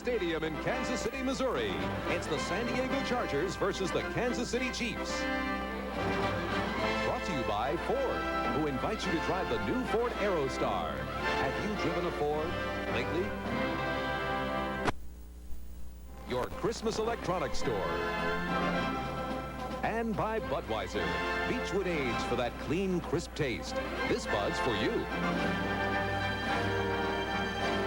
Stadium in Kansas City, Missouri. It's the San Diego Chargers versus the Kansas City Chiefs. Brought to you by Ford, who invites you to drive the new Ford Aerostar. Have you driven a Ford lately? Your Christmas electronics store. And by Budweiser, Beechwood Age for that clean, crisp taste. This Bud's for you.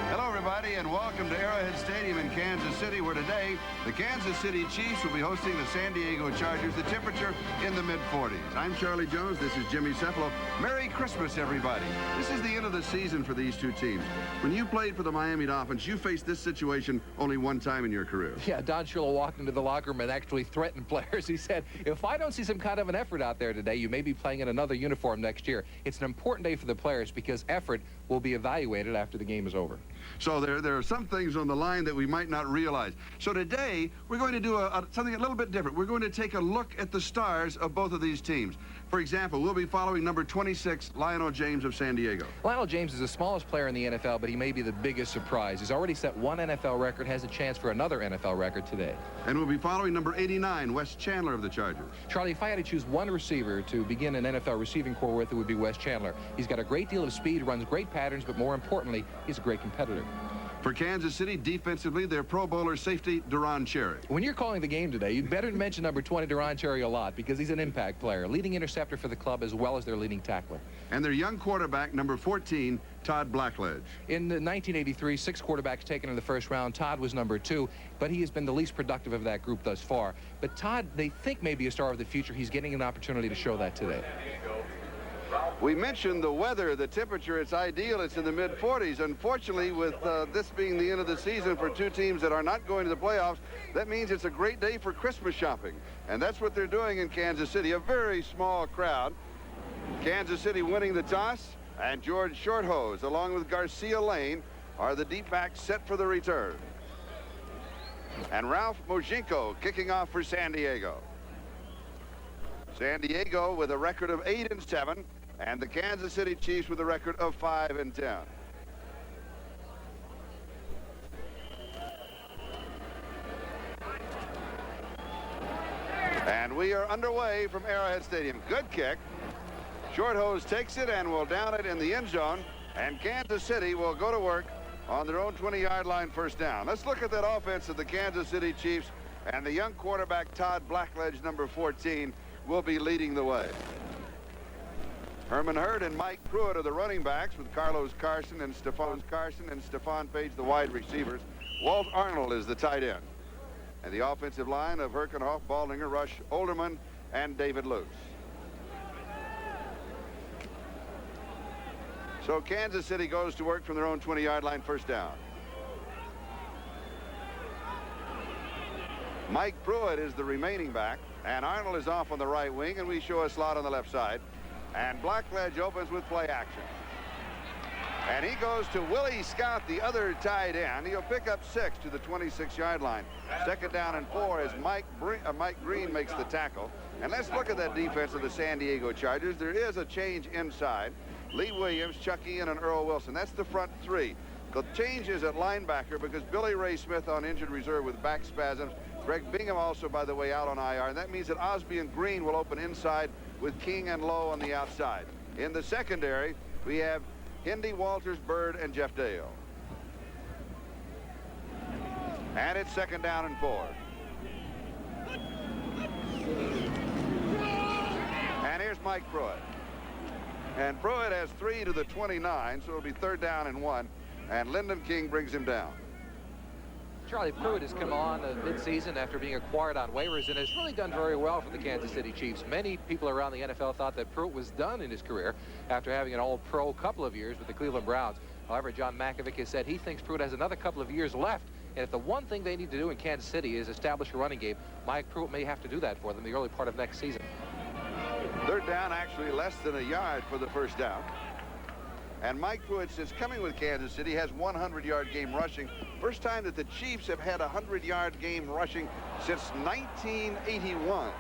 Hello, everybody, and welcome to Arrowhead Stadium in Kansas City, where today the Kansas City Chiefs will be hosting the San Diego Chargers. The temperature in the mid-40s. I'm Charlie Jones. This is Jimmy CEFALO. Merry Christmas, everybody. This is the end of the season for these two teams. When you played for the Miami Dolphins, you faced this situation only one time in your career. Yeah, Don Shula walked into the locker room and actually threatened players. He said, if I don't see some kind of an effort out there today, you may be playing in another uniform next year. It's an important day for the players because effort will be evaluated after the game is over. So there are some things on the line that we might not realize. So today, we're going to do something a little bit different. We're going to take a look at the stars of both of these teams. For example, we'll be following number 26, Lionel James of San Diego. Lionel James is the smallest player in the NFL, but he may be the biggest surprise. He's already set one NFL record, has a chance for another NFL record today. And we'll be following number 89, Wes Chandler of the Chargers. Charlie, if I had to choose one receiver to begin an NFL receiving corps with, it would be Wes Chandler. He's got a great deal of speed, runs great patterns, but more importantly, he's a great competitor. For Kansas City, defensively, their Pro Bowler safety, Duron Cherry. When you're calling the game today, you'd better mention number 20, Duron Cherry, a lot, because he's an impact player, leading interceptor for the club as well as their leading tackler. And their young quarterback, number 14, Todd Blackledge. In 1983, 6 quarterbacks taken in the first round. Todd was number 2, but he has been the least productive of that group thus far. But Todd, they think, may be a star of the future. He's getting an opportunity to show that today. We mentioned the weather, the temperature, it's ideal. It's in the mid-40s. Unfortunately, with this being the end of the season for two teams that are not going to the playoffs, that means it's a great day for Christmas shopping. And that's what they're doing in Kansas City, a very small crowd. Kansas City winning the toss, and George Shorthose, along with Garcia Lane, are the deep backs set for the return. And Ralph Mojinko kicking off for San Diego. San Diego with a record of 8-7. And the Kansas City Chiefs with a record of 5-10. And we are underway from Arrowhead Stadium. Good kick. Shorthose takes it and will down it in the end zone. And Kansas City will go to work on their own 20-yard line, first down. Let's look at that offense of the Kansas City Chiefs. And the young quarterback, Todd Blackledge, number 14, will be leading the way. Herman Hurd and Mike Pruitt are the running backs, with Carlos Carson and Stephone Paige, the wide receivers. Walt Arnold is the tight end. And the offensive line of Herkenhoff, Baldinger, Rush, Olderman, and David Luce. So Kansas City goes to work from their own 20-yard line, first down. Mike Pruitt is the remaining back, and Arnold is off on the right wing, and we show a slot on the left side. And Blackledge opens with play action. And he goes to Willie Scott, the other tight end. He'll pick up 6 to the 26-yard line. Second down and 4 as Mike Green makes the tackle. And let's look at that defense of the San Diego Chargers. There is a change inside. Lee Williams, Chuck Ian, and Earl Wilson. That's the front 3. The change is at linebacker because Billy Ray Smith on injured reserve with back spasms. Greg Bingham also, by the way, out on IR. And that means that Osby and Green will open inside with King and Lowe on the outside. In the secondary, we have Hindy, Walters, Bird, and Jeff Dale. And it's second down and 4. And here's Mike Pruitt. And Pruitt has 3 to the 29, so it'll be third down and 1. And Lyndon King brings him down. Charlie, Pruitt has come on mid-season after being acquired on waivers and has really done very well for the Kansas City Chiefs. Many people around the NFL thought that Pruitt was done in his career after having an all-pro couple of years with the Cleveland Browns. However, John Makovic has said he thinks Pruitt has another couple of years left. And if the one thing they need to do in Kansas City is establish a running game, Mike Pruitt may have to do that for them the early part of next season. Third down, actually less than a yard for the first down. And Mike Pruitt, since coming with Kansas City, has 100-yard game rushing. First time that the Chiefs have had a 100-yard game rushing since 1981.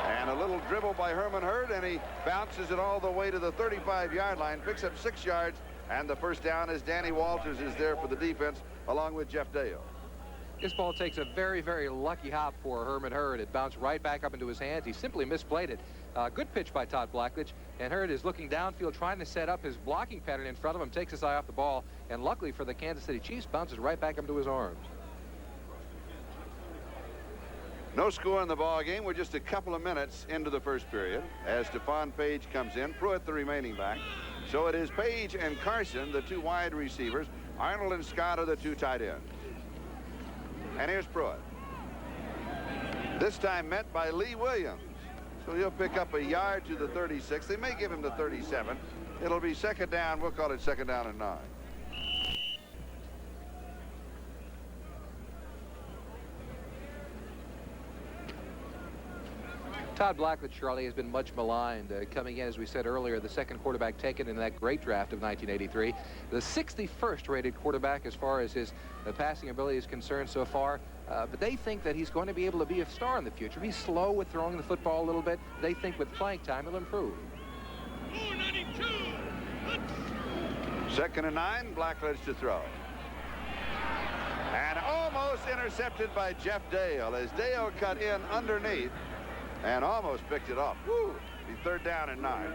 And a little dribble by Herman Hurd, and he bounces it all the way to the 35-yard line, picks up 6 yards, and the first down as Danny Walters is there for the defense. along with Jeff Dale. This ball takes a very, very lucky hop for Herrmann Hurd. It bounced right back up into his hands. He simply misplayed it. Good pitch by Todd Blackledge. And Hurd is looking downfield, trying to set up his blocking pattern in front of him, takes his eye off the ball, and luckily for the Kansas City Chiefs, bounces right back into his arms. No score in the ball game. We're just a couple of minutes into the first period as Stephone Paige comes in. Pruitt, the remaining back. So it is Paige and Carson, the two wide receivers. Arnold and Scott are the two tight ends. And here's Pruitt. This time met by Lee Williams. So he'll pick up a yard to the 36. They may give him the 37. It'll be second down. We'll call it second down and 9. Todd Blackledge, Charlie, has been much maligned, coming in, as we said earlier, the second quarterback taken in that great draft of 1983. The 61st rated quarterback as far as his passing ability is concerned so far. But they think that he's going to be able to be a star in the future. He's slow with throwing the football a little bit. They think with playing time he'll improve. 2nd and 9, Blackledge to throw. And almost intercepted by Jeff Dale as Dale cut in underneath and almost picked it up. Woo! The 3rd down and 9.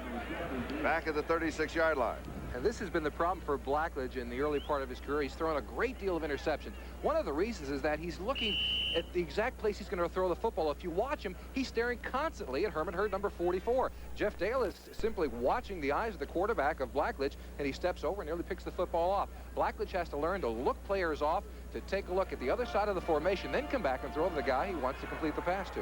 Back at the 36-yard line. And this has been the problem for Blackledge in the early part of his career. He's thrown a great deal of interceptions. One of the reasons is that he's looking at the exact place he's going to throw the football. If you watch him, he's staring constantly at Herrmann Hurd, number 44. Jeff Dale is simply watching the eyes of the quarterback of Blackledge, and he steps over and nearly picks the football off. Blackledge has to learn to look players off, to take a look at the other side of the formation, then come back and throw to the guy he wants to complete the pass to.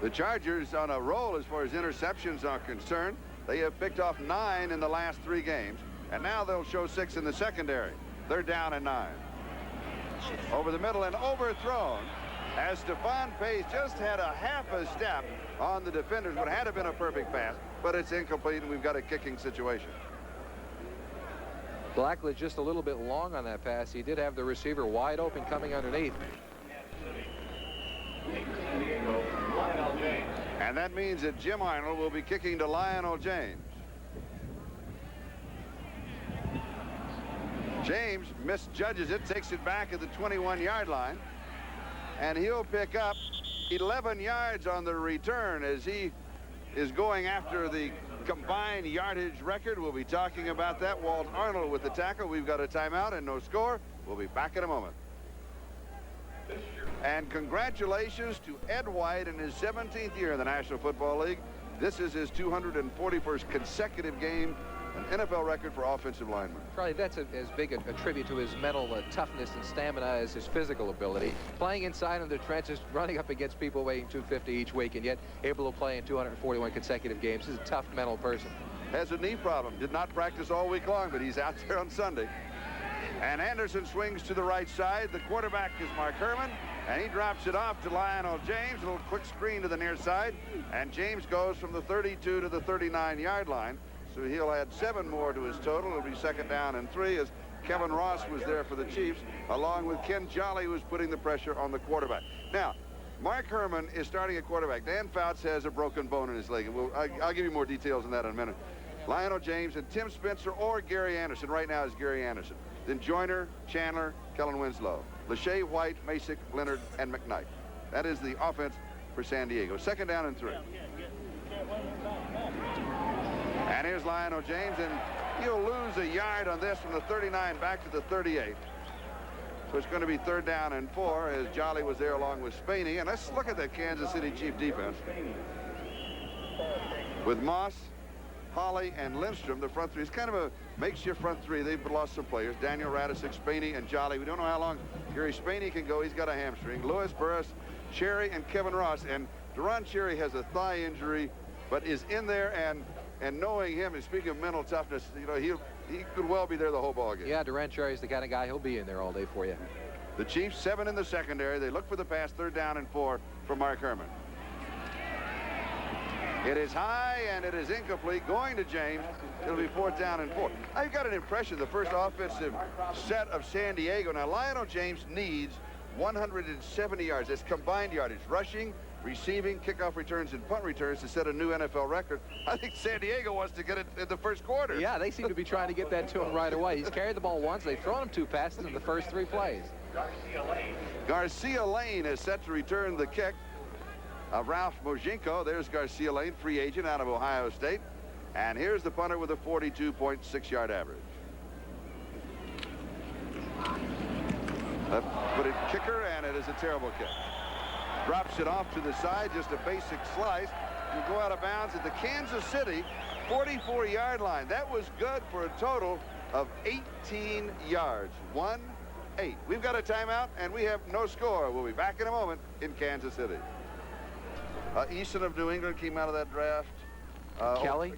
The Chargers on a roll as far as interceptions are concerned. They have picked off 9 in the last 3 games, and now they'll show 6 in the secondary. 3rd down and 9. Over the middle and overthrown as Stephone Paige just had a half a step on the defenders. Would have been a perfect pass, but it's incomplete, and we've got a kicking situation. Blackledge just a little bit long on that pass. He did have the receiver wide open coming underneath. And that means that Jim Arnold will be kicking to Lionel James. James misjudges it, takes it back at the 21-yard line, and he'll pick up 11 yards on the return as he is going after the combined yardage record. We'll be talking about that. Walt Arnold with the tackle. We've got a timeout and no score. We'll be back in a moment. And congratulations to Ed White in his 17th year in the National Football League. This is his 241st consecutive game, an NFL record for offensive linemen. Probably that's as big a tribute to his mental toughness and stamina as his physical ability. Playing inside in the trenches, running up against people weighing 250 each week, and yet able to play in 241 consecutive games. He's a tough mental person. Has a knee problem. Did not practice all week long, but he's out there on Sunday. And Anderson swings to the right side. The quarterback is Mark Herrmann, and he drops it off to Lionel James. A little quick screen to the near side, and James goes from the 32 to the 39-yard line. So he'll add 7 more to his total. It'll be second down and 3 as Kevin Ross was there for the Chiefs, along with Ken Jolly, who was putting the pressure on the quarterback. Now, Mark Herrmann is starting at quarterback. Dan Fouts has a broken bone in his leg, and I'll give you more details on that in a minute. Lionel James and Tim Spencer or Gary Anderson. Right now is Gary Anderson. Then Joyner, Chandler, Kellen Winslow, Lachey, White, Masick, Leonard, and McKnight. That is the offense for San Diego. Second down and 3. And here's Lionel James, and he'll lose a yard on this from the 39 back to the 38. So it's going to be 3rd down and 4 as Jolly was there along with Spaney. And let's look at that Kansas City Chief defense. With Moss, Holly, and Lindstrom, the front three. It's kind of a makeshift front three. They've lost some players. Daniel Radisic, Spaney, and Jolly. We don't know how long Gary Spaney can go. He's got a hamstring. Lewis, Burris, Cherry, and Kevin Ross. And Deron Cherry has a thigh injury, but is in there, and knowing him, and speaking of mental toughness, you know, he could well be there the whole ball game. Yeah, Deron Cherry is the kind of guy who'll be in there all day for you. The Chiefs 7 in the secondary. They look for the pass, 3rd down and 4 for Mark Herrmann. It is high, and it is incomplete. Going to James. It'll be 4th down and 4. I've got an impression the first offensive set of San Diego. Now, Lionel James needs 170 yards. That's combined yardage, rushing receiving, kickoff returns, and punt returns to set a new NFL record. I think San Diego wants to get it in the first quarter. Yeah, they seem to be trying to get that to him right away. He's carried the ball once. They've thrown him 2 passes in the first 3 plays. Garcia Lane is set to return the kick of Ralph Mojenko. There's Garcia Lane, free agent out of Ohio State. And here's the punter with a 42.6-yard average. Left-footed kicker, and it is a terrible kick. Drops it off to the side, just a basic slice. You go out of bounds at the Kansas City 44-yard line. That was good for a total of 18 yards. 1-8. We've got a timeout, and we have no score. We'll be back in a moment in Kansas City. Easton of New England came out of that draft. Kelly?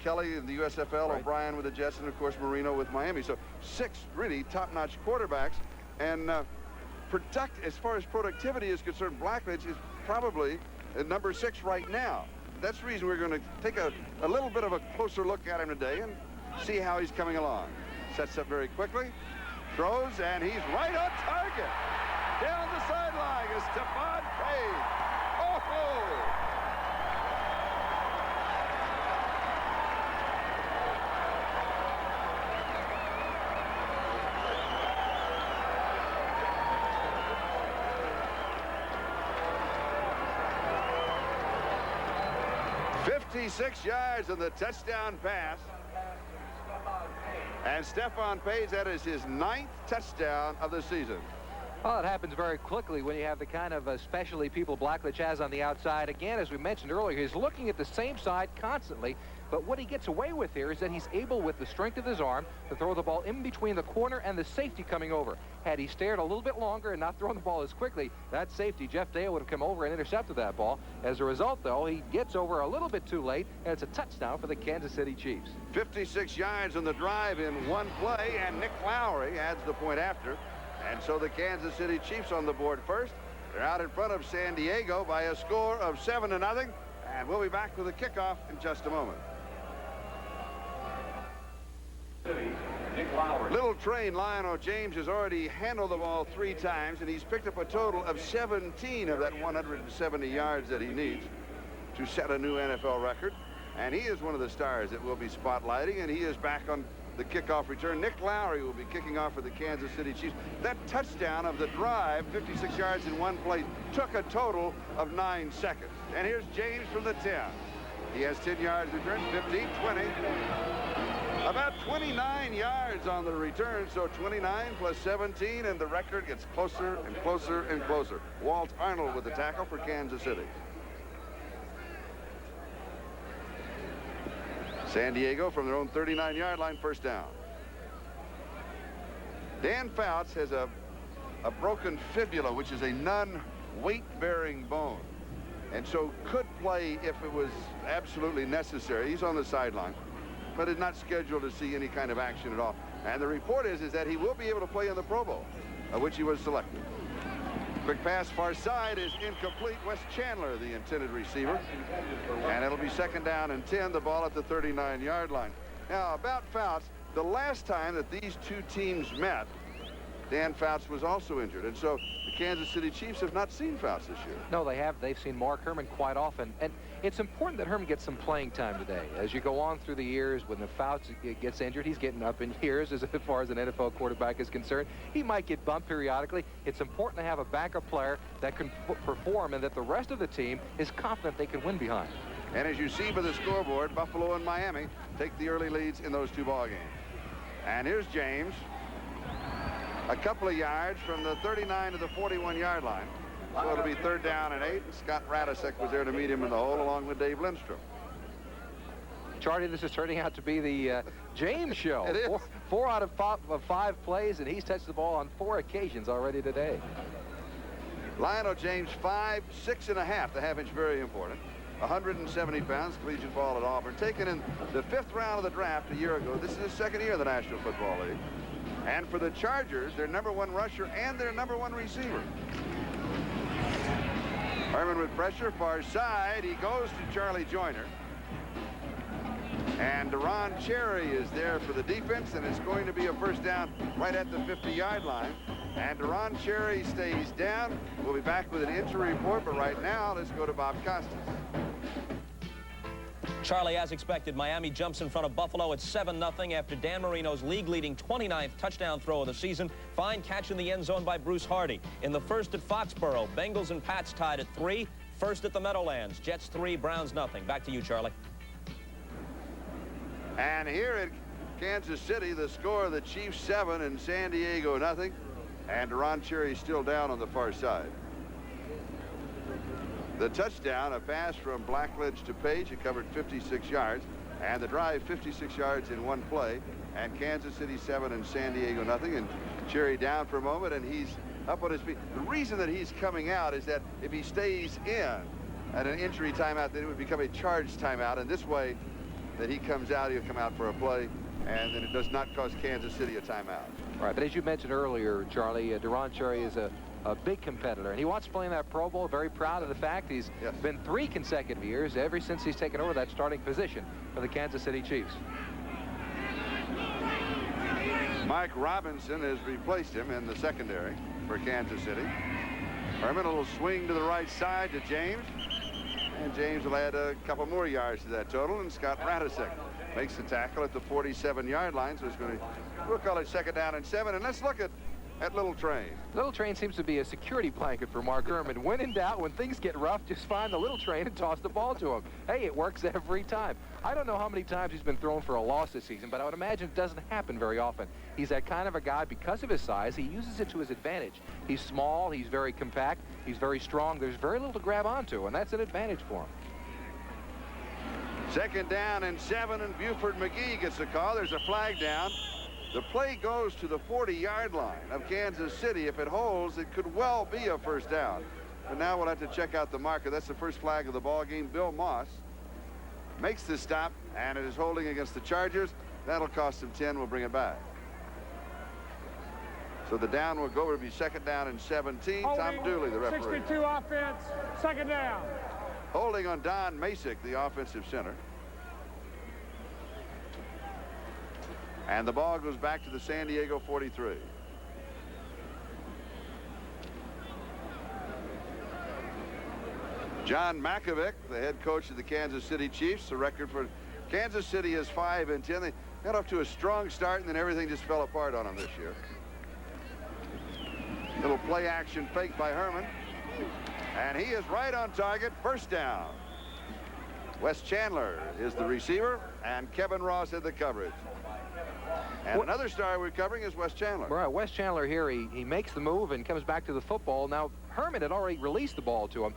Kelly in the USFL, Right. O'Brien with the Jets, and of course Marino with Miami. So 6 really top-notch quarterbacks. And as far as productivity is concerned, Blackledge is probably at number 6 right now. That's the reason we're going to take a little bit of a closer look at him today and see how he's coming along. Sets up very quickly, throws, and he's right on target. Down the sideline is Stephone Paige. Oh! 56 yards on the touchdown pass. And Stephone Paige, that is his 9th touchdown of the season. Well, it happens very quickly when you have the kind of specialty people Blackledge has on the outside. Again, as we mentioned earlier, he's looking at the same side constantly. But what he gets away with here is that he's able, with the strength of his arm, to throw the ball in between the corner and the safety coming over. Had he stared a little bit longer and not thrown the ball as quickly, that safety, Jeff Dale, would have come over and intercepted that ball. As a result, though, he gets over a little bit too late, and it's a touchdown for the Kansas City Chiefs. 56 yards on the drive in one play, and Nick Lowry adds the point after. And so the Kansas City Chiefs on the board first. They're out in front of San Diego by a score of 7-0. And we'll be back with the kickoff in just a moment. Little train Lionel James has already handled the ball 3 times, and he's picked up a total of 17 of that 170 yards that he needs to set a new NFL record. And he is one of the stars that we'll be spotlighting, and he is back on the kickoff return. Nick Lowry will be kicking off for the Kansas City Chiefs. That touchdown of the drive, 56 yards in one play, took a total of 9 seconds. And here's James from the 10. He has 10 yards return, 15, 20. About 29 yards on the return, so 29 plus 17, and the record gets closer and closer and closer. Walt Arnold with the tackle for Kansas City. San Diego from their own 39-yard line, first down. Dan Fouts has a broken fibula, which is a non-weight-bearing bone, and so could play if it was absolutely necessary. He's on the sideline, but is not scheduled to see any kind of action at all. And the report is that he will be able to play in the Pro Bowl, which he was selected. Quick pass far side is incomplete. Wes Chandler, the intended receiver. And it'll be 2nd down and 10, the ball at the 39-yard line. Now, about Fouts, the last time that these 2 teams met, Dan Fouts was also injured. And so the Kansas City Chiefs have not seen Fouts this year. No, they have. They've seen Mark Herrmann quite often. And it's important that Herrmann gets some playing time today. As you go on through the years, when the Fouts gets injured, he's getting up in years as far as an NFL quarterback is concerned. He might get bumped periodically. It's important to have a backup player that can perform and that the rest of the team is confident they can win behind. And as you see by the scoreboard, Buffalo and Miami take the early leads in those 2 ball games. And here's James. A couple of yards from the 39 to the 41-yard line. So it'll be 3rd down and 8. Scott Radisek was there to meet him in the hole along with Dave Lindstrom. Charlie, this is turning out to be the James show. It is. 4 out of 5 plays, and he's touched the ball on 4 occasions already today. Lionel James, 5'6 and a half, the half-inch, very important. 170 pounds, collegiate ball at Auburn. Taken in the 5th round of the draft a year ago. This is his 2nd year in the National Football League. And for the Chargers, their #1 rusher and their #1 receiver. Herrmann with pressure, far side. He goes to Charlie Joyner. And Deron Cherry is there for the defense, and it's going to be a first down right at the 50-yard line. And Deron Cherry stays down. We'll be back with an injury report, but right now, let's go to Bob Costas. Charlie, as expected, Miami jumps in front of Buffalo at 7-0 after Dan Marino's league-leading 29th touchdown throw of the season. Fine catch in the end zone by Bruce Hardy. In the first at Foxborough, Bengals and Pats tied at 3. First at the Meadowlands, Jets 3, Browns 0. Back to you, Charlie. And here at Kansas City, the score, the Chiefs 7 and San Diego 0. And Deron Cherry still down on the far side. The touchdown, a pass from Blackledge to Paige. It covered 56 yards. And the drive, 56 yards in one play. And Kansas City 7 and San Diego 0. And Cherry down for a moment, and he's up on his feet. The reason that he's coming out is that if he stays in at an injury timeout, then it would become a charged timeout. And this way that he comes out, he'll come out for a play. And then it does not cost Kansas City a timeout. Right, but as you mentioned earlier, Charlie, Deron Cherry is a big competitor, and he wants to play in that Pro Bowl. Very proud of the fact he's been 3 consecutive years ever since he's taken over that starting position for the Kansas City Chiefs. Mike Robinson has replaced him in the secondary for Kansas City. Herrmann, a little swing to the right side to James, and James will add a couple more yards to that total, and Scott Radisek makes the tackle at the 47-yard line, so it's going to, we'll call it 2nd down and 7. And let's look at Little Train. Little Train seems to be a security blanket for Mark Herrmann. When in doubt, when things get rough, just find the Little Train and toss the ball to him. Hey, it works every time. I don't know how many times he's been thrown for a loss this season, but I would imagine it doesn't happen very often. He's that kind of a guy because of his size. He uses it to his advantage. He's small, he's very compact, he's very strong. There's very little to grab onto, and that's an advantage for him. 2nd down and 7, and Buford McGee gets the call. There's a flag down. The play goes to the 40-yard line of Kansas City. If it holds, it could well be a 1st down. But now we'll have to check out the marker. That's the first flag of the ball game. Bill Moss makes the stop, and it is holding against the Chargers. That'll cost him 10. We'll bring it back. So the down will go. It'll be 2nd down and 17. Tom Dooley, the referee. 62 offense, 2nd down. Holding on Don Masick, the offensive center. And the ball goes back to the San Diego 43. John Makovic, the head coach of the Kansas City Chiefs. The record for Kansas City is 5-10. They got off to a strong start, and then everything just fell apart on them this year. Little play action fake by Herrmann. And he is right on target. 1st down. Wes Chandler is the receiver, and Kevin Ross had the coverage. And another star we're covering is Wes Chandler. Right, Wes Chandler here, he makes the move and comes back to the football. Now, Herrmann had already released the ball to him.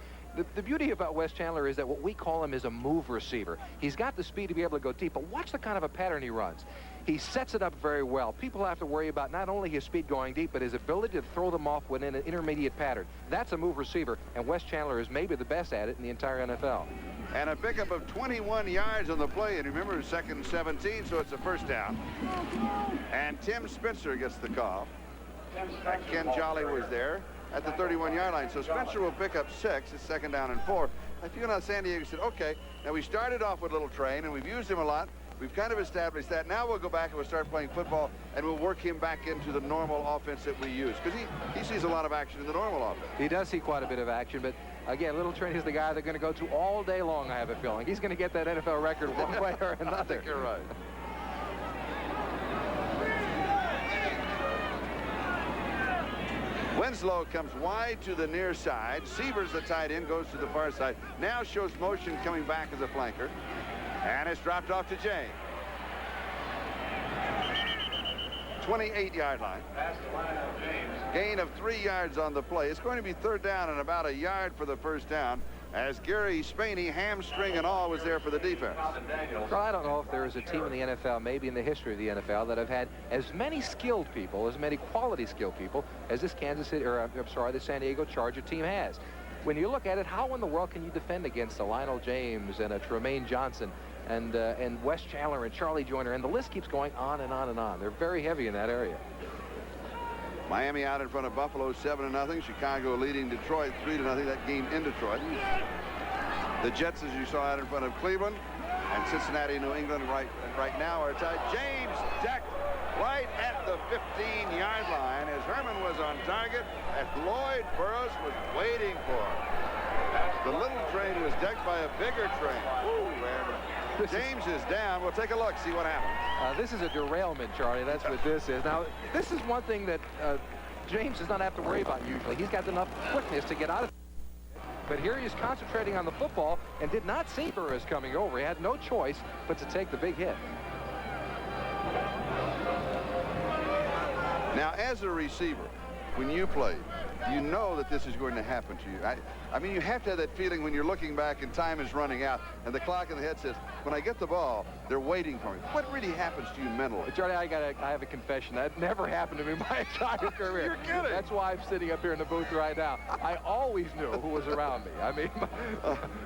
The beauty about Wes Chandler is that what we call him is a move receiver. He's got the speed to be able to go deep, but watch the kind of a pattern he runs. He sets it up very well. People have to worry about not only his speed going deep, but his ability to throw them off within an intermediate pattern. That's a move receiver, and Wes Chandler is maybe the best at it in the entire NFL. And a pickup of 21 yards on the play, and remember, 2nd and 17, so it's a 1st down. And Tim Spencer gets the call. Ken Jolly was there at the 31-yard line, so Spencer will pick up 6. It's 2nd down and 4. I feel now San Diego said, okay, now we started off with Little Train, and we've used him a lot. We've kind of established that. Now we'll go back and we'll start playing football, and we'll work him back into the normal offense that we use, because he sees a lot of action in the normal offense. He does see quite a bit of action, but again, Little Train is the guy they're going to go to all day long, I have a feeling. He's going to get that NFL record one way or another. I think you're right. Winslow comes wide to the near side. Sievers, the tight end, goes to the far side. Now shows motion coming back as a flanker. And it's dropped off to James. 28-yard line. Gain of 3 yards on the play. It's going to be 3rd down and about a yard for the 1st down, as Gary Spaney, hamstring and all, was there for the defense. Well, I don't know if there is a team in the NFL, maybe in the history of the NFL, that have had as many skilled people, as many quality skilled people, as this the San Diego Charger team has. When you look at it, how in the world can you defend against a Lionel James and a Tremaine Johnson and Wes Chandler and Charlie Joyner, and the list keeps going on and on and on. They're very heavy in that area. Miami out in front of Buffalo 7-0. Chicago leading Detroit 3-0. That game in Detroit. The Jets, as you saw, out in front of Cleveland, and Cincinnati, New England right now are tied. James decked right at the 15-yard line as Herrmann was on target, as Lloyd Burroughs was waiting for him. The little train was decked by a bigger train. Ooh, and James is down. We'll take a look, see what happens. This is a derailment, Charlie. That's what this is. Now, this is one thing that James does not have to worry about usually. He's got enough quickness to get out of it. But here he is concentrating on the football and did not see Burroughs coming over. He had no choice but to take the big hit. Now, as a receiver, when you play, you know that this is going to happen to you. I mean, you have to have that feeling when you're looking back and time is running out and the clock in the head says, when I get the ball, they're waiting for me. What really happens to you mentally? Charlie, I have a confession. That never happened to me my entire career. You're kidding. That's why I'm sitting up here in the booth right now. I always knew who was around me. I mean,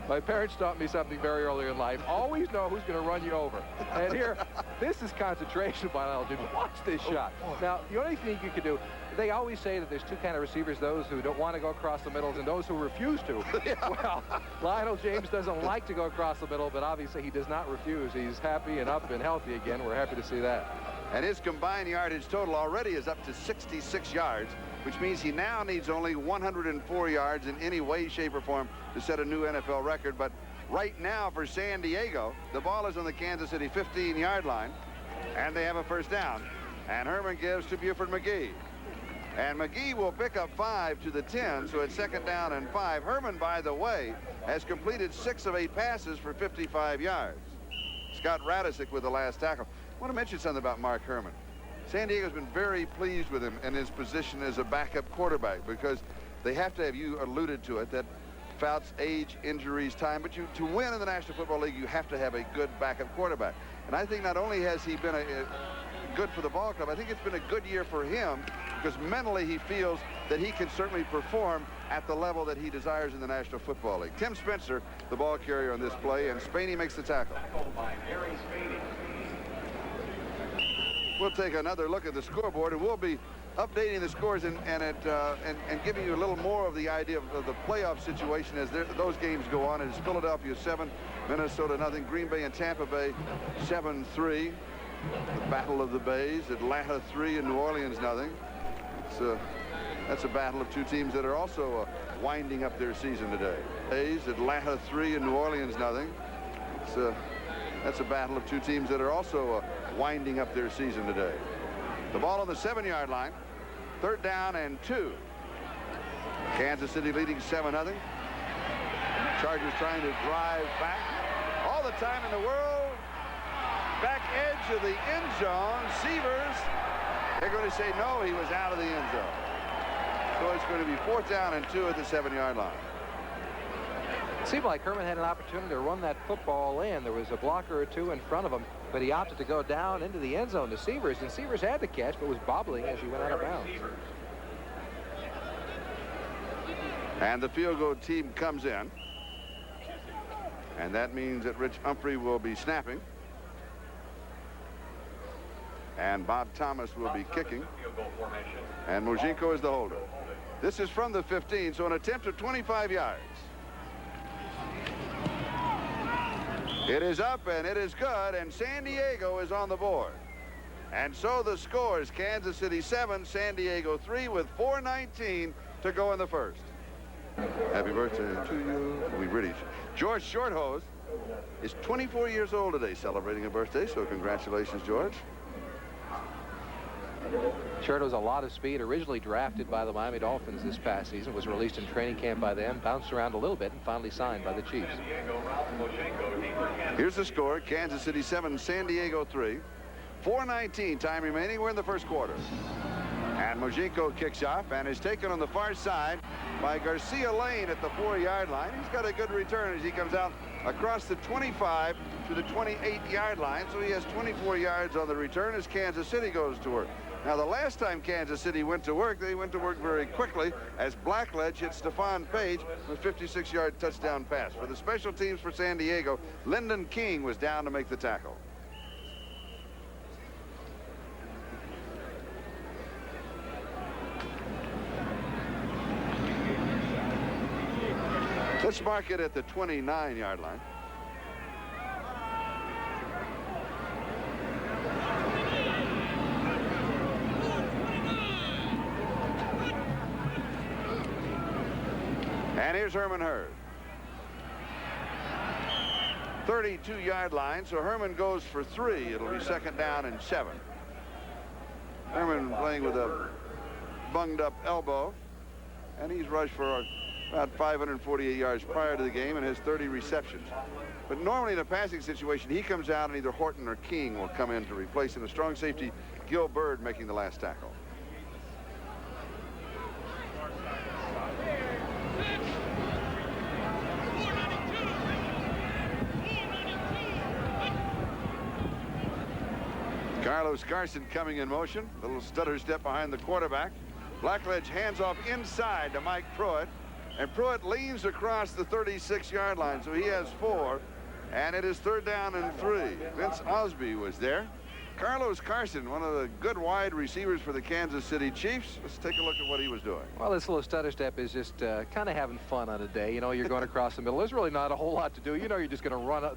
my parents taught me something very early in life. Always know who's going to run you over. And here, this is concentration biology. Watch this shot. Now, the only thing you could do, they always say that there's two kind of receivers, those who don't want to go across the middle and those who refuse to. Yeah. Well, Lionel James doesn't like to go across the middle, but obviously he does not refuse. He's happy and up and healthy again. We're happy to see that. And his combined yardage total already is up to 66 yards, which means he now needs only 104 yards in any way, shape, or form to set a new NFL record. But right now for San Diego, the ball is on the Kansas City 15-yard line, and they have a first down. And Herrmann gives to Buford McGee. And McGee will pick up 5 to the 10, so it's second down and 5. Herrmann, by the way, has completed 6 of 8 passes for 55 yards. Scott Radisick with the last tackle. I want to mention something about Mark Herrmann. San Diego's been very pleased with him in his position as a backup quarterback because they have to have, you alluded to it, that Fouts, age, injuries, time, but to win in the National Football League, you have to have a good backup quarterback. And I think not only has he been good for the ball club, I think it's been a good year for him because mentally he feels that he can certainly perform at the level that he desires in the National Football League. Tim Spencer, the ball carrier on this play, and Spaney makes the tackle. We'll take another look at the scoreboard, and we'll be updating the scores and giving you a little more of the idea of the playoff situation as those games go on. It is Philadelphia 7, Minnesota nothing, Green Bay and Tampa Bay 7-3. The Battle of the Bays, Atlanta 3 and New Orleans nothing. That's a battle of two teams that are also winding up their season today. Bays, Atlanta 3 and New Orleans nothing. That's a battle of two teams that are also winding up their season today. The ball on the 7-yard line. Third down and 2. Kansas City leading 7-0. Chargers trying to drive back. All the time in the world. Back edge of the end zone. Severs. They're going to say no, he was out of the end zone. So it's going to be 4th down and 2 at the 7-yard line. It seemed like Herrmann had an opportunity to run that football in. There was a blocker or two in front of him, but he opted to go down into the end zone to Severs, and Severs had the catch, but was bobbling as he went out of bounds. And the field goal team comes in. And that means that Rich Humphrey will be snapping. And Bob Thomas will be kicking. And Mojinko is the holder. This is from the 15, so an attempt at 25 yards. It is up and it is good, and San Diego is on the board. And so the score is Kansas City 7, San Diego 3 with 4:19 to go in the first. Happy birthday to you. We really. George Shorthose is 24 years old today, celebrating a birthday, so congratulations, George. Shorthose a lot of speed, originally drafted by the Miami Dolphins this past season, was released in training camp by them, bounced around a little bit, and finally signed by the Chiefs. Here's the score, Kansas City 7, San Diego 3. 4:19 time remaining. We're in the first quarter. And Mojinko kicks off and is taken on the far side by Garcia Lane at the 4-yard line. He's got a good return as he comes out across the 25 to the 28-yard line. So he has 24 yards on the return as Kansas City goes to work. Now, the last time Kansas City went to work, they went to work very quickly as Blackledge hit Stephone Paige with a 56-yard touchdown pass. For the special teams for San Diego, Lyndon King was down to make the tackle. Let's mark it at the 29-yard line. And here's Herrmann Hurd. 32-yard line, so Herrmann goes for 3. It'll be second down and 7. Herrmann playing with a bunged-up elbow, and he's rushed for about 548 yards prior to the game and has 30 receptions. But normally in a passing situation, he comes out and either Horton or King will come in to replace him. The strong safety, Gil Bird, making the last tackle. Carlos Carson coming in motion. Little stutter step behind the quarterback. Blackledge hands off inside to Mike Pruitt. And Pruitt leans across the 36-yard line, so he has 4. And it is third down and 3. Vince Osby was there. Carlos Carson, one of the good wide receivers for the Kansas City Chiefs. Let's take a look at what he was doing. Well, this little stutter step is just kind of having fun on a day. You know, you're going across the middle. There's really not a whole lot to do. You know, you're just going to run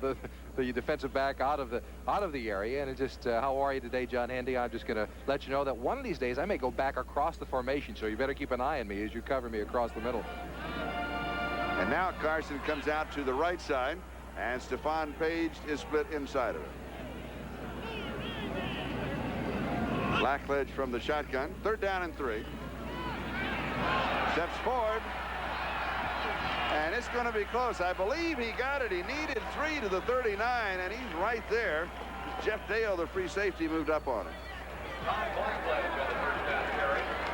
the defensive back out of the area. And it's just, how are you today, John Hendy? I'm just going to let you know that one of these days I may go back across the formation, so you better keep an eye on me as you cover me across the middle. And now Carson comes out to the right side, and Stephone Paige is split inside of it. Blackledge from the shotgun. Third down and 3. Steps forward. And it's going to be close. I believe he got it. He needed 3 to the 39, and he's right there. Jeff Dale, the free safety, moved up on him.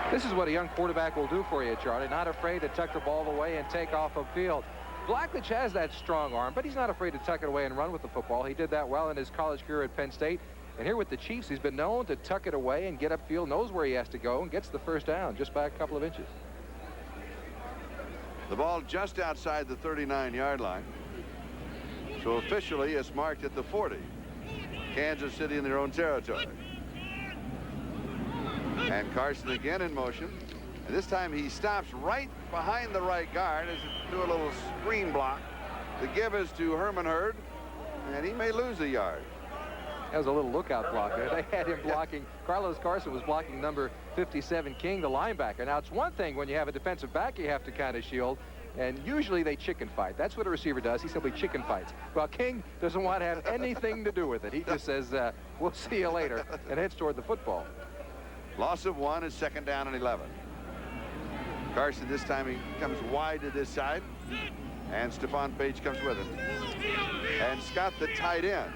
This is what a young quarterback will do for you, Charlie. Not afraid to tuck the ball away and take off upfield. Blackledge has that strong arm, but he's not afraid to tuck it away and run with the football. He did that well in his college career at Penn State. And here with the Chiefs, he's been known to tuck it away and get upfield, knows where he has to go, and gets the first down just by a couple of inches. The ball just outside the 39-yard line. So officially, it's marked at the 40. Kansas City in their own territory. And Carson again in motion. And this time he stops right behind the right guard as he do a little screen block. The give is to Herrmann Hurd, and he may lose a yard. That was a little lookout block there. They had him blocking. Carlos Carson was blocking number 57, King, the linebacker. Now, it's one thing when you have a defensive back you have to kind of shield, and usually they chicken fight. That's what a receiver does. He simply chicken fights. Well, King doesn't want to have anything to do with it. He just says, we'll see you later, and heads toward the football. Loss of 1 is second down and 11. Carson this time he comes wide to this side, and Stephone Paige comes with him. And Scott, the tight end,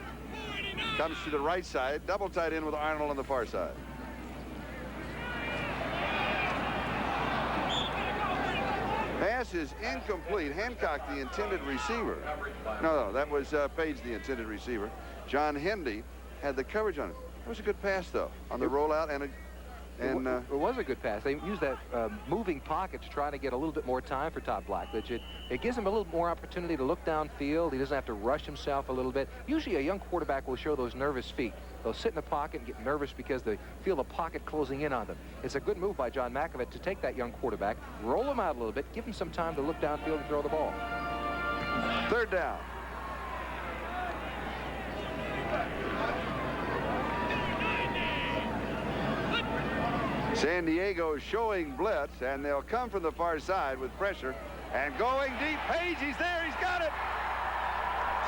comes to the right side, double tight end with Arnold on the far side. Pass is incomplete. Hancock, the intended receiver. No, that was Paige, the intended receiver. John Hendy had the coverage on it. It was a good pass, though, on the rollout, and it was a good pass. They used that moving pocket to try to get a little bit more time for Todd Blackledge. It gives him a little more opportunity to look downfield. He doesn't have to rush himself a little bit. Usually a young quarterback will show those nervous feet. They'll sit in the pocket and get nervous because they feel the pocket closing in on them. It's a good move by John McAvitt to take that young quarterback, roll him out a little bit, give him some time to look downfield and throw the ball. Third down. San Diego showing blitz, and they'll come from the far side with pressure. And going deep, Paige, he's there, he's got it.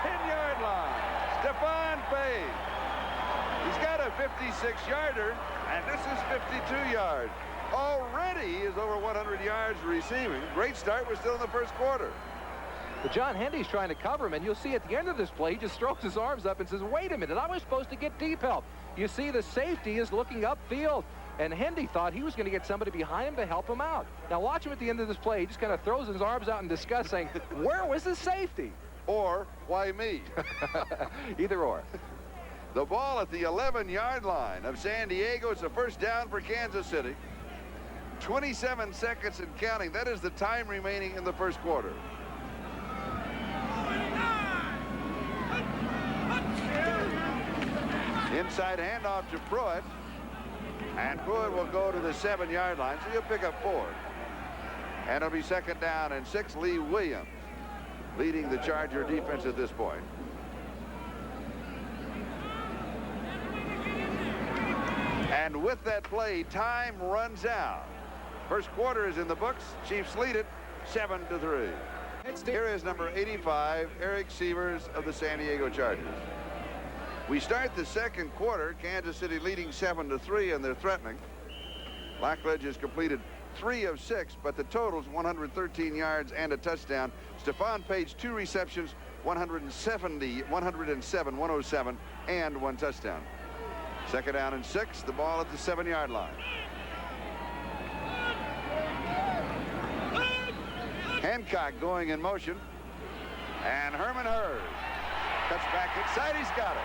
10-yard line, Stephone Paige. He's got a 56-yarder, and this is 52 yards. Already is over 100 yards receiving. Great start, we're still in the first quarter. But John Hendy's trying to cover him, and you'll see at the end of this play, he just throws his arms up and says, wait a minute, I was supposed to get deep help. You see the safety is looking upfield. And Hendy thought he was going to get somebody behind him to help him out. Now watch him at the end of this play. He just kind of throws his arms out in disgust saying, where was the safety? Or, why me? Either or. The ball at the 11-yard line of San Diego. It's a first down for Kansas City. 27 seconds and counting. That is the time remaining in the first quarter. Inside handoff to Pruitt. And Pruitt will go to the 7-yard line, so he'll pick up 4. And it'll be second down and 6. Lee Williams leading the Charger defense at this point. And with that play, time runs out. First quarter is in the books. Chiefs lead it 7-3. Here is number 85, Eric Sievers of the San Diego Chargers. We start the second quarter, Kansas City leading 7-3, and they're threatening. Blackledge has completed 3 of 6, but the total's 113 yards and a touchdown. Stephone Paige, 2 receptions, 107, 107, and 1 touchdown. Second down and 6, the ball at the 7-yard line. Hancock going in motion, and Herrmann cuts back inside. He's got it.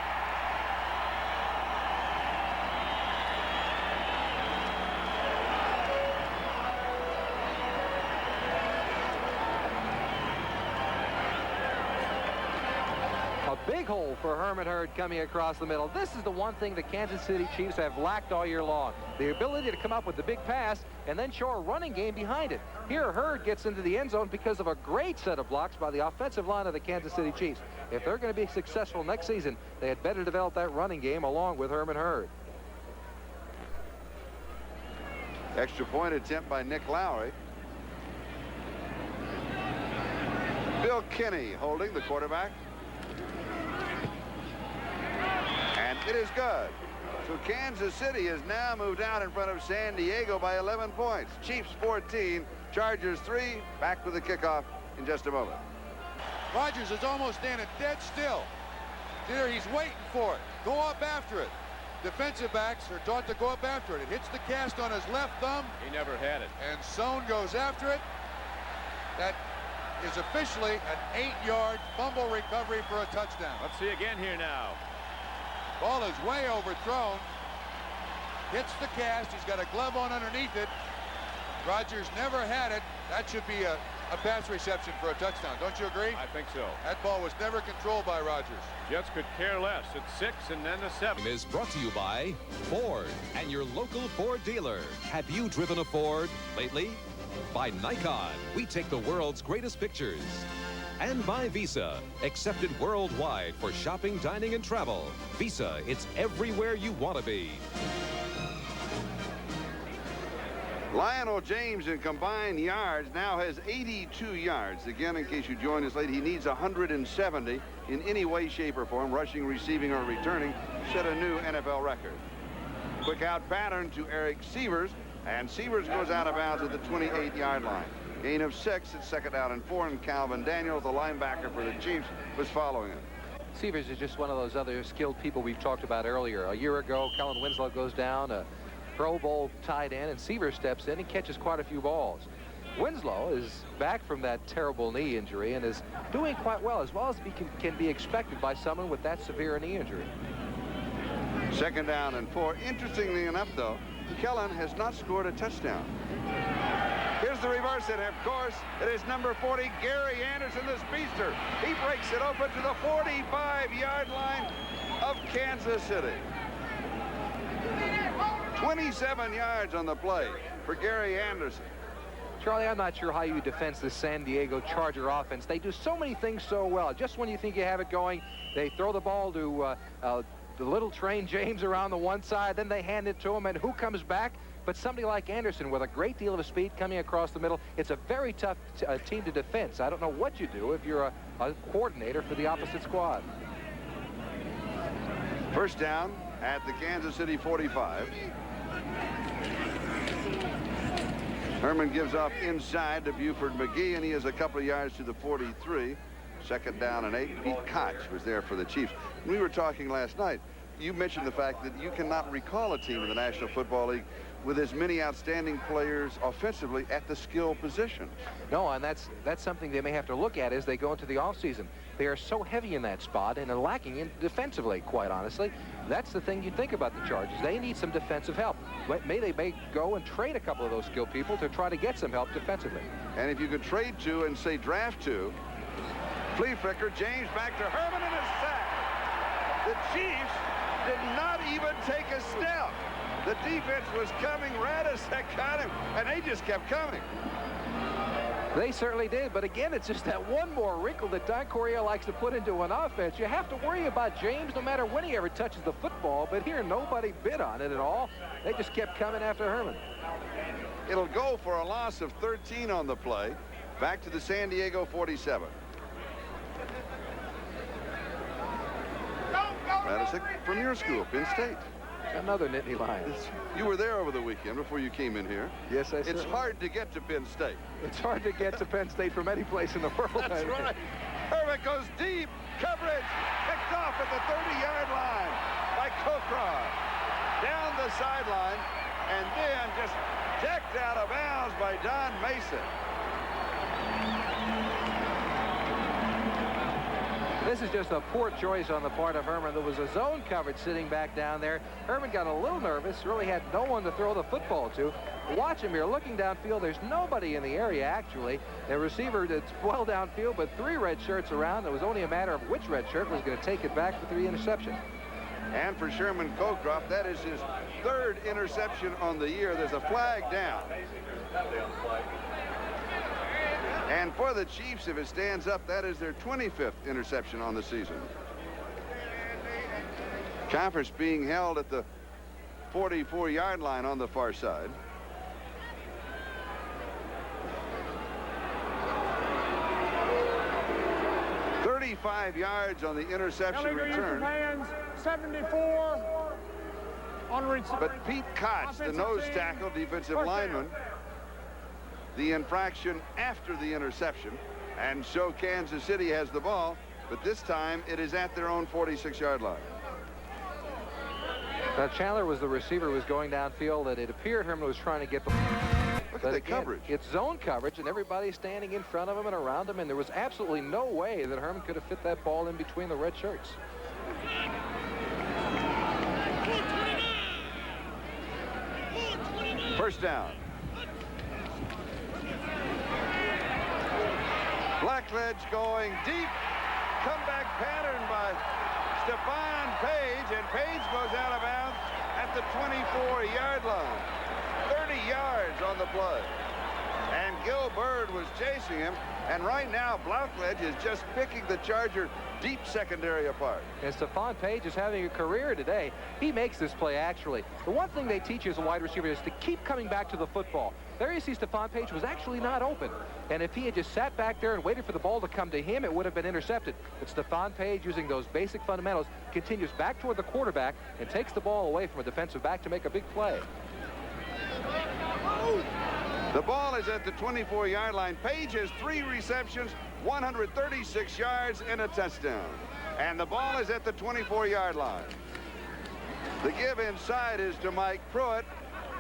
Big hole for Herrmann coming across the middle. This is the one thing the Kansas City Chiefs have lacked all year long. The ability to come up with the big pass and then show a running game behind it. Here, Hurd gets into the end zone because of a great set of blocks by the offensive line of the Kansas City Chiefs. If they're going to be successful next season, they had better develop that running game along with Herrmann. Extra point attempt by Nick Lowry. Bill Kinney holding the quarterback. And it is good. So Kansas City has now moved out in front of San Diego by 11 points. Chiefs 14, Chargers 3. Back with the kickoff in just a moment. Rodgers is almost standing dead still. There, he's waiting for it. Go up after it. Defensive backs are taught to go up after it. It hits the cast on his left thumb. He never had it. And Sohn goes after it. That is officially an 8-yard fumble recovery for a touchdown. Let's see again here now. Ball is way overthrown. Hits the cast. He's got a glove on underneath it. Rodgers never had it. That should be a pass reception for a touchdown. Don't you agree? I think so. That ball was never controlled by Rodgers. Jets could care less. It's 6 and then the 7. Is brought to you by Ford and your local Ford dealer. Have you driven a Ford lately? By Nikon, we take the world's greatest pictures. And by Visa, accepted worldwide for shopping, dining, and travel. Visa, it's everywhere you want to be. Lionel James in combined yards now has 82 yards. Again, in case you joined us late, he needs 170 in any way, shape, or form, rushing, receiving, or returning, set a new NFL record. Quick out pattern to Eric Sievers, and Sievers goes out of bounds at the 28-yard line. Gain of 6 at second down and 4, and Calvin Daniels, the linebacker for the Chiefs, was following him. Sievers is just one of those other skilled people we've talked about earlier. A year ago, Kellen Winslow goes down, a Pro Bowl tight end, and Sievers steps in and catches quite a few balls. Winslow is back from that terrible knee injury and is doing quite well as can be expected by someone with that severe knee injury. Second down and 4. Interestingly enough, though, Kellen has not scored a touchdown. Here's the reverse, and of course, it is number 40, Gary Anderson, the speedster. He breaks it open to the 45-yard line of Kansas City. 27 yards on the play for Gary Anderson. Charlie, I'm not sure how you defend the San Diego Charger offense. They do so many things so well. Just when you think you have it going, they throw the ball to the little train James around the one side, then they hand it to him, and who comes back? But somebody like Anderson with a great deal of speed coming across the middle. It's a very tough team to defend. So I don't know what you do if you're a coordinator for the opposite squad. First down at the Kansas City 45. Herrmann gives off inside to Buford McGee, and he is a couple of yards to the 43. Second down and 8. Pete Koch was there for the Chiefs. We were talking last night. You mentioned the fact that you cannot recall a team in the National Football League with as many outstanding players offensively at the skill position. No, and that's something they may have to look at as they go into the offseason. They are so heavy in that spot and are lacking in defensively, quite honestly. That's the thing you think about the Chargers. They need some defensive help. They may go and trade a couple of those skilled people to try to get some help defensively. And if you could trade 2 and say draft 2, flea flicker, James back to Herrmann and a sack. The Chiefs did not even take a step. The defense was coming right as they got him, and they just kept coming. They certainly did, but again, it's just that one more wrinkle that Don Coryell likes to put into an offense. You have to worry about James no matter when he ever touches the football, but here nobody bid on it at all. They just kept coming after Herrmann. It'll go for a loss of 13 on the play. Back to the San Diego 47. Madison from your school, Penn State. Another Nittany Lions. You were there over the weekend before you came in here. Yes, I It's hard to get to Penn State. It's hard to get to Penn State from any place in the world. That's right. Herrmann goes deep. Coverage. Picked off at the 30-yard line by Kokra. Down the sideline. And then just decked out of bounds by Don Mason. This is just a poor choice on the part of Herrmann. There was a zone coverage sitting back down there. Herrmann got a little nervous, really had no one to throw the football to. Watch him here looking downfield. There's nobody in the area, actually. The receiver that's well downfield, but 3 red shirts around. It was only a matter of which red shirt was going to take it back for the interception. And for Sherman Cockcroft, that is his 3rd interception on the year. There's a flag down. And for the Chiefs, if it stands up, that is their 25th interception on the season. Conference being held at the 44-yard line on the far side. "35 yards on the interception return." Hands, 74 on return. But Pete Koch, the nose tackle, defensive lineman, the infraction after the interception, and so Kansas City has the ball, but this time it is at their own 46-yard line. Now Chandler was the receiver who was going downfield, and it appeared Herrmann was trying to get the... Look at the coverage. It's zone coverage, and everybody's standing in front of him and around him, and there was absolutely no way that Herrmann could have fit that ball in between the red shirts. First down. Blackledge going deep. Comeback pattern by Stephone Paige, and Paige goes out of bounds at the 24-yard line. 30 yards on the play. And Gil Bird was chasing him, and right now Blackledge is just picking the Charger deep secondary apart. And Stephone Paige is having a career today. He makes this play, actually. The one thing they teach you as a wide receiver is to keep coming back to the football. There you see Stephone Paige was actually not open. And if he had just sat back there and waited for the ball to come to him, it would have been intercepted. But Stephone Paige, using those basic fundamentals, continues back toward the quarterback and takes the ball away from a defensive back to make a big play. The ball is at the 24-yard line. Paige has 3 receptions, 136 yards, and a touchdown. And the ball is at the 24-yard line. The give inside is to Mike Pruitt,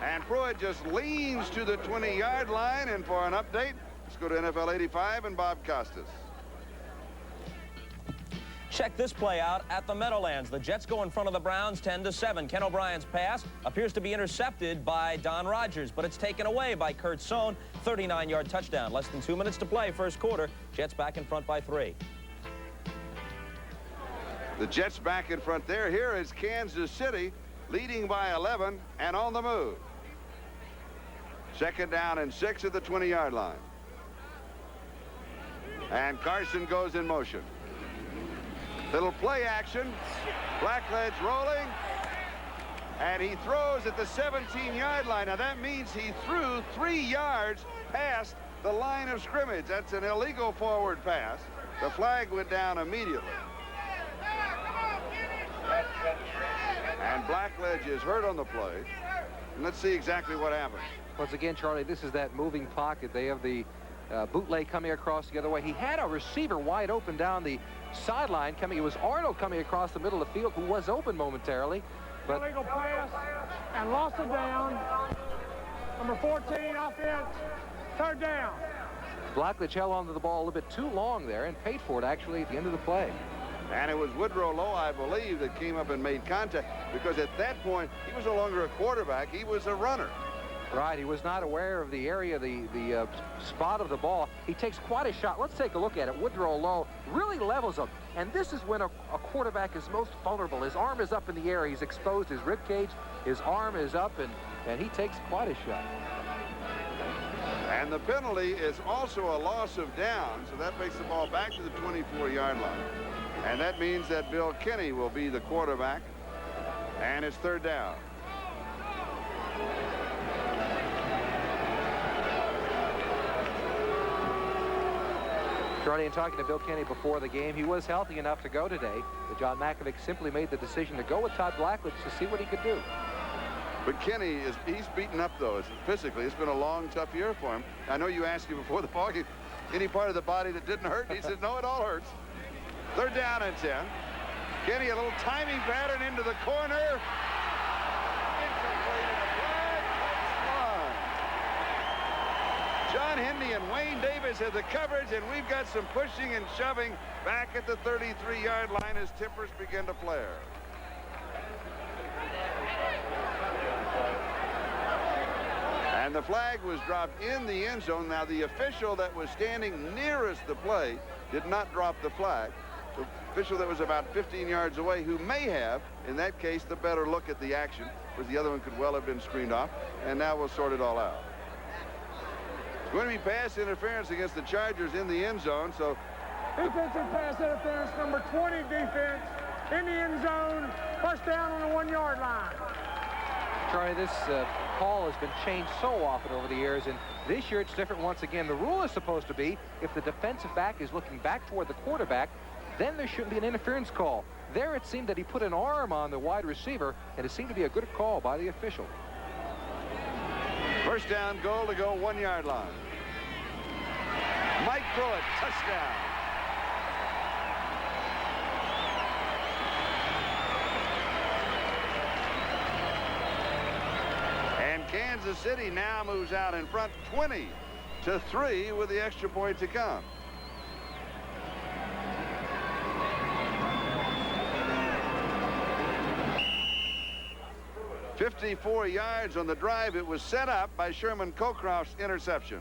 and Pruitt just leans to the 20-yard line. And for an update, let's go to NFL 85 and Bob Costas. Check this play out at the Meadowlands. The Jets go in front of the Browns 10-7. Ken O'Brien's pass appears to be intercepted by Don Rogers, but it's taken away by Kurt Sohn. 39-yard touchdown. Less than 2 minutes to play, first quarter. Jets back in front by 3. The Jets back in front there. Here is Kansas City leading by 11 and on the move. Second down and 6 at the 20-yard line. And Carson goes in motion. Little play action. Blackledge rolling. And he throws at the 17-yard line. Now that means he threw 3 yards past the line of scrimmage. That's an illegal forward pass. The flag went down immediately. And Blackledge is hurt on the play. And let's see exactly what happened. Once again, Charlie, this is that moving pocket. They have the bootleg coming across the other way. He had a receiver wide open down the sideline coming. It was Arnold coming across the middle of the field who was open momentarily. But Illegal pass and lost it down. Number 14 offense. Third down. Blackledge held onto the ball a little bit too long there and paid for it actually at the end of the play. And it was Woodrow Lowe, I believe, that came up and made contact, because at that point he was no longer a quarterback, he was a runner. Right, he was not aware of the area, the spot of the ball. He takes quite a shot. Let's take a look at it. Woodrow Lowe really levels him. And this is when a quarterback is most vulnerable. His arm is up in the air. He's exposed his rib cage. His arm is up, and he takes quite a shot. And the penalty is also a loss of down, so that makes the ball back to the 24-yard line. And that means that Bill Kinney will be the quarterback, and it's third down. Charlie, in talking to Bill Kenny before the game, he was healthy enough to go today, but John Malkovich simply made the decision to go with Todd Blackledge to see what he could do. But Kenny, he's beaten up, though, physically. It's been a long, tough year for him. I know you asked him before the ball game, any part of the body that didn't hurt? He said, no, it all hurts. They're down and 10. Kenny, a little timing pattern into the corner. John Hendy and Wayne Davis have the coverage, and we've got some pushing and shoving back at the 33-yard line as tippers begin to flare. And the flag was dropped in the end zone. Now, the official that was standing nearest the play did not drop the flag. The official that was about 15 yards away, who may have, in that case, the better look at the action, because the other one could well have been screened off. And now we'll sort it all out. It's going to be pass interference against the Chargers in the end zone. So defensive pass interference, number 20 defense in the end zone. First down on the 1-yard line. Charlie, this call has been changed so often over the years, and this year it's different once again. The rule is supposed to be if the defensive back is looking back toward the quarterback, then there shouldn't be an interference call. There it seemed that he put an arm on the wide receiver, and it seemed to be a good call by the official. First down, goal to go 1-yard line. Mike Pruitt, touchdown. And Kansas City now moves out in front 20-3 with the extra point to come. "54 yards on the drive." It was set up by Sherman Cockcroft's interception.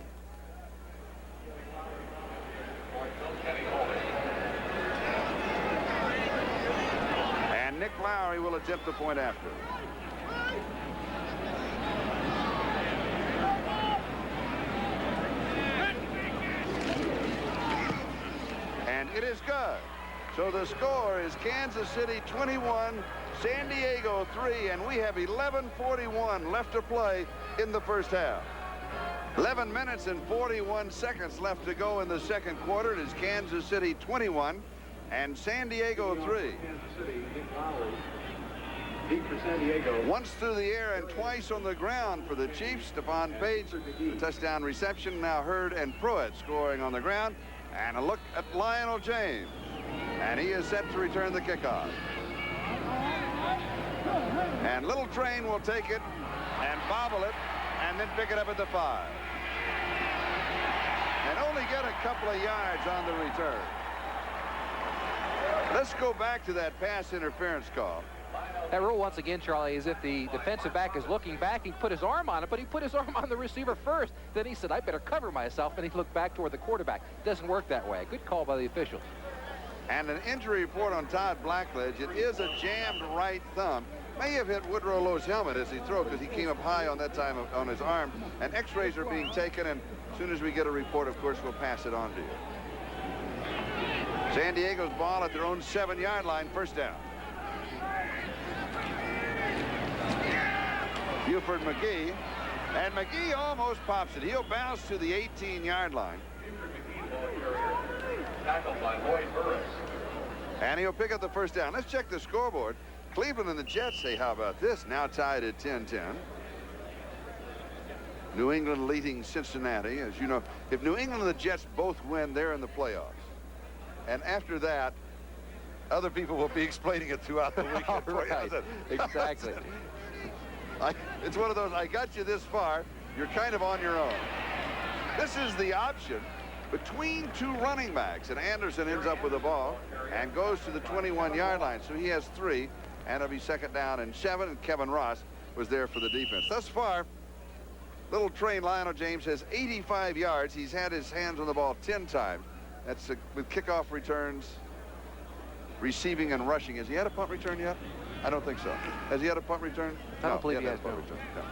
And Nick Lowry will attempt the point after. And it is good. So the score is Kansas City 21, San Diego 3, and we have 11:41 left to play in the first half. 11 minutes and 41 seconds left to go in the second quarter. It is Kansas City 21 and San Diego 3. Once through the air and twice on the ground for the Chiefs. Stephone Paige, the touchdown reception. Now Hurd and Pruitt scoring on the ground. And a look at Lionel James. And he is set to return the kickoff. And Little Train will take it and bobble it and then pick it up at the 5. And only get a couple of yards on the return. Let's go back to that pass interference call. That rule, once again, Charlie, is if the defensive back is looking back, he put his arm on it, but he put his arm on the receiver first. Then he said, I better cover myself, and he looked back toward the quarterback. Doesn't work that way. Good call by the officials. And an injury report on Todd Blackledge. It is a jammed right thumb. May have hit Woodrow Lowe's helmet as he threw, because he came up high on that time on his arm. And x-rays are being taken, and as soon as we get a report, of course, we'll pass it on to you. San Diego's ball at their own 7-yard line, first down. Buford McGee, and McGee almost pops it. He'll bounce to the 18-yard line. Tackled by Lloyd Burris. And he'll pick up the first down. Let's check the scoreboard. Cleveland and the Jets say, how about this? Now tied at 10-10. New England leading Cincinnati. As you know, if New England and the Jets both win, they're in the playoffs. And after that, other people will be explaining it throughout the weekend. Right. Exactly. It's one of those, I got you this far, you're kind of on your own. This is the option between two running backs, and Anderson ends up with the ball and goes to the 21-yard line. So he has 3, and it'll be second down and 7, and Kevin Ross was there for the defense. Thus far, Little Train Lionel James has 85 yards. He's had his hands on the ball 10 times. That's with kickoff returns, receiving and rushing. Has he had a punt return yet? I don't think so. Has he had a punt return? I don't believe he has. A punt return. No.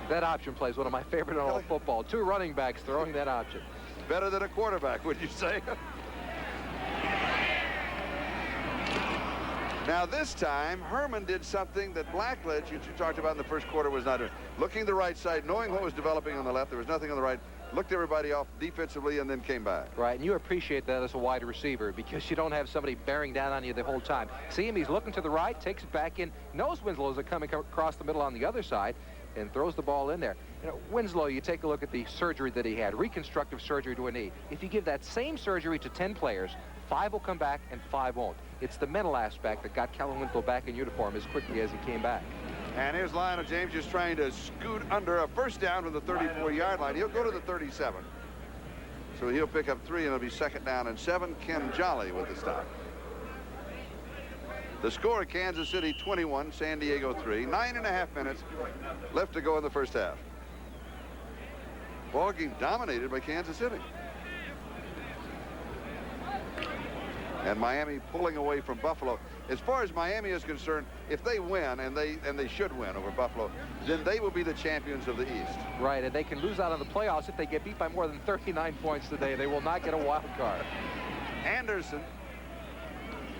That option play is one of my favorite in all of football. 2 running backs throwing that option. Better than a quarterback, would you say? Now this time, Herrmann did something that Blackledge, which you talked about in the first quarter, was not doing. Looking the right side, knowing what was developing on the left, there was nothing on the right. looked everybody off defensively, and then came back. Right, and you appreciate that as a wide receiver because you don't have somebody bearing down on you the whole time. See him, he's looking to the right, takes it back in, knows Winslow's coming across the middle on the other side, and throws the ball in there. You know, Winslow, you take a look at the surgery that he had, reconstructive surgery to a knee. If you give that same surgery to 10 players, 5 will come back and 5 won't. It's the mental aspect that got Kellen Winslow back in uniform as quickly as he came back. And here's Lionel James just trying to scoot under a first down from the 34-yard line. He'll go to the 37. So he'll pick up 3, and it'll be 2nd down and 7. Ken Jolly with the stop. The score, Kansas City 21, San Diego 3. 9.5 minutes left to go in the first half. Ball game dominated by Kansas City. And Miami pulling away from Buffalo. As far as Miami is concerned, if they win, and they should win over Buffalo, then they will be the champions of the East. Right, and they can lose out on the playoffs if they get beat by more than 39 points today. They will not get a wild card. Anderson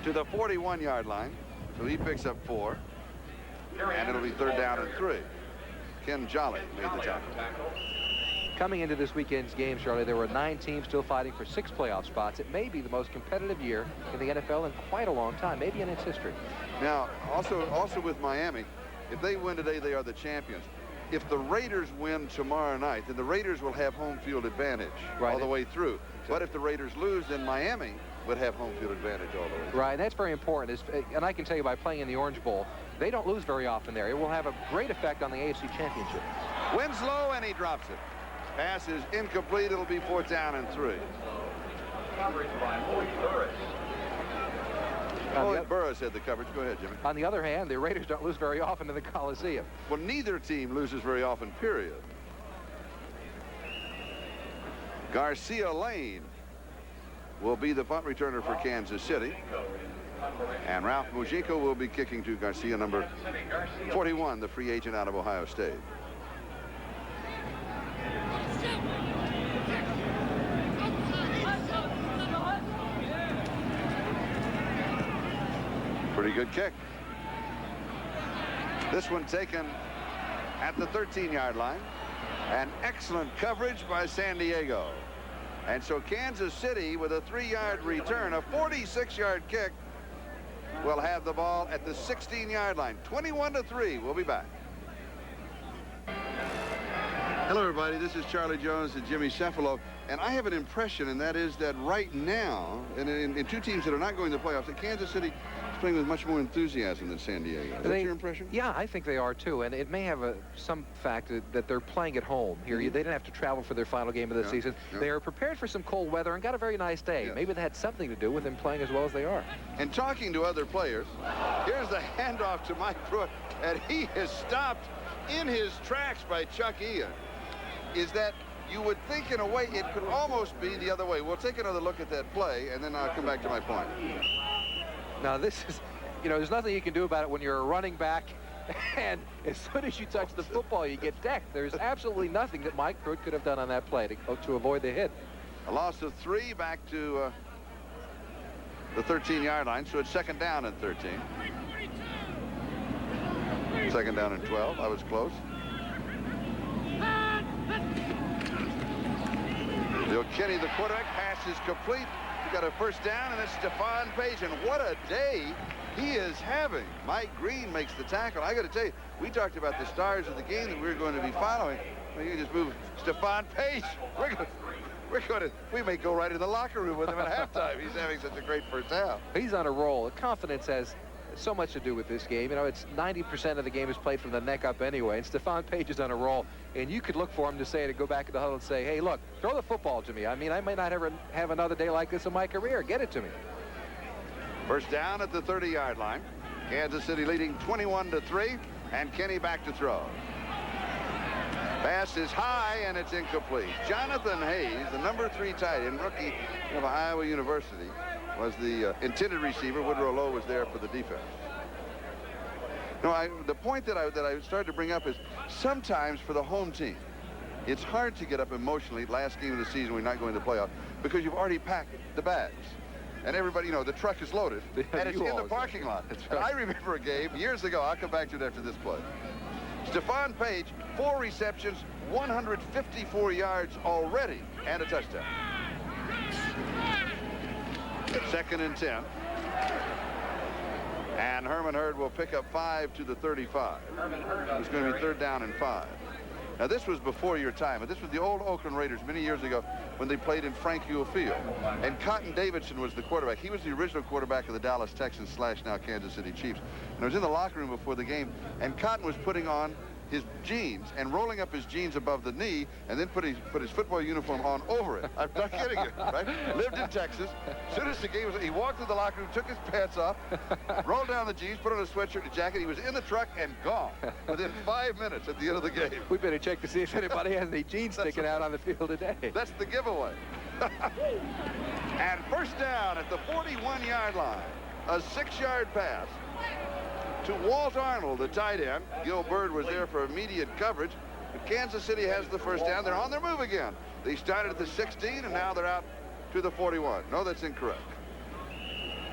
to the 41-yard line, so he picks up 4, and it'll be 3rd down and 3. Ken Jolly made the tackle. Coming into this weekend's game, Charlie, there were 9 teams still fighting for 6 playoff spots. It may be the most competitive year in the NFL in quite a long time, maybe in its history. Now, also with Miami, if they win today, they are the champions. If the Raiders win tomorrow night, then the Raiders will have home field advantage all the way through. But if the Raiders lose, then Miami would have home field advantage all the way through. Right, and that's very important. And I can tell you by playing in the Orange Bowl, they don't lose very often there. It will have a great effect on the AFC Championship. Winslow, and he drops it. Pass is incomplete. It'll be 4th down and 3. Coverage by Lloyd Burris. Lloyd Burris had the coverage. Go ahead, Jimmy. On the other hand, the Raiders don't lose very often in the Coliseum. Well, neither team loses very often, period. Garcia Lane will be the punt returner for Kansas City. And Ralph Mujica will be kicking to Garcia, number 41, the free agent out of Ohio State. Pretty good kick. This one taken at the 13-yard line. An excellent coverage by San Diego. And so Kansas City, with a 3-yard return, a 46-yard kick, will have the ball at the 16-yard line. 21-3. We'll be back. Hello, everybody. This is Charlie Jones and Jimmy CEFALO. And I have an impression, and that is that right now, and in 2 teams that are not going to the playoffs, that Kansas City is playing with much more enthusiasm than San Diego. Is that your impression? Yeah, I think they are, too. And it may have some fact that they're playing at home here. They didn't have to travel for their final game of the season. They are prepared for some cold weather and got a very nice day. Maybe that had something to do with them playing as well as they are. And talking to other players, here's the handoff to Mike Pruitt, and he is stopped in his tracks by Chuck Ian. Is that you would think in a way it could almost be the other way. We'll take another look at that play, and then I'll come back to my point. Now, this is, there's nothing you can do about it when you're a running back, and as soon as you touch the football, you get decked. There's absolutely nothing that Mike Pruitt could have done on that play to avoid the hit. A loss of 3 back to the 13-yard line, so it's 2nd down and 13. 2nd down and 12. I was close. Bill Kinney, the quarterback, pass is complete. He got a 1st down, and it's Stephone Paige. And what a day he is having. Mike Green makes the tackle. I got to tell you, we talked about the stars of the game that we were going to be following. Well, you can just move Stephone Paige. We may go right in the locker room with him at halftime. He's having such a great first half. He's on a roll. Confidence has so much to do with this game. it's 90% of the game is played from the neck up anyway, and Stephone Paige is on a roll, and you could look for him to go back in the huddle and say, hey, look, throw the football to me. I may not ever have another day like this in my career. Get it to me. 1st down at the 30-yard line. Kansas City leading 21-3, and Kinney back to throw. Pass is high, and it's incomplete. Jonathan Hayes, the number 3 tight end, rookie of Iowa University, was the intended receiver. Woodrow Lowe was there for the defense. No, the point that I started to bring up is sometimes for the home team, it's hard to get up emotionally last game of the season when you're not going to the playoff because you've already packed the bags. And everybody, the truck is loaded, and it's in the parking lot. And I remember a game years ago. I'll come back to it after this play. Stephone Paige, 4 receptions, 154 yards already and a touchdown. 2nd and 10. And Herrmann Hurd will pick up 5 to the 35. It's going to be 3rd down and 5. Now, this was before your time, but this was the old Oakland Raiders many years ago when they played in Frank Ewell Field. And Cotton Davidson was the quarterback. He was the original quarterback of the Dallas Texans / now Kansas City Chiefs. And I was in the locker room before the game, and Cotton was putting on his jeans and rolling up his jeans above the knee and then put his football uniform on over it. I'm not kidding you, right? Lived in Texas. As soon as the game was, he walked to the locker room, took his pants off, rolled down the jeans, put on a sweatshirt and a jacket. He was in the truck and gone within 5 minutes at the end of the game. We better check to see if anybody has any jeans sticking out on the field today. That's the giveaway. And 1st down at the 41-yard line. A 6-yard pass to Walt Arnold, the tight end. Gil Byrd was there for immediate coverage. But Kansas City has the 1st down. They're on their move again. They started at the 16, and now they're out to the 41. No, that's incorrect.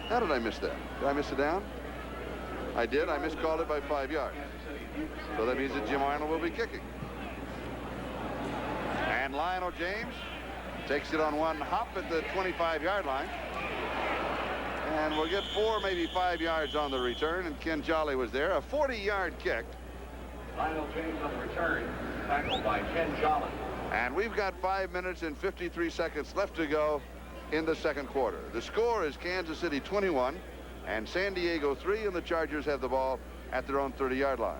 How did I miss that? Did I miss a down? I did. I miscalled it by 5 yards. So that means that Jim Arnold will be kicking. And Lionel James takes it on one hop at the 25-yard line. And we'll get 4, maybe 5 yards on the return, and Ken Jolly was there. A 40-yard kick. Lionel James on the return, tackled by Ken Jolly. And we've got 5 minutes and 53 seconds left to go in the 2nd quarter. The score is Kansas City 21 and San Diego 3, and the Chargers have the ball at their own 30-yard line.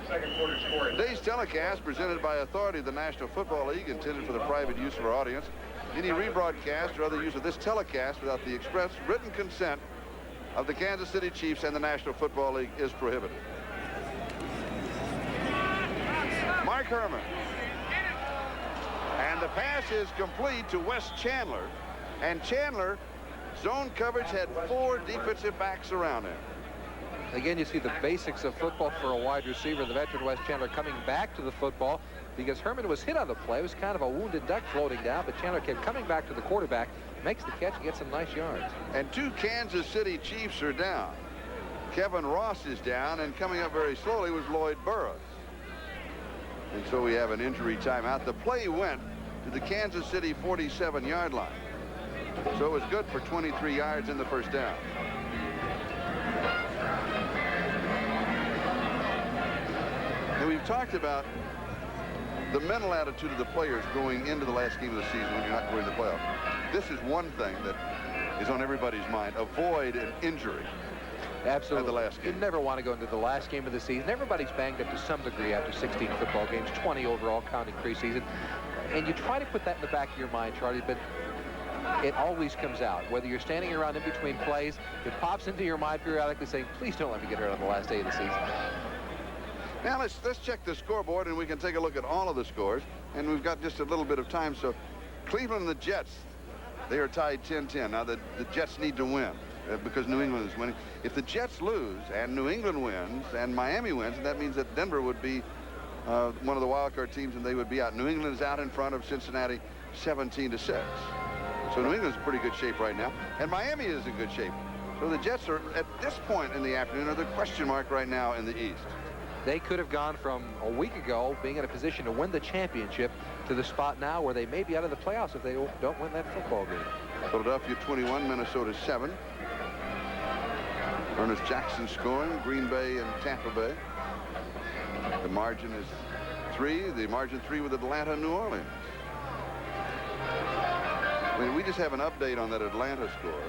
2nd quarter score. Today's telecast presented by authority of the National Football League, intended for the private use of our audience. Any rebroadcast or other use of this telecast without the express written consent of the Kansas City Chiefs and the National Football League is prohibited. Mark Herrmann. And the pass is complete to Wes Chandler. And Chandler, zone coverage, had 4 defensive backs around him. Again, you see the basics of football for a wide receiver. The veteran Wes Chandler coming back to the football because Herrmann was hit on the play. It was kind of a wounded duck floating down, but Chandler kept coming back to the quarterback, makes the catch, and gets some nice yards. And 2 Kansas City Chiefs are down. Kevin Ross is down, and coming up very slowly was Lloyd Burroughs. And so we have an injury timeout. The play went to the Kansas City 47-yard line. So it was good for 23 yards in the 1st down. And we've talked about the mental attitude of the players going into the last game of the season when you're not going to the playoffs. This is one thing that is on everybody's mind. Avoid an injury. Absolutely. At the last game. You never want to go into the last game of the season. Everybody's banged up to some degree after 16 football games, 20 overall counting preseason. And you try to put that in the back of your mind, Charlie, but it always comes out. Whether you're standing around in between plays, it pops into your mind periodically saying, please don't let me get hurt on the last day of the season. Now let's check the scoreboard, and we can take a look at all of the scores. And we've got just a little bit of time. So Cleveland and the Jets, they are tied 10-10. Now the Jets need to win because New England is winning. If the Jets lose and New England wins and Miami wins, that means that Denver would be one of the wild card teams, and they would be out. New England is out in front of Cincinnati 17-6. So New England's in pretty good shape right now, and Miami is in good shape. So the Jets are, at this point in the afternoon, are the question mark right now in the East. They could have gone from a week ago being in a position to win the championship to the spot now where they may be out of the playoffs if they don't win that football game. Philadelphia 21, Minnesota 7. Ernest Jackson scoring, Green Bay and Tampa Bay. The margin is 3. The margin 3 with Atlanta and New Orleans. I mean, we just have an update on that Atlanta score.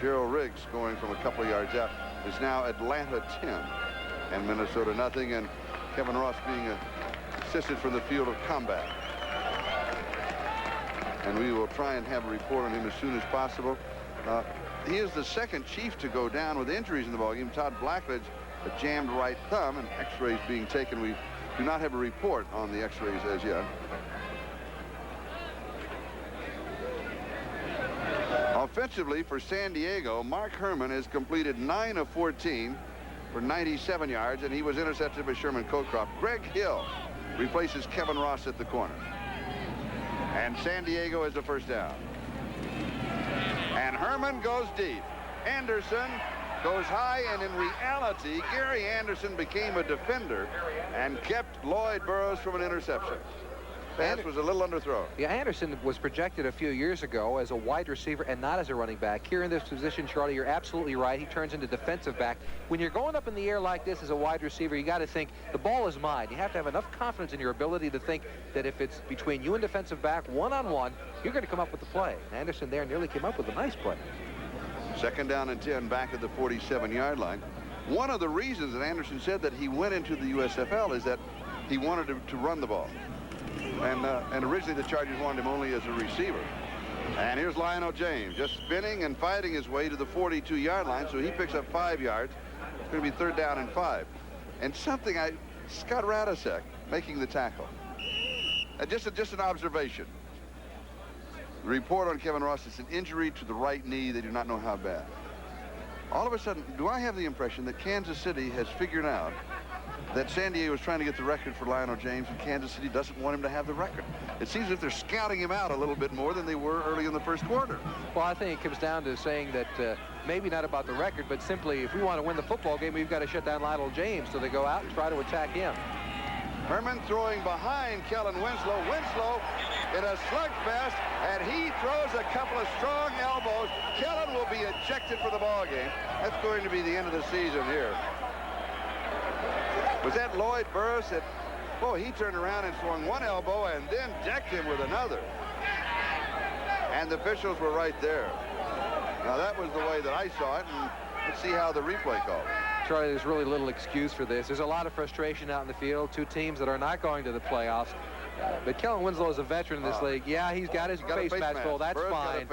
Gerald Riggs scoring from a couple of yards out is now Atlanta 10 and Minnesota nothing, and Kevin Ross being assisted from the field of combat. And we will try and have a report on him as soon as possible. He is the second Chief to go down with injuries in the ballgame. Todd Blackledge, a jammed right thumb, and x-rays being taken. We do not have a report on the x-rays as yet. Offensively for San Diego, Mark Herrmann has completed 9 of 14 for 97 yards, and he was intercepted by Sherman Coatcroft. Greg Hill replaces Kevin Ross at the corner. And San Diego is the 1st down. And Herrmann goes deep. Anderson goes high, and in reality, Gary Anderson became a defender and kept Lloyd Burroughs from an interception. Pass was a little underthrown. Yeah, Anderson was projected a few years ago as a wide receiver and not as a running back. Here in this position, Charlie, you're absolutely right. He turns into defensive back. When you're going up in the air like this as a wide receiver, you got to think, the ball is mine. You have to have enough confidence in your ability to think that if it's between you and defensive back, one-on-one, you're going to come up with the play. Anderson there nearly came up with a nice play. 2nd down and 10 back at the 47-yard line. One of the reasons that Anderson said that he went into the USFL is that he wanted to run the ball. And originally the Chargers wanted him only as a receiver. And here's Lionel James just spinning and fighting his way to the 42-yard line, so he picks up 5 yards. It's going to be 3rd down and 5. And something Scott Radisek making the tackle. Just an observation. The report on Kevin Ross is an injury to the right knee. They do not know how bad. All of a sudden, do I have the impression that Kansas City has figured out that San Diego was trying to get the record for Lionel James, and Kansas City doesn't want him to have the record? It seems as if they're scouting him out a little bit more than they were early in the first quarter. Well, I think it comes down to saying that maybe not about the record, but simply if we want to win the football game, we've got to shut down Lionel James, so they go out and try to attack him. Herrmann throwing behind Kellen Winslow. Winslow in a slugfest, and he throws a couple of strong elbows. Kellen will be ejected for the ball game. That's going to be the end of the season here. Was that Lloyd Burroughs that, oh, he turned around and swung one elbow and then decked him with another. And the officials were right there. Now, that was the way that I saw it, and let's see how the replay called. Charlie, there's really little excuse for this. There's a lot of frustration out in the field. Two teams that are not going to the playoffs. But Kellen Winslow is a veteran in this league. Yeah, he's got his face mask full. That's fine.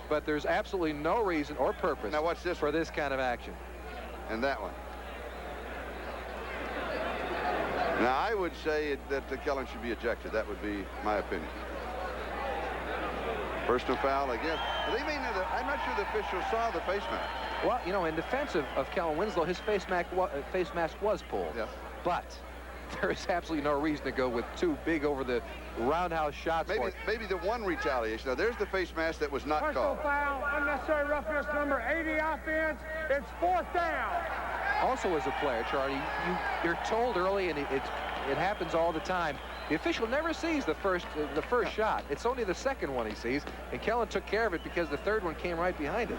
But there's absolutely no reason or purpose now, what's this for this kind of action. And that one. Now, I would say that Kellen should be ejected. That would be my opinion. Personal foul again. I'm not sure the officials saw the face mask. Well, you know, in defense of Kellen Winslow, his face mask was pulled. Yeah. But there is absolutely no reason to go with two big over the roundhouse shots. Maybe the one retaliation. Now, there's the face mask that was not called. Personal foul, unnecessary roughness, number 80 offense. It's 4th down. Also, as a player, Charlie, you're told early, and it happens all the time. The official never sees the first shot. It's only the second one he sees, and Kellen took care of it because the third one came right behind it.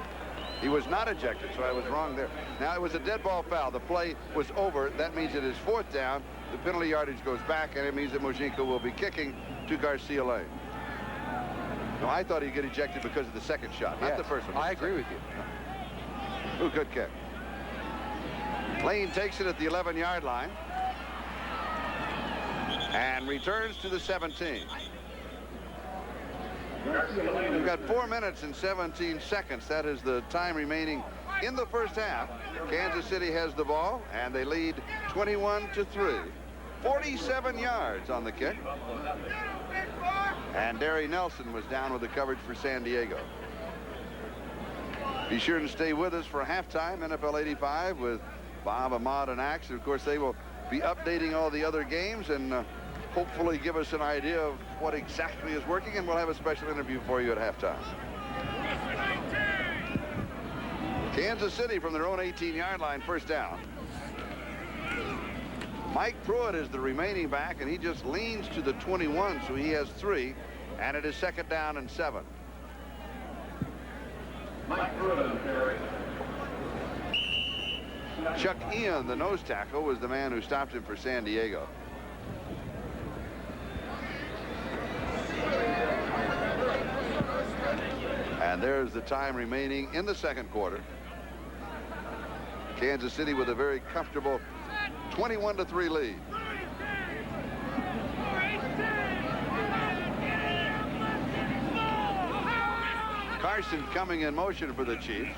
He was not ejected, so I was wrong there. Now, it was a dead ball foul. The play was over. That means it is 4th down. The penalty yardage goes back, and it means that Mojinka will be kicking to Garcia Lane. No, I thought he'd get ejected because of the second shot, not the first one. I agree with you. Ooh, good kick. Lane takes it at the 11-yard line and returns to the 17. We've got 4 minutes and 17 seconds. That is the time remaining in the first half. Kansas City has the ball, and they lead 21-3. 47 yards on the kick. And Derry Nelson was down with the coverage for San Diego. Be sure to stay with us for halftime, NFL 85 with Bob, Ahmad, and Ax. Of course, they will be updating all the other games and hopefully give us an idea of what exactly is working, and we'll have a special interview for you at halftime. Kansas City from their own 18-yard line, first down. Mike Pruitt is the remaining back, and he just leans to the 21, so he has 3, and it is 2nd down and 7. Mike Pruitt, Terry. Chuck Ian, the nose tackle, was the man who stopped him for San Diego. And there's the time remaining in the second quarter. Kansas City with a very comfortable 21-3 lead. Carson coming in motion for the Chiefs.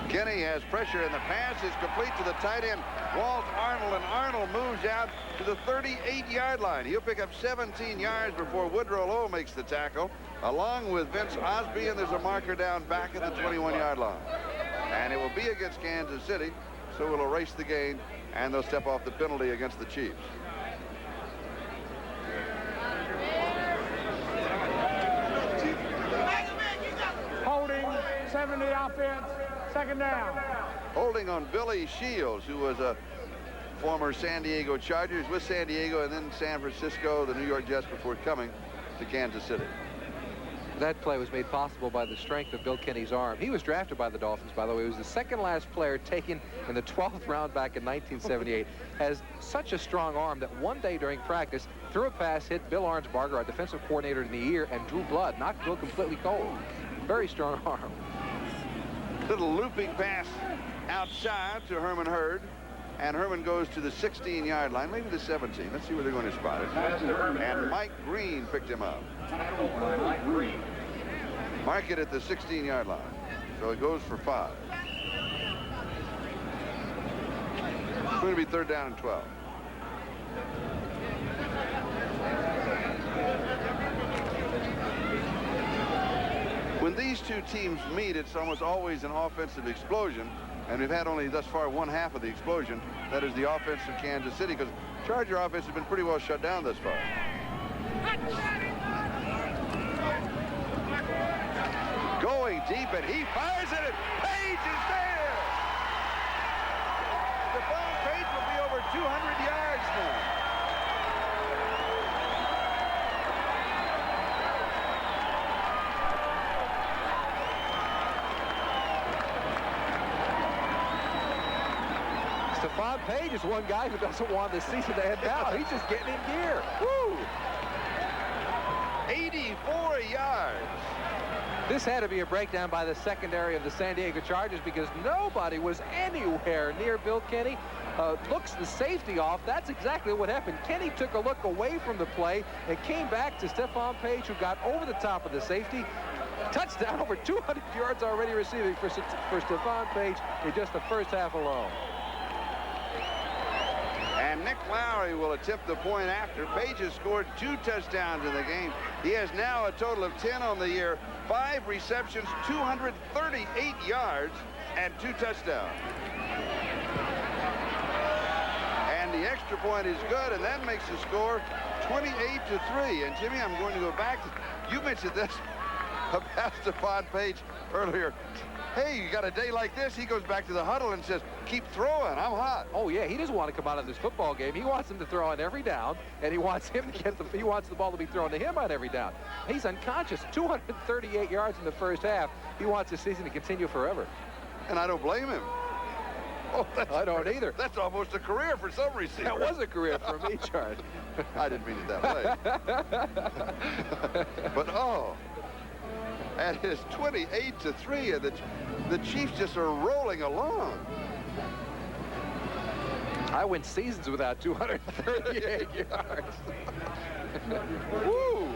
Kenny has pressure, and the pass is complete to the tight end, Walt Arnold, and Arnold moves out to the 38-yard line. He'll pick up 17 yards before Woodrow Lowe makes the tackle, along with Vince Osby, and there's a marker down back at the 21-yard line. And it will be against Kansas City, so we'll erase the gain, and they'll step off the penalty against the Chiefs. Holding, 70 offense, 2nd down. holding on Billy Shields, who was a former San Diego Chargers with San Diego and then San Francisco, the New York Jets, before coming to Kansas City. That play was made possible by the strength of Bill Kenny's arm. He was drafted by the Dolphins, by the way. He was the second last player taken in the 12th round back in 1978. Has such a strong arm that one day during practice, threw a pass, hit Bill Arnsbarger, our defensive coordinator, in the ear and drew blood, knocked Bill completely cold. Very strong arm. Little looping pass outside to Herrmann Hurd. And Herrmann goes to the 16-yard line, maybe the 17. Let's see where they're going to spot it. And Mike Green picked him up. Mark it at the 16-yard line. So it goes for 5. It's going to be 3rd down and 12. When these two teams meet, it's almost always an offensive explosion. And we've had only thus far one half of the explosion. That is the offense of Kansas City, because Charger offense has been pretty well shut down thus far. Going deep, and he fires it, and Paige is there. Stephone Paige will be over 200 yards now. Stephone Paige is one guy who doesn't want the season to end now. He's just getting in gear. Woo! 84 yards. This had to be a breakdown by the secondary of the San Diego Chargers, because nobody was anywhere near Bill Kenny. Looks the safety off. That's exactly what happened. Kenny took a look away from the play and came back to Stephone Paige, who got over the top of the safety. Touchdown, over 200 yards already receiving for Stephone Paige in just the first half alone. And Nick Lowry will attempt the point after. Paige has scored 2 touchdowns in the game. He has now a total of 10 on the year, 5 receptions, 238 yards, and 2 touchdowns. And the extra point is good, and that makes the score 28-3. And Jimmy, I'm going to go back to, you mentioned this about Stephone Paige earlier. Hey, you got a day like this, he goes back to the huddle and says, keep throwing, I'm hot. Oh yeah, he doesn't want to come out of this football game. He wants him to throw on every down, and he wants him to get he wants the ball to be thrown to him on every down. He's unconscious. 238 yards in the first half. He wants the season to continue forever. And I don't blame him. Oh, I don't either. That's almost a career for some receiver. That was a career for me, Charlie. I didn't mean it that way. But oh, and it's 28-3, and the Chiefs just are rolling along. I went seasons without 238 yards. Woo!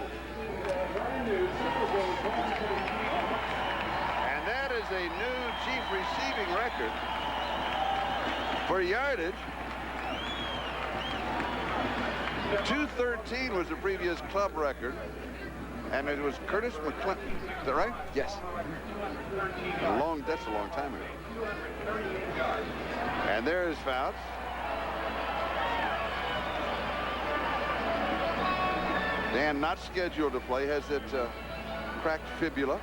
And that is a new Chief receiving record for yardage. 213 was the previous club record. And it was Curtis McClinton. Is that right? Yes. That's a long time ago. And there's Fouts. Dan, not scheduled to play, has that cracked fibula.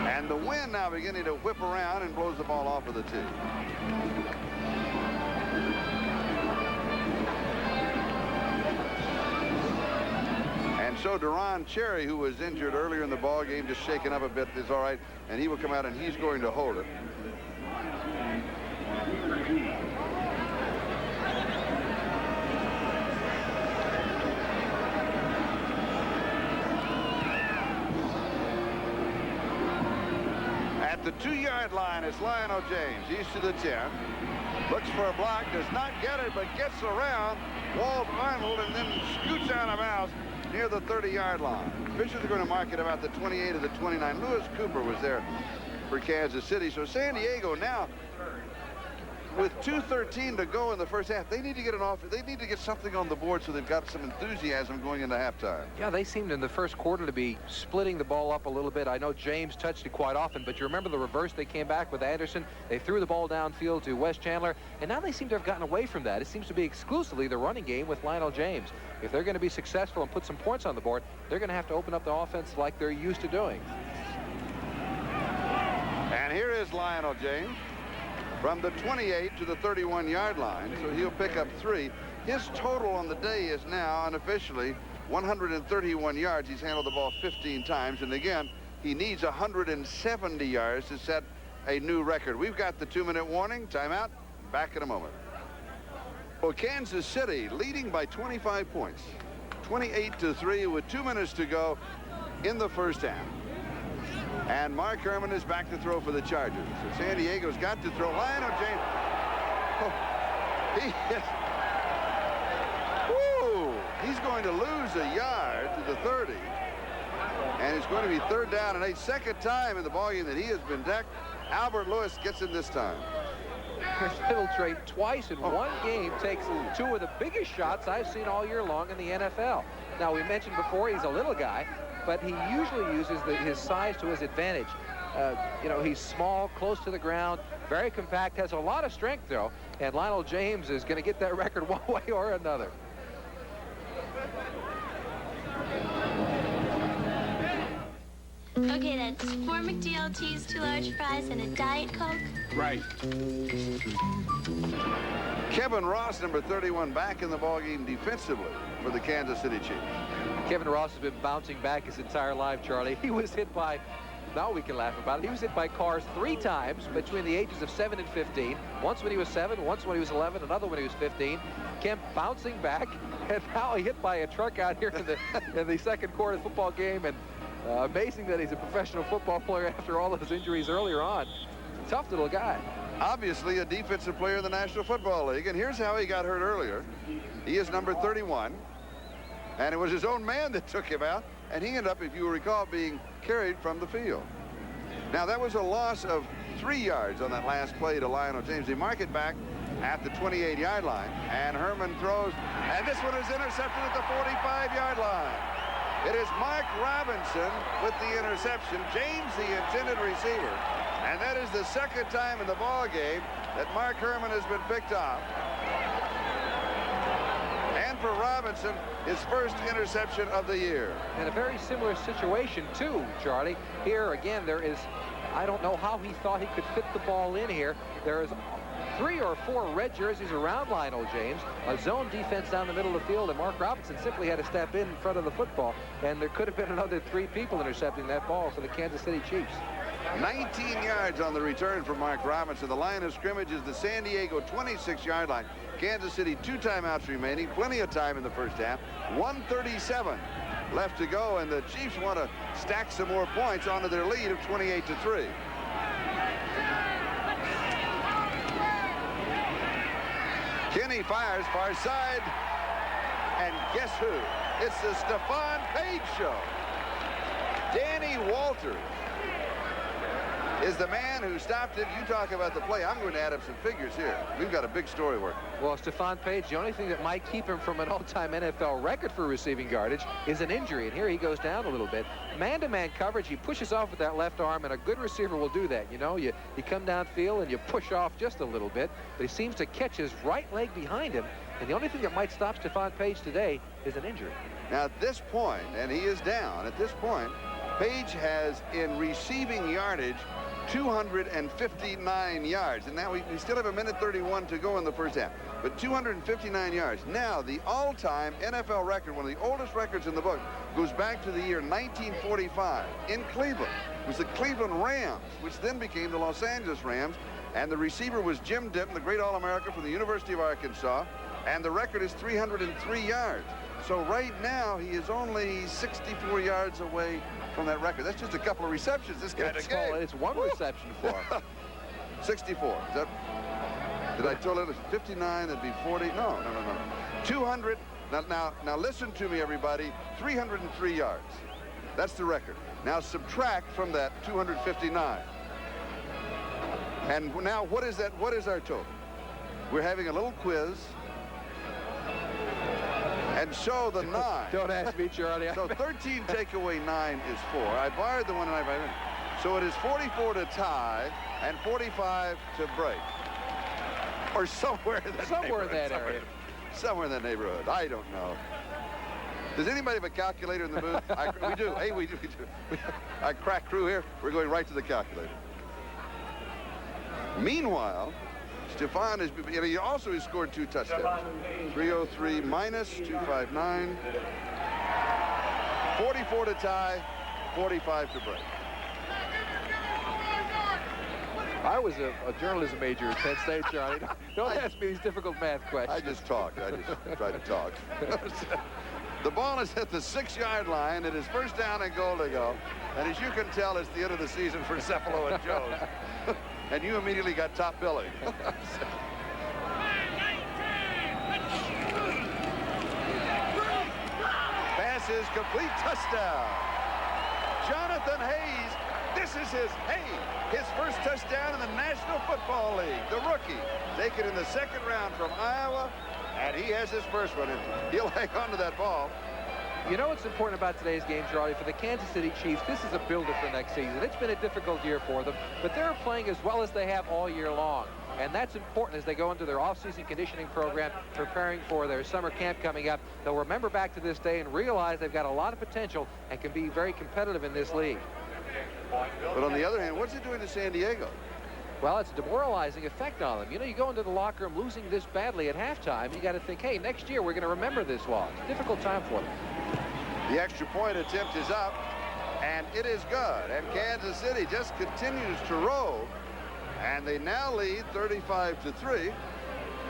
And the wind now beginning to whip around and blows the ball off of the tee. And so Duron Cherry, who was injured earlier in the ball game, just shaken up a bit, is all right, and he will come out and he's going to hold it. At the 2-yard line, it's Lionel James. He's to the 10. Looks for a block, does not get it, but gets around Walt Arnold and then scoots out of bounds near the 30-yard line. Officials are going to mark it about the 28 of the 29. Lewis Cooper was there for Kansas City. So San Diego now, with 2:13 to go in the first half, they need to get they need to get something on the board so they've got some enthusiasm going into halftime. Yeah, they seemed in the first quarter to be splitting the ball up a little bit. I know James touched it quite often, but you remember the reverse they came back with Anderson. They threw the ball downfield to Wes Chandler, and now they seem to have gotten away from that. It seems to be exclusively the running game with Lionel James. If they're going to be successful and put some points on the board, they're going to have to open up the offense like they're used to doing. And here is Lionel James from the 28 to the 31-yard line. So he'll pick up 3. His total on the day is now unofficially 131 yards. He's handled the ball 15 times. And again, he needs 170 yards to set a new record. We've got the 2-minute warning. Timeout. Back in a moment. Well, Kansas City leading by 25 points. 28-3 with 2 minutes to go in the first half. And Mark Herrmann is back to throw for the Chargers. So San Diego's got to throw. Lionel James. Oh, he's going to lose a yard to the 30. And it's going to be 3rd down and 8. Second time in the ballgame that he has been decked. Albert Lewis gets him this time. Chris Middletrade twice in one game takes 2 of the biggest shots I've seen all year long in the NFL. Now, we mentioned before he's a little guy, but he usually uses his size to his advantage. You know, he's small, close to the ground, very compact, has a lot of strength, though. And Lionel James is going to get that record one way or another. Okay, that's 4 McDLTs, 2 large fries, and a Diet Coke. Right. Kevin Ross, number 31, back in the ballgame defensively for the Kansas City Chiefs. Kevin Ross has been bouncing back his entire life, Charlie. He was hit by, now we can laugh about it, he was hit by cars 3 times between the ages of 7 and 15. Once when he was 7, once when he was 11, another when he was 15. Kemp bouncing back, and now he hit by a truck out here in the second quarter of the football game. And amazing that he's a professional football player after all of his injuries earlier on. Tough little guy. Obviously a defensive player in the National Football League. And here's how he got hurt earlier. He is number 31. And it was his own man that took him out. And he ended up, if you recall, being carried from the field. Now, that was a loss of 3 yards on that last play to Lionel James. They mark it back at the 28-yard line. And Herrmann throws. And this one is intercepted at the 45-yard line. It is Mark Robinson with the interception. James, the intended receiver. And that is the second time in the ball game that Mark Herrmann has been picked off. And for Robinson, his first interception of the year. And a very similar situation, too, Charlie. Here, again, there is, I don't know how he thought he could fit the ball in here. There is 3 or 4 red jerseys around Lionel James, a zone defense down the middle of the field, and Mark Robinson simply had to step in front of the football, and there could have been another 3 people intercepting that ball for the Kansas City Chiefs. 19 yards on the return from Mark Robinson. The line of scrimmage is the San Diego 26-yard line. Kansas City 2 timeouts remaining, plenty of time in the first half. 1:37 left to go, and the Chiefs want to stack some more points onto their lead of 28-3. Kenny fires far side, and guess who? It's the Stephone Paige show. Danny Walters is the man who stopped it. You talk about the play. I'm going to add up some figures here. We've got a big story working. Well, Stephone Paige, the only thing that might keep him from an all-time NFL record for receiving yardage is an injury, and here he goes down a little bit. Man-to-man coverage, he pushes off with that left arm, and a good receiver will do that. You know, you come downfield and you push off just a little bit, but he seems to catch his right leg behind him, and the only thing that might stop Stephone Paige today is an injury. Now, at this point, and he is down, at this point, Paige has, in receiving yardage, 259 yards. And now we still have 1:31 to go in the first half. But 259 yards. Now, the all-time NFL record, one of the oldest records in the book, goes back to the year 1945 in Cleveland. It was the Cleveland Rams, which then became the Los Angeles Rams. And the receiver was Jim Denton, the great All-America from the University of Arkansas. And the record is 303 yards. So right now, he is only 64 yards away from that record. That's just a couple of receptions this guy gave. It's one reception for him. 64. Is that, did I tell it? 59, that'd be 40. No. 200. Now listen to me, everybody. 303 yards. That's the record. Now subtract from that 259. And now what is that? What is our total? We're having a little quiz. And show the 9. Don't ask me, Charlie. So 13 take away 9 is 4. I borrowed the one and I. So it is 44 to tie and 45 to break. Or somewhere in that area. Somewhere in that neighborhood. I don't know. Does anybody have a calculator in the booth? We do. Hey, we do. Our crack crew here. We're going right to the calculator. Meanwhile, Stephone he also scored 2 touchdowns. 303 minus 259. 44 to tie, 45 to break. I was a journalism major at Penn State, Charlie. Don't ask me these difficult math questions. I just talked. I just tried to talk. The ball is at the 6-yard line. It is first down and goal to go. And as you can tell, it's the end of the season for CEFALO and Jones. And you immediately got top billing. Pass is complete, touchdown. Jonathan Hayes, this is his first touchdown in the National Football League. The rookie, taken in the 2nd round from Iowa, and he has his first one. He'll hang on to that ball. You know what's important about today's game, Charlie? For the Kansas City Chiefs, this is a builder for next season. It's been a difficult year for them, but they're playing as well as they have all year long. And that's important as they go into their off-season conditioning program, preparing for their summer camp coming up. They'll remember back to this day and realize they've got a lot of potential and can be very competitive in this league. But on the other hand, what's it doing to San Diego? Well, it's a demoralizing effect on them. You know, you go into the locker room losing this badly at halftime, you got to think, hey, next year we're going to remember this loss. Difficult time for them. The extra point attempt is up, and it is good. And Kansas City just continues to roll, and they now lead 35-3.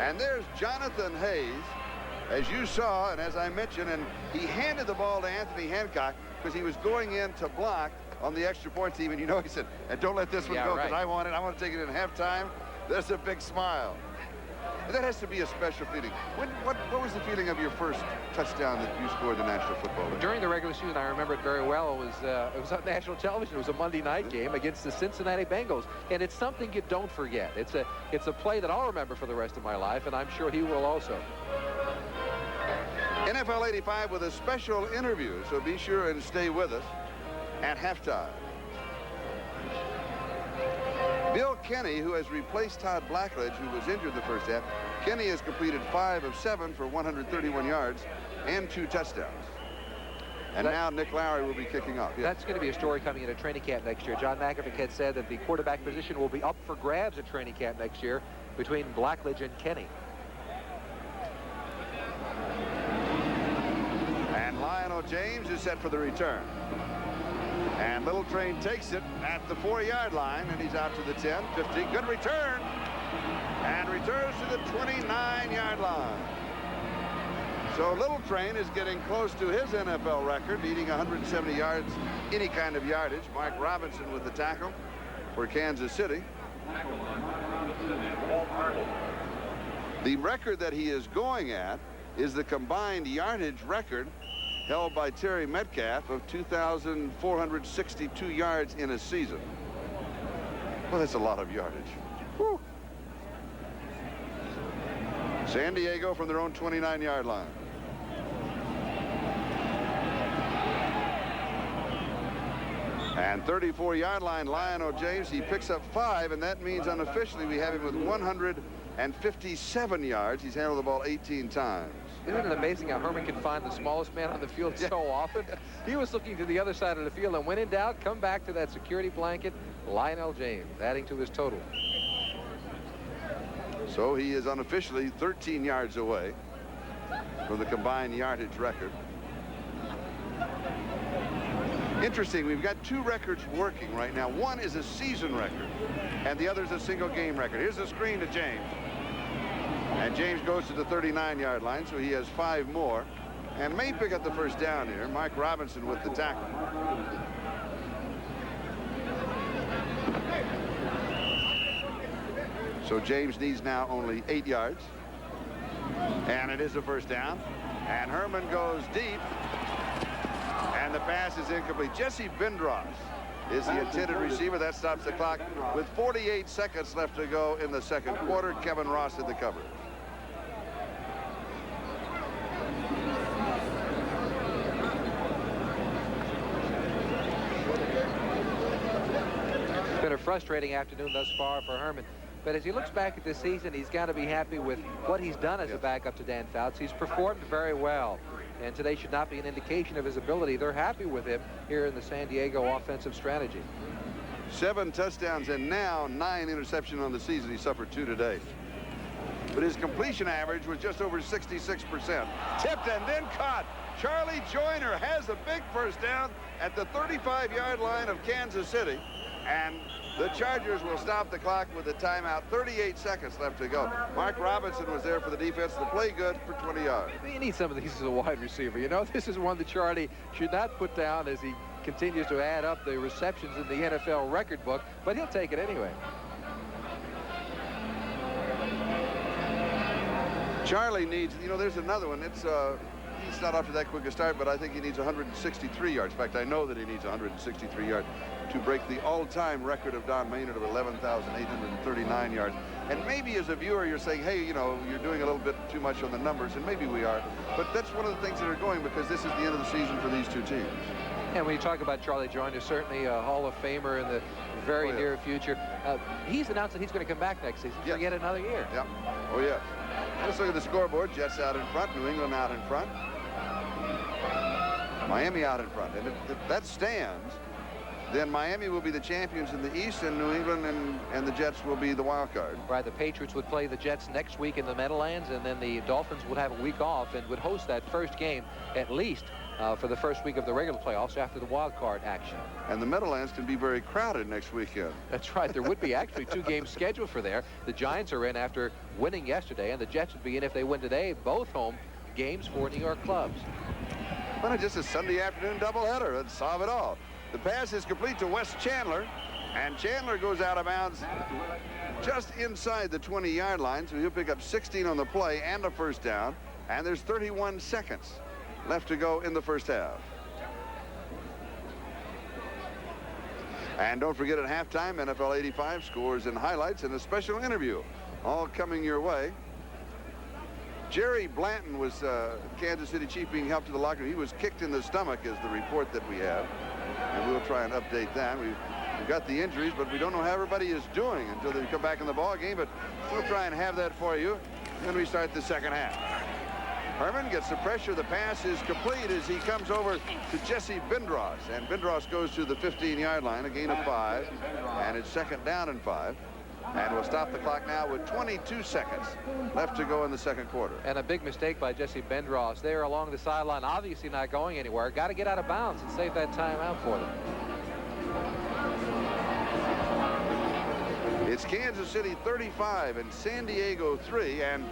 And there's Jonathan Hayes, as you saw, and as I mentioned, and he handed the ball to Anthony Hancock because he was going in to block on the extra point team, and you know, he said, and don't let this one go because I want to take it in halftime. There's a big smile. And that has to be a special feeling. What was the feeling of your first touchdown that you scored in the National Football League? During the regular season, I remember it very well. It was on national television. It was a Monday night game against the Cincinnati Bengals, and it's something you don't forget. It's a play that I'll remember for the rest of my life, and I'm sure he will also. NFL 85 with a special interview, so be sure and stay with us at halftime. Bill Kenny, who has replaced Todd Blackledge, who was injured the first half. Kenny has completed 5 of 7 for 131 yards and 2 touchdowns. And now Nick Lowry will be kicking off. Yes. That's going to be a story coming into training camp next year. John McAfee had said that the quarterback position will be up for grabs at training camp next year between Blackledge and Kenny. And Lionel James is set for the return. And Little Train takes it at the 4-yard line, and he's out to the 10, 15. Good return. And returns to the 29-yard line. So Little Train is getting close to his NFL record, needing 170 yards, any kind of yardage. Mark Robinson with the tackle for Kansas City. The record that he is going at is the combined yardage record held by Terry Metcalf of 2,462 yards in a season. Well, that's a lot of yardage. Whew. San Diego from their own 29-yard line. And 34-yard line, Lionel James, he picks up 5, and that means unofficially we have him with 157 yards. He's handled the ball 18 times. Isn't it amazing how Herrmann can find the smallest man on the field so often? He was looking to the other side of the field, and when in doubt, come back to that security blanket. Lionel James adding to his total. So he is unofficially 13 yards away from the combined yardage record. Interesting, we've got 2 records working right now. One is a season record, and the other is a single game record. Here's the screen to James. And James goes to the 39-yard line, so he has 5 more and may pick up the first down here. Mike Robinson with the tackle. So James needs now only 8 yards. And it is a first down. And Herrmann goes deep. And the pass is incomplete. Jesse Bindros is the intended receiver. That stops the clock with 48 seconds left to go in the second quarter. Kevin Ross did the coverage. It's been a frustrating afternoon thus far for Herrmann. But as he looks back at this season, he's got to be happy with what he's done as a backup to Dan Fouts. He's performed very well. And today should not be an indication of his ability. They're happy with him here in the San Diego offensive strategy. 7 touchdowns and now 9 interceptions on the season. He suffered 2 today. But his completion average was just over 66%. Tipped and then caught. Charlie Joyner has a big first down at the 35-yard line of Kansas City. And the Chargers will stop the clock with a timeout. 38 seconds left to go. Mark Robinson was there for the defense to play good for 20 yards. You need some of these as a wide receiver. You know, this is one that Charlie should not put down as he continues to add up the receptions in the NFL record book, but he'll take it anyway. Charlie needs, you know, there's another one. It's he's not off to that quick a start, but I think he needs 163 yards. In fact, I know that he needs 163 yards to break the all-time record of Don Maynard of 11,839 yards. And maybe as a viewer, you're saying, hey, you know, you're doing a little bit too much on the numbers, and maybe we are. But that's one of the things that are going, because this is the end of the season for these two teams. And when you talk about Charlie Joyner, certainly a Hall of Famer in the very near future. He's announced that he's going to come back next season for yet another year. Yeah. Oh, yeah. Let's look at the scoreboard. Jets out in front. New England out in front. Miami out in front. And if that stands, then Miami will be the champions in the East, and New England and the Jets will be the wild card. Right. The Patriots would play the Jets next week in the Meadowlands, and then the Dolphins would have a week off and would host that first game at least for the first week of the regular playoffs after the wild card action. And the Meadowlands can be very crowded next weekend. That's right. There would be actually 2 games scheduled for there. The Giants are in after winning yesterday, and the Jets would be in if they win today. Both home games for New York clubs. Well, just a Sunday afternoon doubleheader. Let's solve it all. The pass is complete to Wes Chandler, and Chandler goes out of bounds just inside the 20-yard line, so he'll pick up 16 on the play and a first down, and there's 31 seconds left to go in the first half. And don't forget, at halftime, NFL 85 scores and highlights and a special interview all coming your way. Jerry Blanton was Kansas City Chief being helped to the locker room. He was kicked in the stomach is the report that we have. And we'll try and update that. We've got the injuries, but we don't know how everybody is doing until they come back in the ball game. But we'll try and have that for you when we start the second half. Herrmann gets the pressure. The pass is complete as he comes over to Jesse Bindros. And Bindros goes to the 15-yard line, a gain of 5. And it's second down and 5. And we'll stop the clock now with 22 seconds left to go in the second quarter. And a big mistake by Jesse Bindros there along the sideline, obviously not going anywhere. Got to get out of bounds and save that timeout for them. It's Kansas City 35 and San Diego 3. And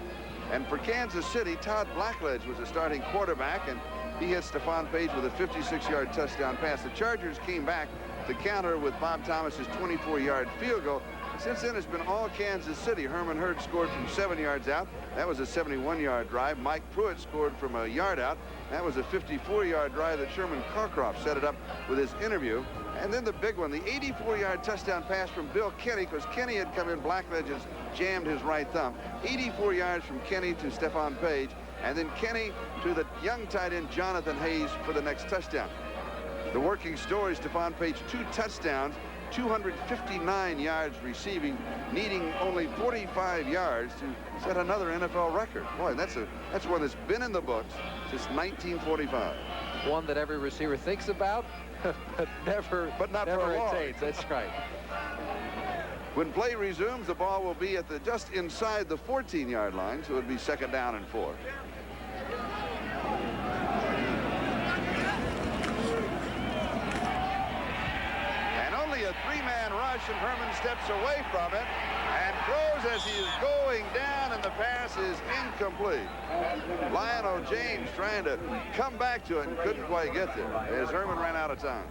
for Kansas City, Todd Blackledge was the starting quarterback, and he hit Stephone Paige with a 56-yard touchdown pass. The Chargers came back to counter with Bob Thomas's 24-yard field goal. Since then, it's been all Kansas City. Herman Hurd scored from 7 yards out. That was a 71-yard drive. Mike Pruitt scored from a yard out. That was a 54-yard drive that Sherman Carcroft set it up with his interview. And then the big one, the 84-yard touchdown pass from Bill Kenny, because Kenny had come in. Blackledge has jammed his right thumb. 84 yards from Kenny to Stephone Paige, and then Kenny to the young tight end Jonathan Hayes for the next touchdown. The working story, Stephone Paige, 2 touchdowns, 259 yards receiving, needing only 45 yards to set another NFL record. Boy, that's one that's been in the books since 1945. One that every receiver thinks about, but not never for long. attains. That's right. When play resumes, the ball will be at just inside the 14-yard line, so it'll be second down and 4. A 3-man rush, and Herrmann steps away from it and throws as he is going down, and the pass is incomplete. Lionel James trying to come back to it and couldn't quite get there as Herrmann ran out of time.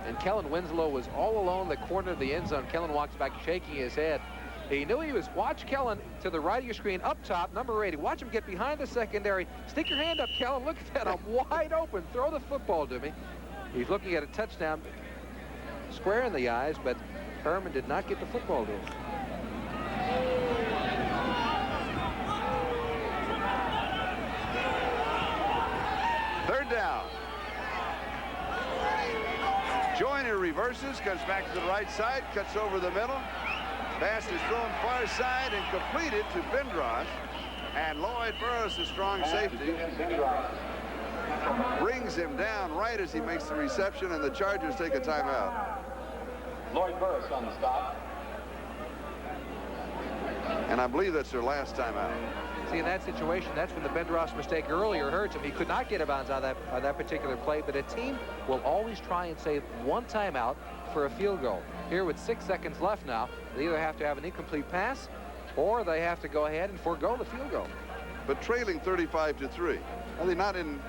And Kellen Winslow was all alone the corner of the end zone. Kellen walks back shaking his head. He knew he was. Watch Kellen to the right of your screen, up top, number 80. Watch him get behind the secondary. Stick your hand up, Kellen. Look at that. I'm wide open. Throw the football to me. He's looking at a touchdown. Square in the eyes, but Herrmann did not get the football to him. Third down. Joyner reverses, comes back to the right side, cuts over the middle. Pass is thrown far side and completed to Bindros. And Lloyd Burroughs, the strong safety, brings him down right as he makes the reception, and the Chargers take a timeout. Lloyd Burris on the stop. And I believe that's their last timeout. See, in that situation, that's when the Bendros mistake earlier hurts him. He could not get a bounce on that particular play, but a team will always try and save one timeout for a field goal. Here with 6 seconds left now, they either have to have an incomplete pass or they have to go ahead and forego the field goal. But trailing 35-3, are they not in,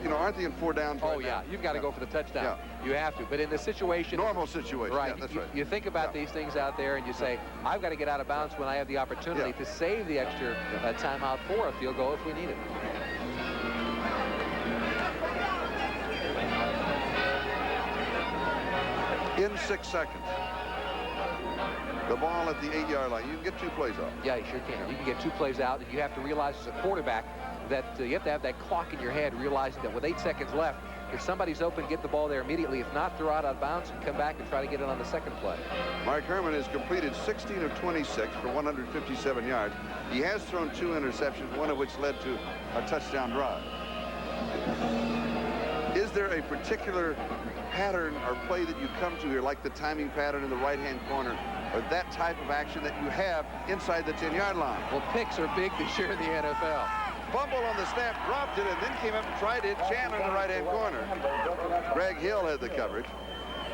you know, aren't they in 4 downs right now? You've got to go for the touchdown. Yeah. You have to. But in the situation... Normal situation. Right. Yeah, that's right. You think about these things out there and you say, I've got to get out of bounds when I have the opportunity to save the extra timeout for a field goal if we need it. In 6 seconds. The ball at the 8-yard line. You can get 2 plays off. Yeah, you sure can. You can get 2 plays out, and you have to realize as a quarterback that you have to have that clock in your head, realizing that with 8 seconds left, if somebody's open, get the ball there immediately. If not, throw out of bounds and come back and try to get it on the second play. Mark Herrmann has completed 16 of 26 for 157 yards. He has thrown 2 interceptions, one of which led to a touchdown drive. Is there a particular pattern or play that you come to here, like the timing pattern in the right-hand corner, or that type of action that you have inside the 10-yard line? Well, picks are big this year in the NFL. Fumble on the snap, dropped it, and then came up and tried it. Chandler in the right-hand corner. Greg Hill had the coverage.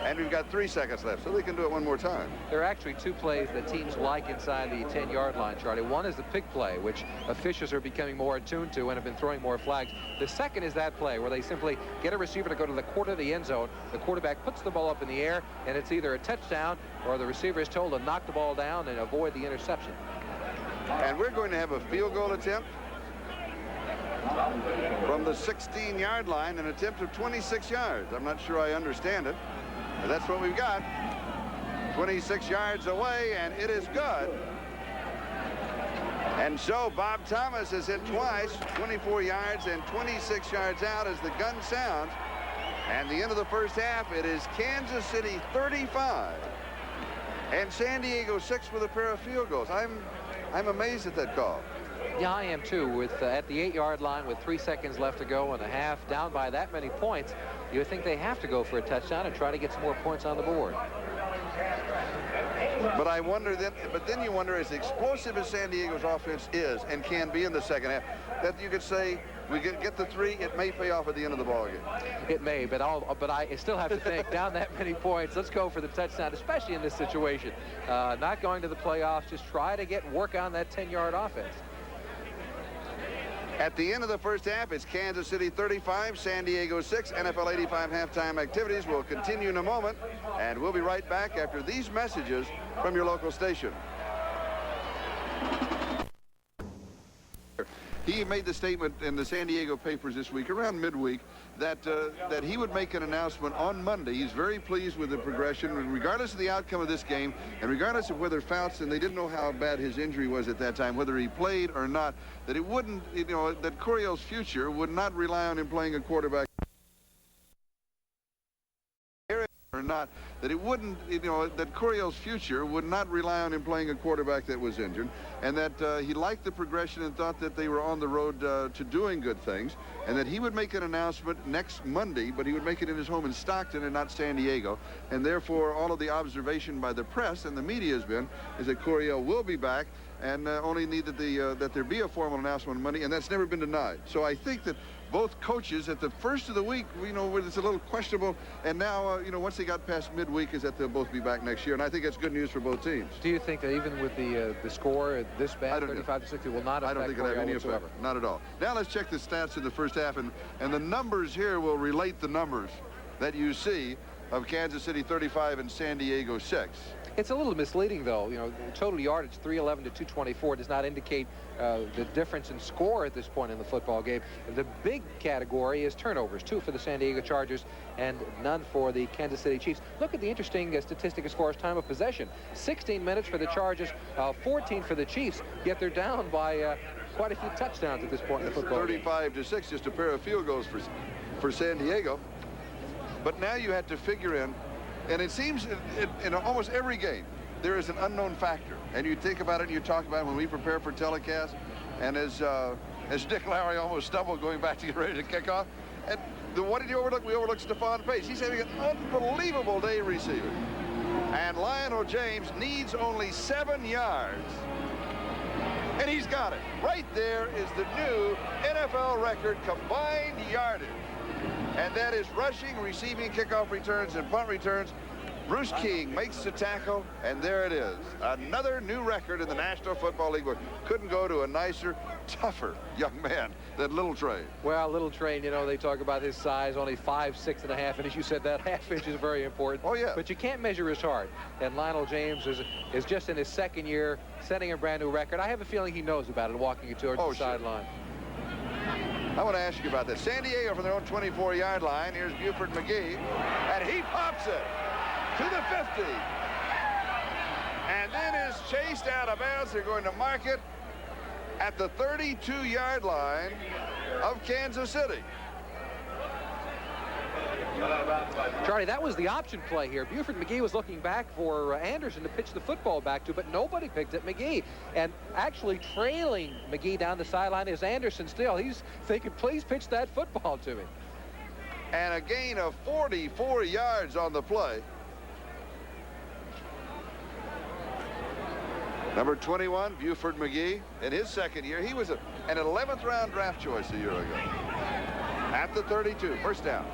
And we've got 3 seconds left, so they can do it one more time. There are actually 2 plays that teams like inside the 10-yard line, Charlie. One is the pick play, which officials are becoming more attuned to and have been throwing more flags. The second is that play where they simply get a receiver to go to the quarter of the end zone. The quarterback puts the ball up in the air, and it's either a touchdown or the receiver is told to knock the ball down and avoid the interception. And we're going to have a field goal attempt from the 16-yard line, an attempt of 26 yards. I'm not sure I understand it, but that's what we've got. 26 yards away, and it is good. And so Bob Thomas has hit twice, 24 yards and 26 yards out as the gun sounds. And the end of the first half, it is Kansas City 35 and San Diego 6 with a pair of field goals. I'm amazed at that call. Yeah, I am too. With at the 8-yard line with 3 seconds left to go and a half, down by that many points, you would think they have to go for a touchdown and try to get some more points on the board. But I wonder then you wonder, as explosive as San Diego's offense is and can be in the second half, that you could say we get the 3, it may pay off at the end of the ball game. It may, but I still have to think down that many points. Let's go for the touchdown, especially in this situation. Not going to the playoffs, just try to work on that 10-yard offense. At the end of the first half, it's Kansas City 35, San Diego 6. NFL 85 halftime activities will continue in a moment, and we'll be right back after these messages from your local station. He made the statement in the San Diego papers this week, around midweek, that he would make an announcement on Monday. He's very pleased with the progression, regardless of the outcome of this game, and regardless of whether Fouts, and they didn't know how bad his injury was at that time, whether he played or not, that it wouldn't, you know, that Coryell's future would not rely on him playing a quarterback. Or not, that it wouldn't, you know, that Coryell's future would not rely on him playing a quarterback that was injured, and that he liked the progression and thought that they were on the road to doing good things, and that he would make an announcement next Monday, but he would make it in his home in Stockton and not San Diego, and therefore all of the observation by the press and the media has been is that Coryell will be back and only need that there be a formal announcement on Monday, and that's never been denied. So I think that both coaches at the first of the week, you know, it's a little questionable, and now, you know, once they got past midweek, is that they'll both be back next year, and I think that's good news for both teams. Do you think that even with the score this bad, 35-6, it will not affect I don't think it'll have any whatsoever? effect, not at all. Now let's check the stats of the first half, and the numbers here will relate the numbers that you see of Kansas City 35 and San Diego 6. It's a little misleading, though. You know, total yardage 311 to 224 does not indicate the difference in score at this point in the football game. The big category is turnovers, 2 for the San Diego Chargers and none for the Kansas City Chiefs. Look at the interesting statistic as far as time of possession. 16 minutes for the Chargers, 14 for the Chiefs, yet they're down by quite a few touchdowns at this point in the football game. 35-6, just a pair of field goals for San Diego. But now you have to figure in, and it seems in almost every game, there is an unknown factor. And you think about it and you talk about it when we prepare for telecast. And as Dick Lowry almost stumbled going back to get ready to kick off. And what did you overlook? We overlooked Stephone Paige. He's having an unbelievable day receiving. And Lionel James needs only 7 yards. And he's got it. Right there is the new NFL record combined yardage. And that is rushing, receiving, kickoff returns, and punt returns. Bruce King makes the tackle, and there it is. Another new record in the National Football League. Couldn't go to a nicer, tougher young man than Little Train. Well, Little Train, you know, they talk about his size, only 5', 6 1/2, and as you said, that half inch is very important. Oh, yeah. But you can't measure his heart. And Lionel James is just in his 2nd year, setting a brand new record. I have a feeling he knows about it, walking it towards the sideline. I want to ask you about that. San Diego from their own 24-yard line. Here's Buford McGee, and he pops it to the 50. And then is chased out of bounds. They're going to mark it at the 32-yard line of Kansas City. Charlie, that was the option play here. Buford McGee was looking back for Anderson to pitch the football back to, but nobody picked at McGee. And actually trailing McGee down the sideline is Anderson still. He's thinking, please pitch that football to me. And a gain of 44 yards on the play. Number 21, Buford McGee, in his 2nd year. He was an 11th round draft choice a year ago. At the 32, first down.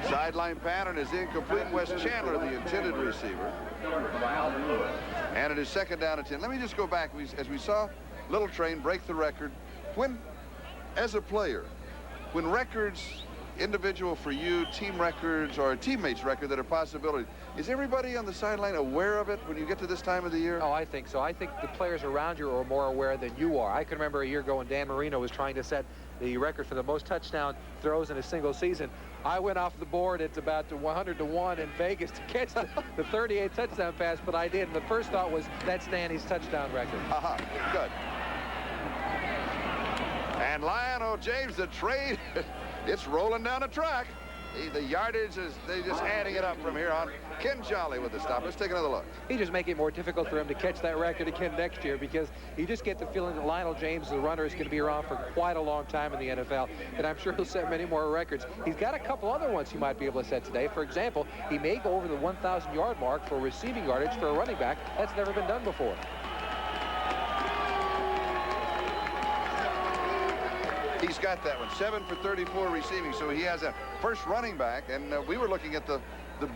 Sideline pattern is incomplete. Wes Chandler, the intended receiver. And it is 2nd down and 10. Let me just go back. As we saw Little Train break the record, when, as a player, when records, individual for you, team records, or a teammate's record that are possibilities, is everybody on the sideline aware of it when you get to this time of the year? Oh, I think so. I think the players around you are more aware than you are. I can remember a year ago when Dan Marino was trying to set the record for the most touchdown throws in a single season. I went off the board. It's about 100-1 in Vegas to catch the 38 touchdown pass, but I did. And the first thought was, that's Danny's touchdown record. Good. And Lionel James, the trade, it's rolling down the track. The yardage is, they're just adding it up from here on. Ken Jolly with the stop. Let's take another look. He just make it more difficult for him to catch that record again next year, because you just get the feeling that Lionel James, the runner, is going to be around for quite a long time in the NFL, and I'm sure he'll set many more records. He's got a couple other ones he might be able to set today. For example, he may go over the 1,000-yard mark for receiving yardage for a running back. That's never been done before. He's got that one, 7 for 34 receiving, so he has a first running back, and we were looking at the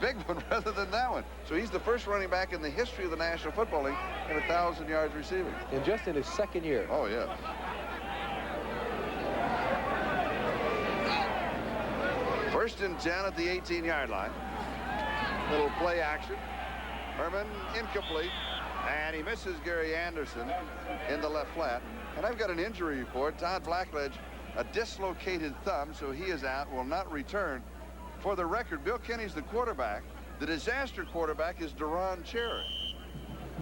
big one rather than that one. So he's the first running back in the history of the National Football League at 1,000 yards receiving. And just in his 2nd year. Oh, yeah. First and 10 at the 18-yard line. Little play action. Herrmann incomplete, and he misses Gary Anderson in the left flat. And I've got an injury report. Todd Blackledge, a dislocated thumb, so he is out, will not return. For the record, Bill Kenny's the quarterback. The disaster quarterback is Deron Cherry.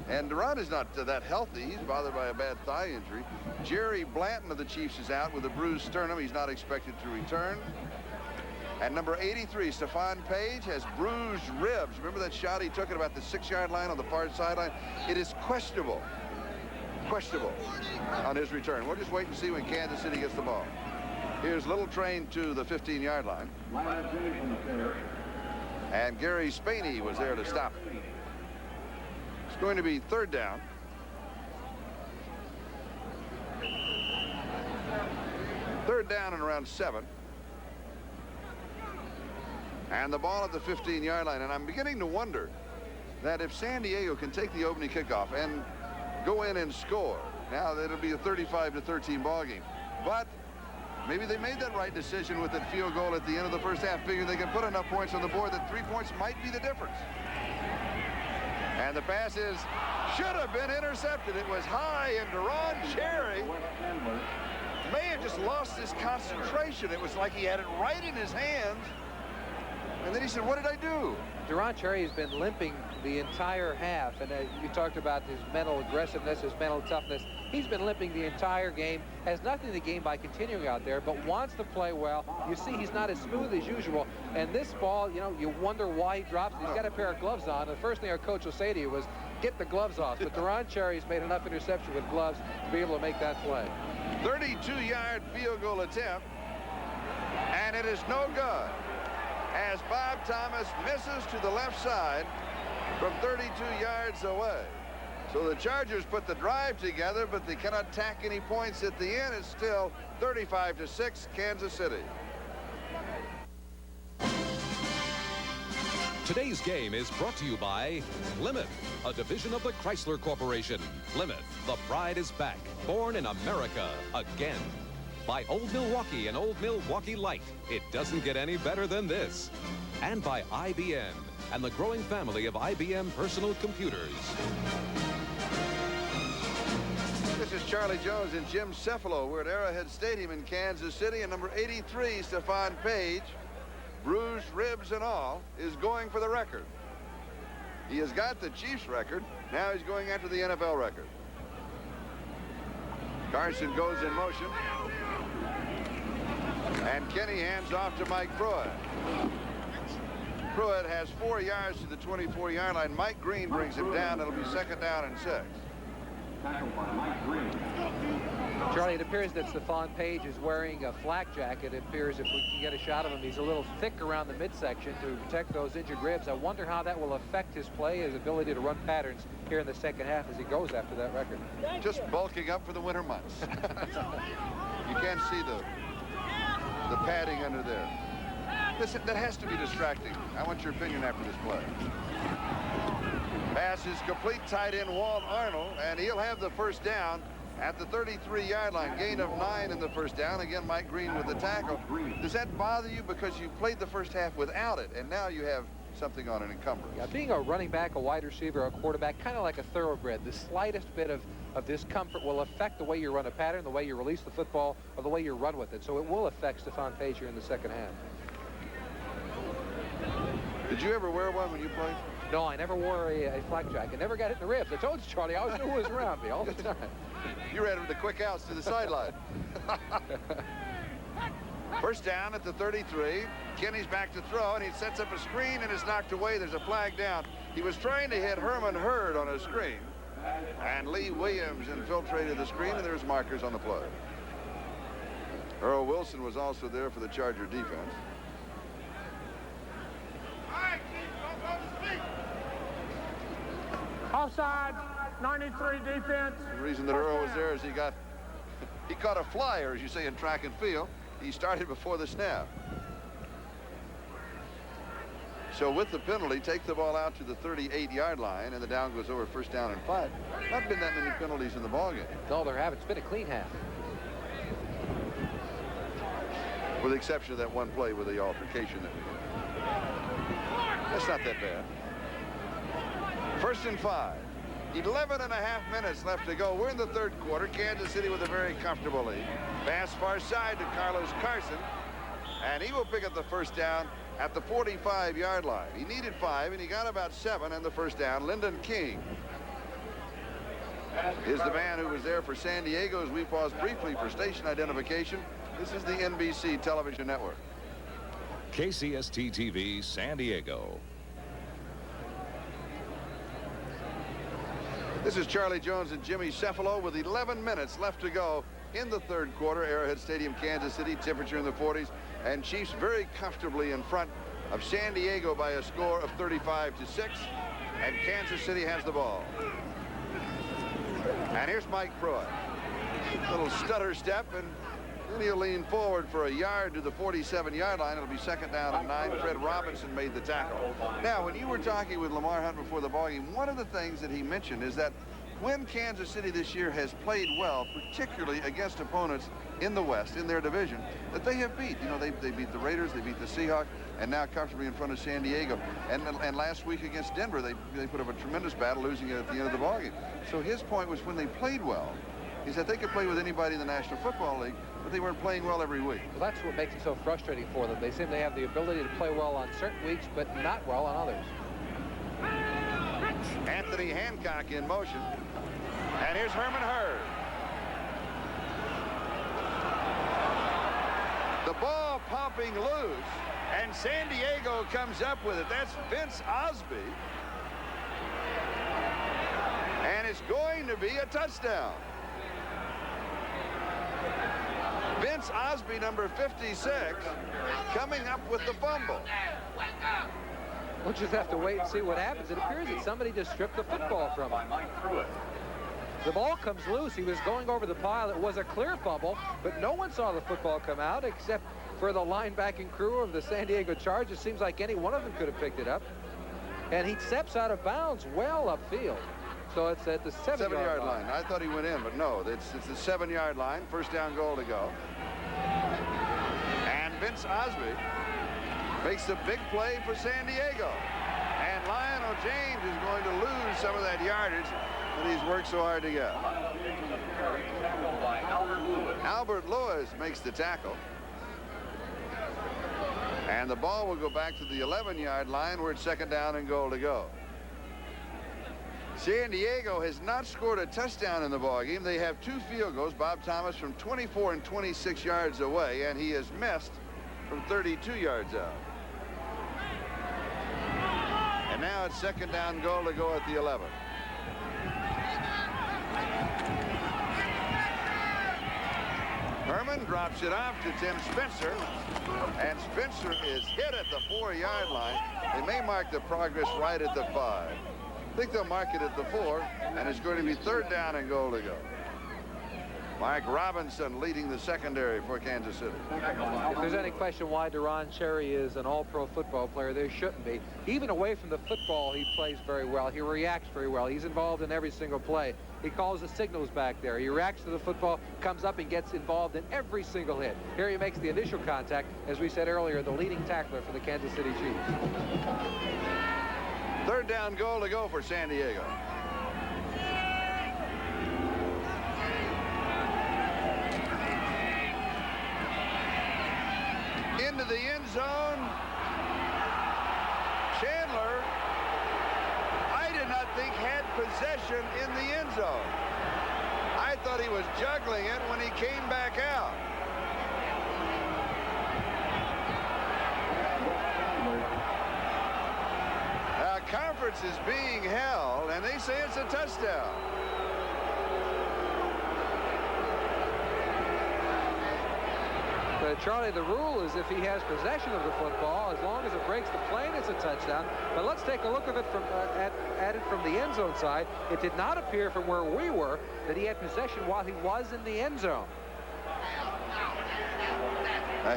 And Deron is not that healthy. He's bothered by a bad thigh injury. Jerry Blanton of the Chiefs is out with a bruised sternum. He's not expected to return. And number 83, Stephone Paige, has bruised ribs. Remember that shot he took at about the 6-yard line on the far sideline? It is questionable on his return. We'll just wait and see when Kansas City gets the ball. Here's Little Train to the 15-yard line. And Gary Spaney was there to stop it. It's going to be 3rd down. Third down and around 7. And the ball at the 15-yard line. And I'm beginning to wonder that if San Diego can take the opening kickoff and go in and score, now that'll be a 35-13 ball game. But maybe they made that right decision with that field goal at the end of the first half, figuring they can put enough points on the board that 3 points might be the difference. And the pass should have been intercepted. It was high, and Deron Cherry may have just lost his concentration. It was like he had it right in his hands. And then he said, what did I do? Deron Cherry has been limping the entire half, and you talked about his mental aggressiveness, his mental toughness. He's been limping the entire game, has nothing to gain by continuing out there, but wants to play well. You see he's not as smooth as usual, and this ball, you know, you wonder why he drops it. He's got a pair of gloves on. The first thing our coach will say to you was, get the gloves off. But Deron Cherry's made enough interception with gloves to be able to make that play. 32-yard field goal attempt, and it is no good. as Bob Thomas misses to the left side from 32 yards away. So the Chargers put the drive together, but they cannot tack any points at the end. It's still 35-6, Kansas City. Today's game is brought to you by Plymouth, a division of the Chrysler Corporation. Plymouth, the pride is back, born in America again. By Old Milwaukee and Old Milwaukee Light. It doesn't get any better than this. And by IBM and the growing family of IBM personal computers. This is Charlie Jones and Jim CEFALO. We're at Arrowhead Stadium in Kansas City, and number 83, Stephone Paige, bruised ribs and all, is going for the record. He has got the Chiefs record. Now he's going after the NFL record. Carson goes in motion. And Kenny hands off to Mike Pruitt. Pruitt has 4 yards to the 24-yard line. Mike Green brings him down. It'll be 2nd down and 6. Charlie, it appears that Stephone Paige is wearing a flak jacket. It appears if we can get a shot of him, he's a little thick around the midsection to protect those injured ribs. I wonder how that will affect his play, his ability to run patterns here in the second half as he goes after that record. Just bulking up for the winter months. You can't see the padding under there. Listen, that has to be distracting. I want your opinion after this play. Pass is complete, tight end Walt Arnold, and he'll have the first down at the 33-yard line. Gain of 9 in the first down. Again, Mike Green with the tackle. Does that bother you because you played the first half without it, and now you have something on an encumbrance? Yeah, being a running back, a wide receiver, a quarterback, kind of like a thoroughbred, the slightest bit of discomfort will affect the way you run a pattern, the way you release the football, or the way you run with it. So it will affect Stephone Paige here in the second half. Did you ever wear one when you played? No, I never wore a flak jacket. Never got hit in the ribs. I told you, Charlie, I always knew who was around me all the time. You ran with the quick outs to the sideline. First down at the 33. Kenny's back to throw, and he sets up a screen and is knocked away. There's a flag down. He was trying to hit Herrmann on a screen, and Lee Williams infiltrated the screen, and there's markers on the play. Earl Wilson was also there for the Charger defense. Offside, 93 defense. The reason that Earl was there is he caught a flyer, as you say in track and field. He started before the snap. So with the penalty, take the ball out to the 38-yard line, and the down goes over 1st down and 5. Not been that many penalties in the ballgame. No, there haven't. It's been a clean half. With the exception of that one play with the altercation that we had. That's not that bad. 1st and 5. 11 and a half minutes left to go. We're in the 3rd quarter. Kansas City with a very comfortable lead. Pass far side to Carlos Carson, and he will pick up the first down at the 45-yard line. He needed 5, and he got about 7 on the first down. Lyndon King is the man who was there for San Diego as we pause briefly for station identification. This is the NBC television network. KCST-TV, San Diego. This is Charlie Jones and Jimmy CEFALO with 11 minutes left to go in the 3rd quarter. Arrowhead Stadium, Kansas City, temperature in the 40s, and Chiefs very comfortably in front of San Diego by a score of 35-6, and Kansas City has the ball. And here's Mike Pruitt. Little stutter step, and then he'll lean forward for a yard to the 47-yard line. It'll be 2nd down and 9. Fred Robinson made the tackle. Now, when you were talking with Lamar Hunt before the ballgame, one of the things that he mentioned is that when Kansas City this year has played well, particularly against opponents in the West, in their division, that they have beat. You know, they beat the Raiders, they beat the Seahawks, and now comfortably in front of San Diego. And last week against Denver, they put up a tremendous battle, losing it at the end of the ballgame. So his point was when they played well, he said they could play with anybody in the National Football League, but they weren't playing well every week. Well, that's what makes it so frustrating for them. They seem to have the ability to play well on certain weeks, but not well on others. Anthony Hancock in motion. And here's Herrmann. The ball popping loose, and San Diego comes up with it. That's Vince Osby. And it's going to be a touchdown. Vince Osby, number 56, coming up with the fumble. We'll just have to wait and see what happens. It appears that somebody just stripped the football from him. The ball comes loose. He was going over the pile. It was a clear fumble, but no one saw the football come out except for the linebacking crew of the San Diego Chargers. It seems like any one of them could have picked it up. And he steps out of bounds well upfield. So it's at the 7-yard line. I thought he went in, but no, it's the 7-yard line. First down goal to go. And Vince Osby makes a big play for San Diego. And Lionel James is going to lose some of that yardage that he's worked so hard to get. Albert Lewis makes the tackle. And the ball will go back to the 11-yard line where it's second down and goal to go. San Diego has not scored a touchdown in the ballgame. They have 2 field goals. Bob Thomas from 24 and 26 yards away, and he has missed from 32 yards out. And now it's second down goal to go at the 11. Herrmann drops it off to Tim Spencer, and Spencer is hit at the 4-yard line. They may mark the progress right at the 5. I think they'll mark it at the 4, and it's going to be third down and goal to go. Mike Robinson leading the secondary for Kansas City. If there's any question why Deron Cherry is an all-pro football player, there shouldn't be. Even away from the football, he plays very well. He reacts very well. He's involved in every single play. He calls the signals back there. He reacts to the football, comes up and gets involved in every single hit. Here he makes the initial contact, as we said earlier, the leading tackler for the Kansas City Chiefs. Third down goal to go for San Diego. Into the end zone. Chandler, I did not think had possession in the end zone. I thought he was juggling it when he came back out. Conference is being held, and they say it's a touchdown. But Charlie, the rule is if he has possession of the football, as long as it breaks the plane, it's a touchdown. But let's take a look at it from at it from the end zone side. It did not appear from where we were that he had possession while he was in the end zone.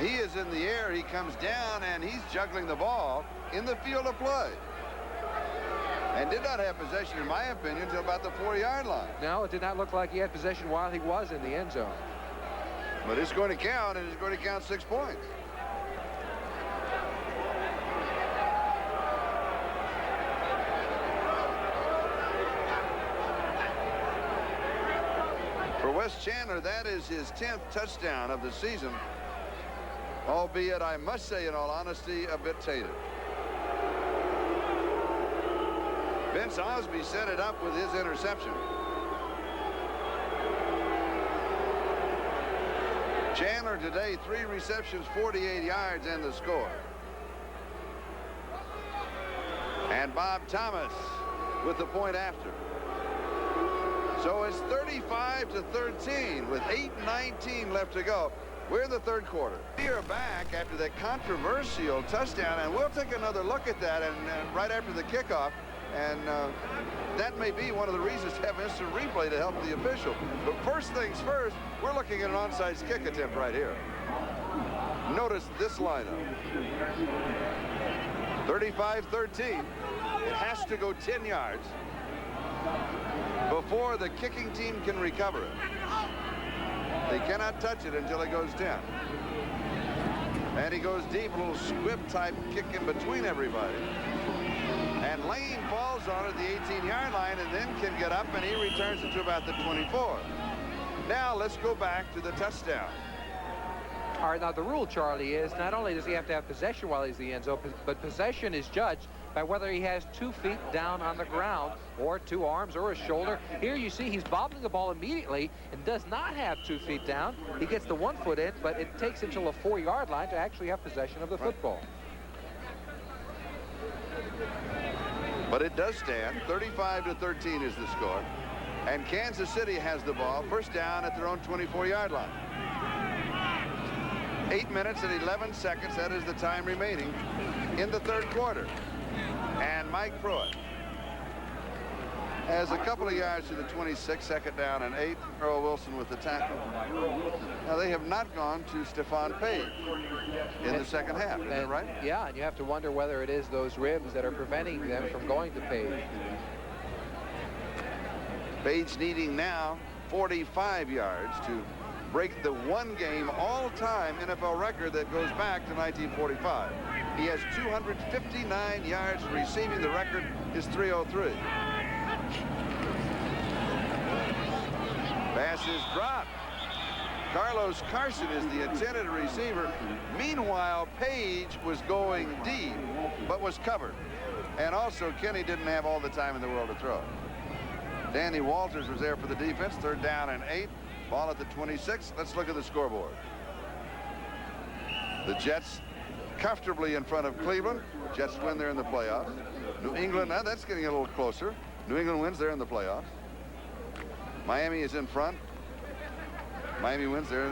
He is in the air. He comes down, and he's juggling the ball in the field of play. And did not have possession, in my opinion, until about the 4-yard line. No, it did not look like he had possession while he was in the end zone. But it's going to count, and it's going to count 6 points. For Wes Chandler, that is his 10th touchdown of the season, albeit, I must say, in all honesty, a bit tainted. Vince Osby set it up with his interception. Chandler today, 3 receptions, 48 yards, and the score. And Bob Thomas with the point after. So it's 35-13 with 8:19 left to go. We're in the third quarter. We are back after that controversial touchdown, and we'll take another look at that and right after the kickoff. And that may be one of the reasons to have instant replay to help the official. But first things first, we're looking at an onside kick attempt right here. Notice this lineup. 35-13. It has to go 10 yards before the kicking team can recover it. They cannot touch it until it goes 10. And he goes deep, a little squib type kick in between everybody. And Lane falls on it at the 18-yard line and then can get up, and he returns it to about the 24. Now let's go back to the touchdown. All right, now the rule, Charlie, is not only does he have to have possession while he's in the end zone, but possession is judged by whether he has 2 feet down on the ground or 2 arms or a shoulder. Here you see he's bobbling the ball immediately and does not have 2 feet down. He gets the 1 foot in, but it takes him to a 4-yard line to actually have possession of the football. But it does stand. 35-13 is the score. And Kansas City has the ball. First down at their own 24-yard line. 8 minutes and 11 seconds. That is the time remaining in the third quarter. And Mike Pruitt has a couple of yards to the 26, second down and 8. Earl Wilson with the tackle. Now, they have not gone to Stephone Paige in the second half, isn't that right? Yeah, and you have to wonder whether it is those ribs that are preventing them from going to Paige. Paige needing now 45 yards to break the one-game all-time NFL record that goes back to 1945. He has 259 yards receiving. The record is 303. Pass is dropped. Carlos Carson is the intended receiver. Meanwhile, Paige was going deep, but was covered. And also, Kenny didn't have all the time in the world to throw. Danny Walters was there for the defense. Third down and 8. Ball at the 26. Let's look at the scoreboard. The Jets comfortably in front of Cleveland. Jets win there in the playoffs. New England, now that's getting a little closer. New England wins there in the playoffs. Miami is in front. Miami wins there.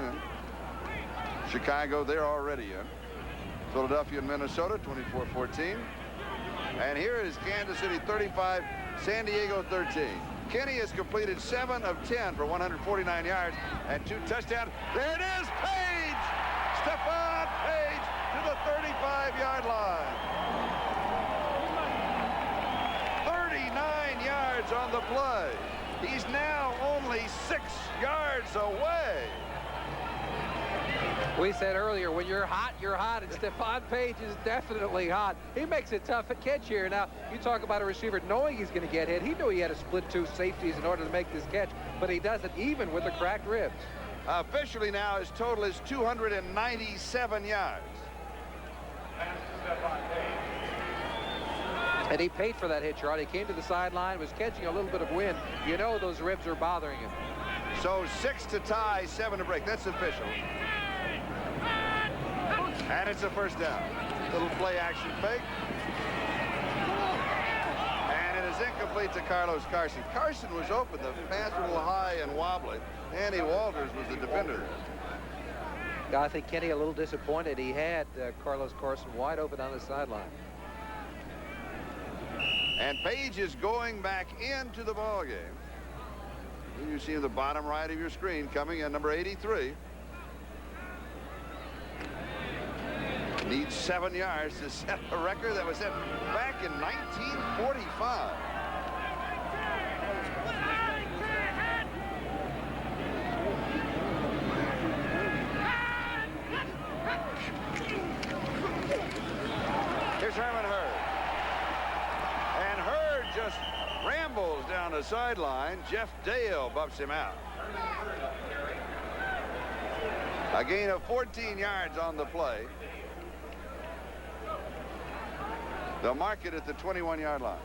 Chicago, they're already in. Philadelphia and Minnesota, 24-14. And here is Kansas City 35, San Diego 13. Kenny has completed 7 of 10 for 149 yards and 2 touchdowns. There it is, Paige! Stephone Paige to the 35-yard line. 39 yards on the play. He's now only 6 yards away. We said earlier, when you're hot, you're hot, and Stephone Paige is definitely hot. He makes a tough catch here. Now, you talk about a receiver knowing he's going to get hit. He knew he had to split 2 safeties in order to make this catch, but he does it even with the cracked ribs. Officially now, his total is 297 yards. And he paid for that hit, Charlie. He came to the sideline, was catching a little bit of wind. You know those ribs are bothering him. So 6 to tie, 7 to break. That's official. And it's a first down. Little play action fake. And it is incomplete to Carlos Carson. Carson was open. The pass was a little high and wobbly. Andy Walters was the defender. I think Kenny a little disappointed. He had Carlos Carson wide open on the sideline. And Paige is going back into the ball game. You see the bottom right of your screen coming in, number 83. Needs 7 yards to set a record that was set back in 1945. Here's Herrmann Hurd. And Hurd just rambles down the sideline. Jeff Dale buffs him out. A gain of 14 yards on the play. They'll mark it at the 21-yard line.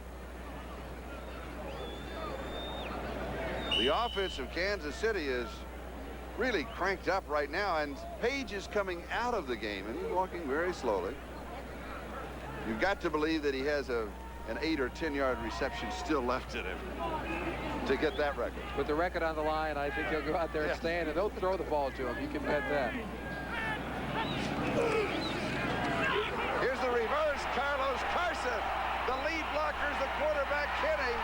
The offense of Kansas City is really cranked up right now, and Paige is coming out of the game, and he's walking very slowly. You've got to believe that he has an 8 or 10-yard reception still left in him to get that record. With the record on the line, I think he'll go out there and stand, and they'll throw the ball to him. You can bet that. Here's the reverse, Carlos Carson. The lead blocker is the quarterback, Kenny.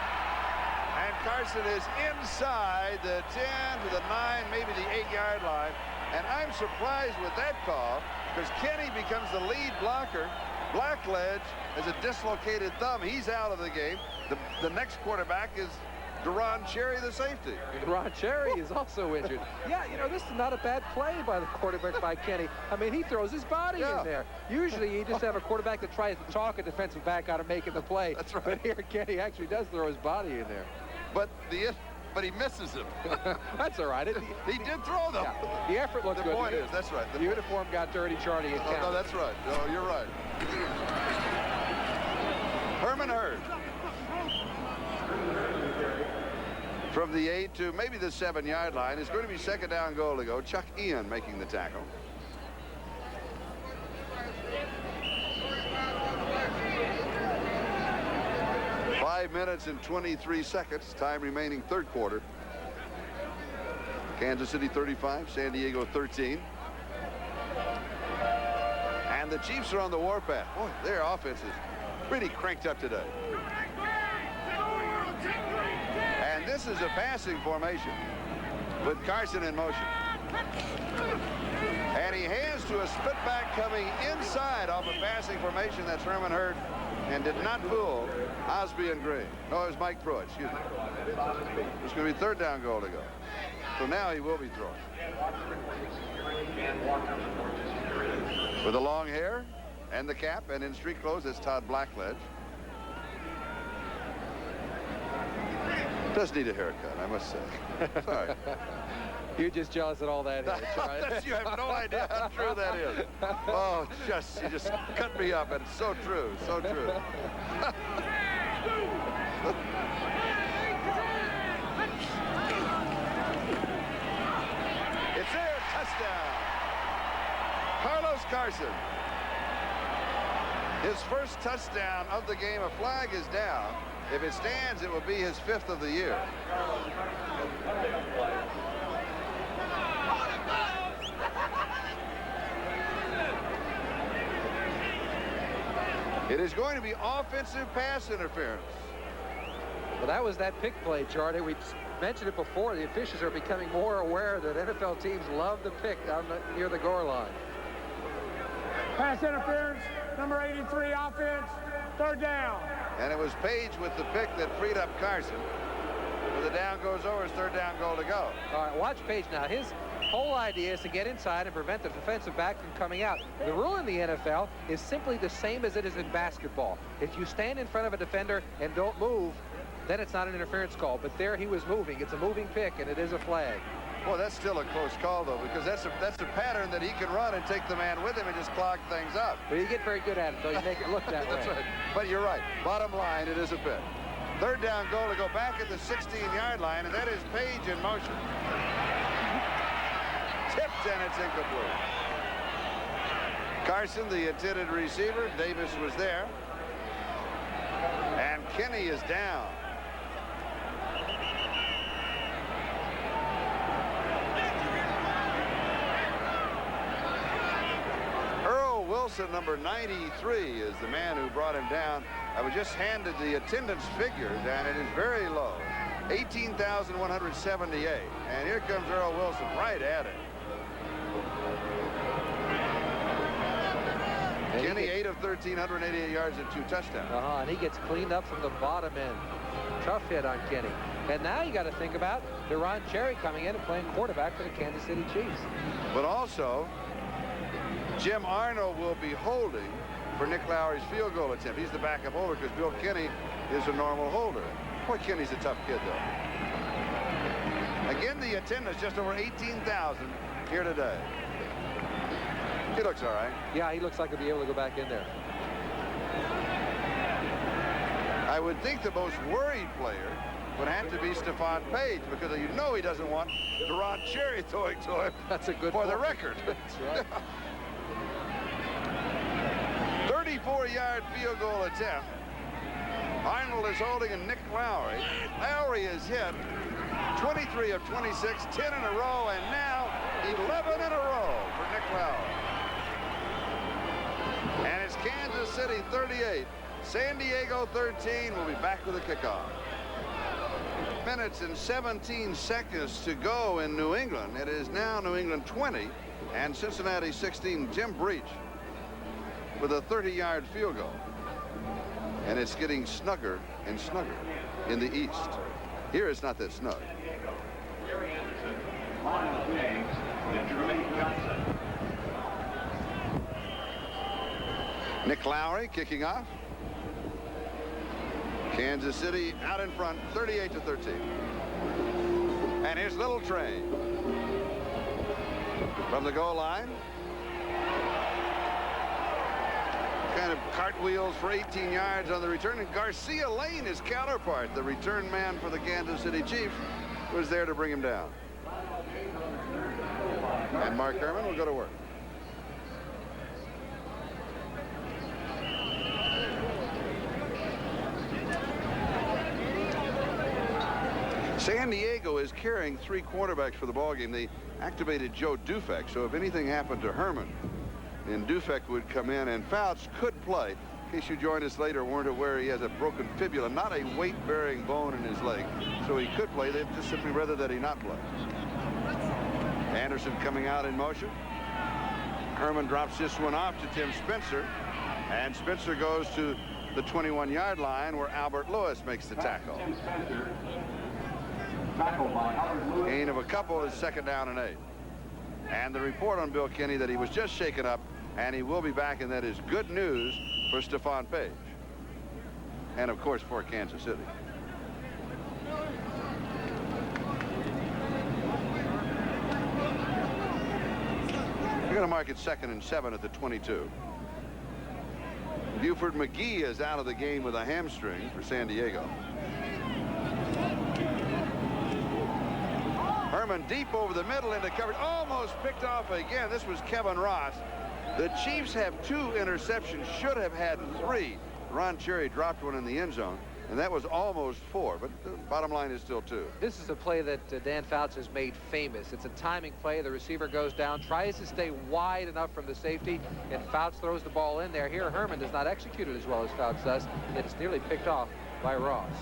And Carson is inside the 10 to the 9, maybe the 8-yard line. And I'm surprised with that call because Kenny becomes the lead blocker. Blackledge has a dislocated thumb. He's out of the game. The next quarterback is Deron Cherry, the safety. Deron Cherry is also injured. Yeah, you know, this is not a bad play by the quarterback by Kenny. I mean, he throws his body in there. Usually you just have a quarterback that tries to talk a defensive back out of making the play. That's right. But here Kenny actually does throw his body in there. But he misses him. That's all right. He did throw them. Yeah, the effort looked good. The point is, that's right. The uniform got dirty, Charlie. No, that's right. No, you're right. Herrmann Hurd. From the 8 to maybe the 7-yard line. It's going to be second down goal to go. Chuck Ian making the tackle. Five minutes and 23 seconds. Time remaining third quarter. Kansas City 35, San Diego 13. And the Chiefs are on the warpath. Boy, their offense is pretty cranked up today. And this is a passing formation with Carson in motion. And he hands to a split back coming inside off a passing formation. That's Herrmann hurt and did not fool Osby and Green. No, it was Mike Pruitt, excuse me. It's going to be 3rd down goal to go. So now he will be throwing. With the long hair and the cap and in street clothes, it's Todd Blackledge. Does need a haircut, I must say. Sorry. You're just jealous at all that is, right? You have no idea how true that is. Oh, you just cut me up, and it's so true, so true. It's there, touchdown. Carlos Carson. His first touchdown of the game. A flag is down. If it stands, it will be his 5th of the year. It is going to be offensive pass interference. Well, that was that pick play, Charlie. We mentioned it before. The officials are becoming more aware that NFL teams love the pick down near the goal line. Pass interference, number 83 offense, 3rd down. And it was Paige with the pick that freed up Carson. When the down goes over, it's 3rd down goal to go. All right, watch Paige now. His whole idea is to get inside and prevent the defensive back from coming out. The rule in the NFL is simply the same as it is in basketball. If you stand in front of a defender and don't move, then it's not an interference call. But there he was moving. It's a moving pick, and it is a flag. Well, that's still a close call, though, because that's a pattern that he can run and take the man with him and just clog things up. Well, you get very good at it, though. You make it look that way. That's right. But you're right. Bottom line, it is a pick. 3rd down goal to go back at the 16-yard line, and that is Paige in motion. Tipped, and it's incomplete. Carson, the intended receiver. Davis was there. And Kenny is down. Wilson, number 93, is the man who brought him down. I was just handed the attendance figures, and it is very low. 18,178. And here comes Earl Wilson right at it. And Kenny, 8 of 13, 188 yards and 2 touchdowns. And he gets cleaned up from the bottom end. Tough hit on Kenny. And now you got to think about Deron Cherry coming in and playing quarterback for the Kansas City Chiefs. But also, Jim Arnold will be holding for Nick Lowry's field goal attempt. He's the backup holder because Bill Kenny is a normal holder. Boy, Kenny's a tough kid, though. Again, the attendance just over 18,000 here today. He looks all right. Yeah, he looks like he'll be able to go back in there. I would think the most worried player would have to be Stephone Paige, because you know he doesn't want Deron Cherry throwing to him. That's a good for point. the record. That's right. 34-yard field goal attempt. Arnold is holding, and Nick Lowry. Lowry is hit 23 of 26, 10 in a row, and now 11 in a row for Nick Lowry. And it's Kansas City 38, San Diego 13. We'll be back with the kickoff. Minutes and 17 seconds to go in New England. It is now New England 20 and Cincinnati 16. Jim Breach with a 30-yard field goal. And it's getting snugger and snugger in the east. Here it's not that snug. Nick Lowry kicking off. Kansas City out in front, 38-13. And here's Little Train from the goal line. Kind of cartwheels for 18 yards on the return, and Garcia Lane, his counterpart, the return man for the Kansas City Chiefs, was there to bring him down. And Mark Herrmann will go to work. San Diego is carrying 3 quarterbacks for the ballgame. They activated Joe Dufek, so if anything happened to Herrmann and Dufek would come in, and Fouts could play. In case you joined us later, weren't aware he has a broken fibula, not a weight-bearing bone in his leg, so he could play. They'd just simply rather that he not play. Anderson coming out in motion. Herrmann drops this one off to Tim Spencer, and Spencer goes to the 21-yard line where Albert Lewis makes the tackle. Gain of a couple is 2nd down and 8. And the report on Bill Kenny that he was just shaken up, and he will be back, and that is good news for Stephone Paige. And, of course, for Kansas City. We're going to mark it 2nd and 7 at the 22. Buford McGee is out of the game with a hamstring for San Diego. Herrmann deep over the middle into coverage, almost picked off again. This was Kevin Ross. The Chiefs have 2 interceptions, should have had 3. Ron Cherry dropped one in the end zone, and that was almost 4, but the bottom line is still 2. This is a play that Dan Fouts has made famous. It's a timing play. The receiver goes down, tries to stay wide enough from the safety, and Fouts throws the ball in there. Here, Herrmann does not execute it as well as Fouts does, and it's nearly picked off by Ross.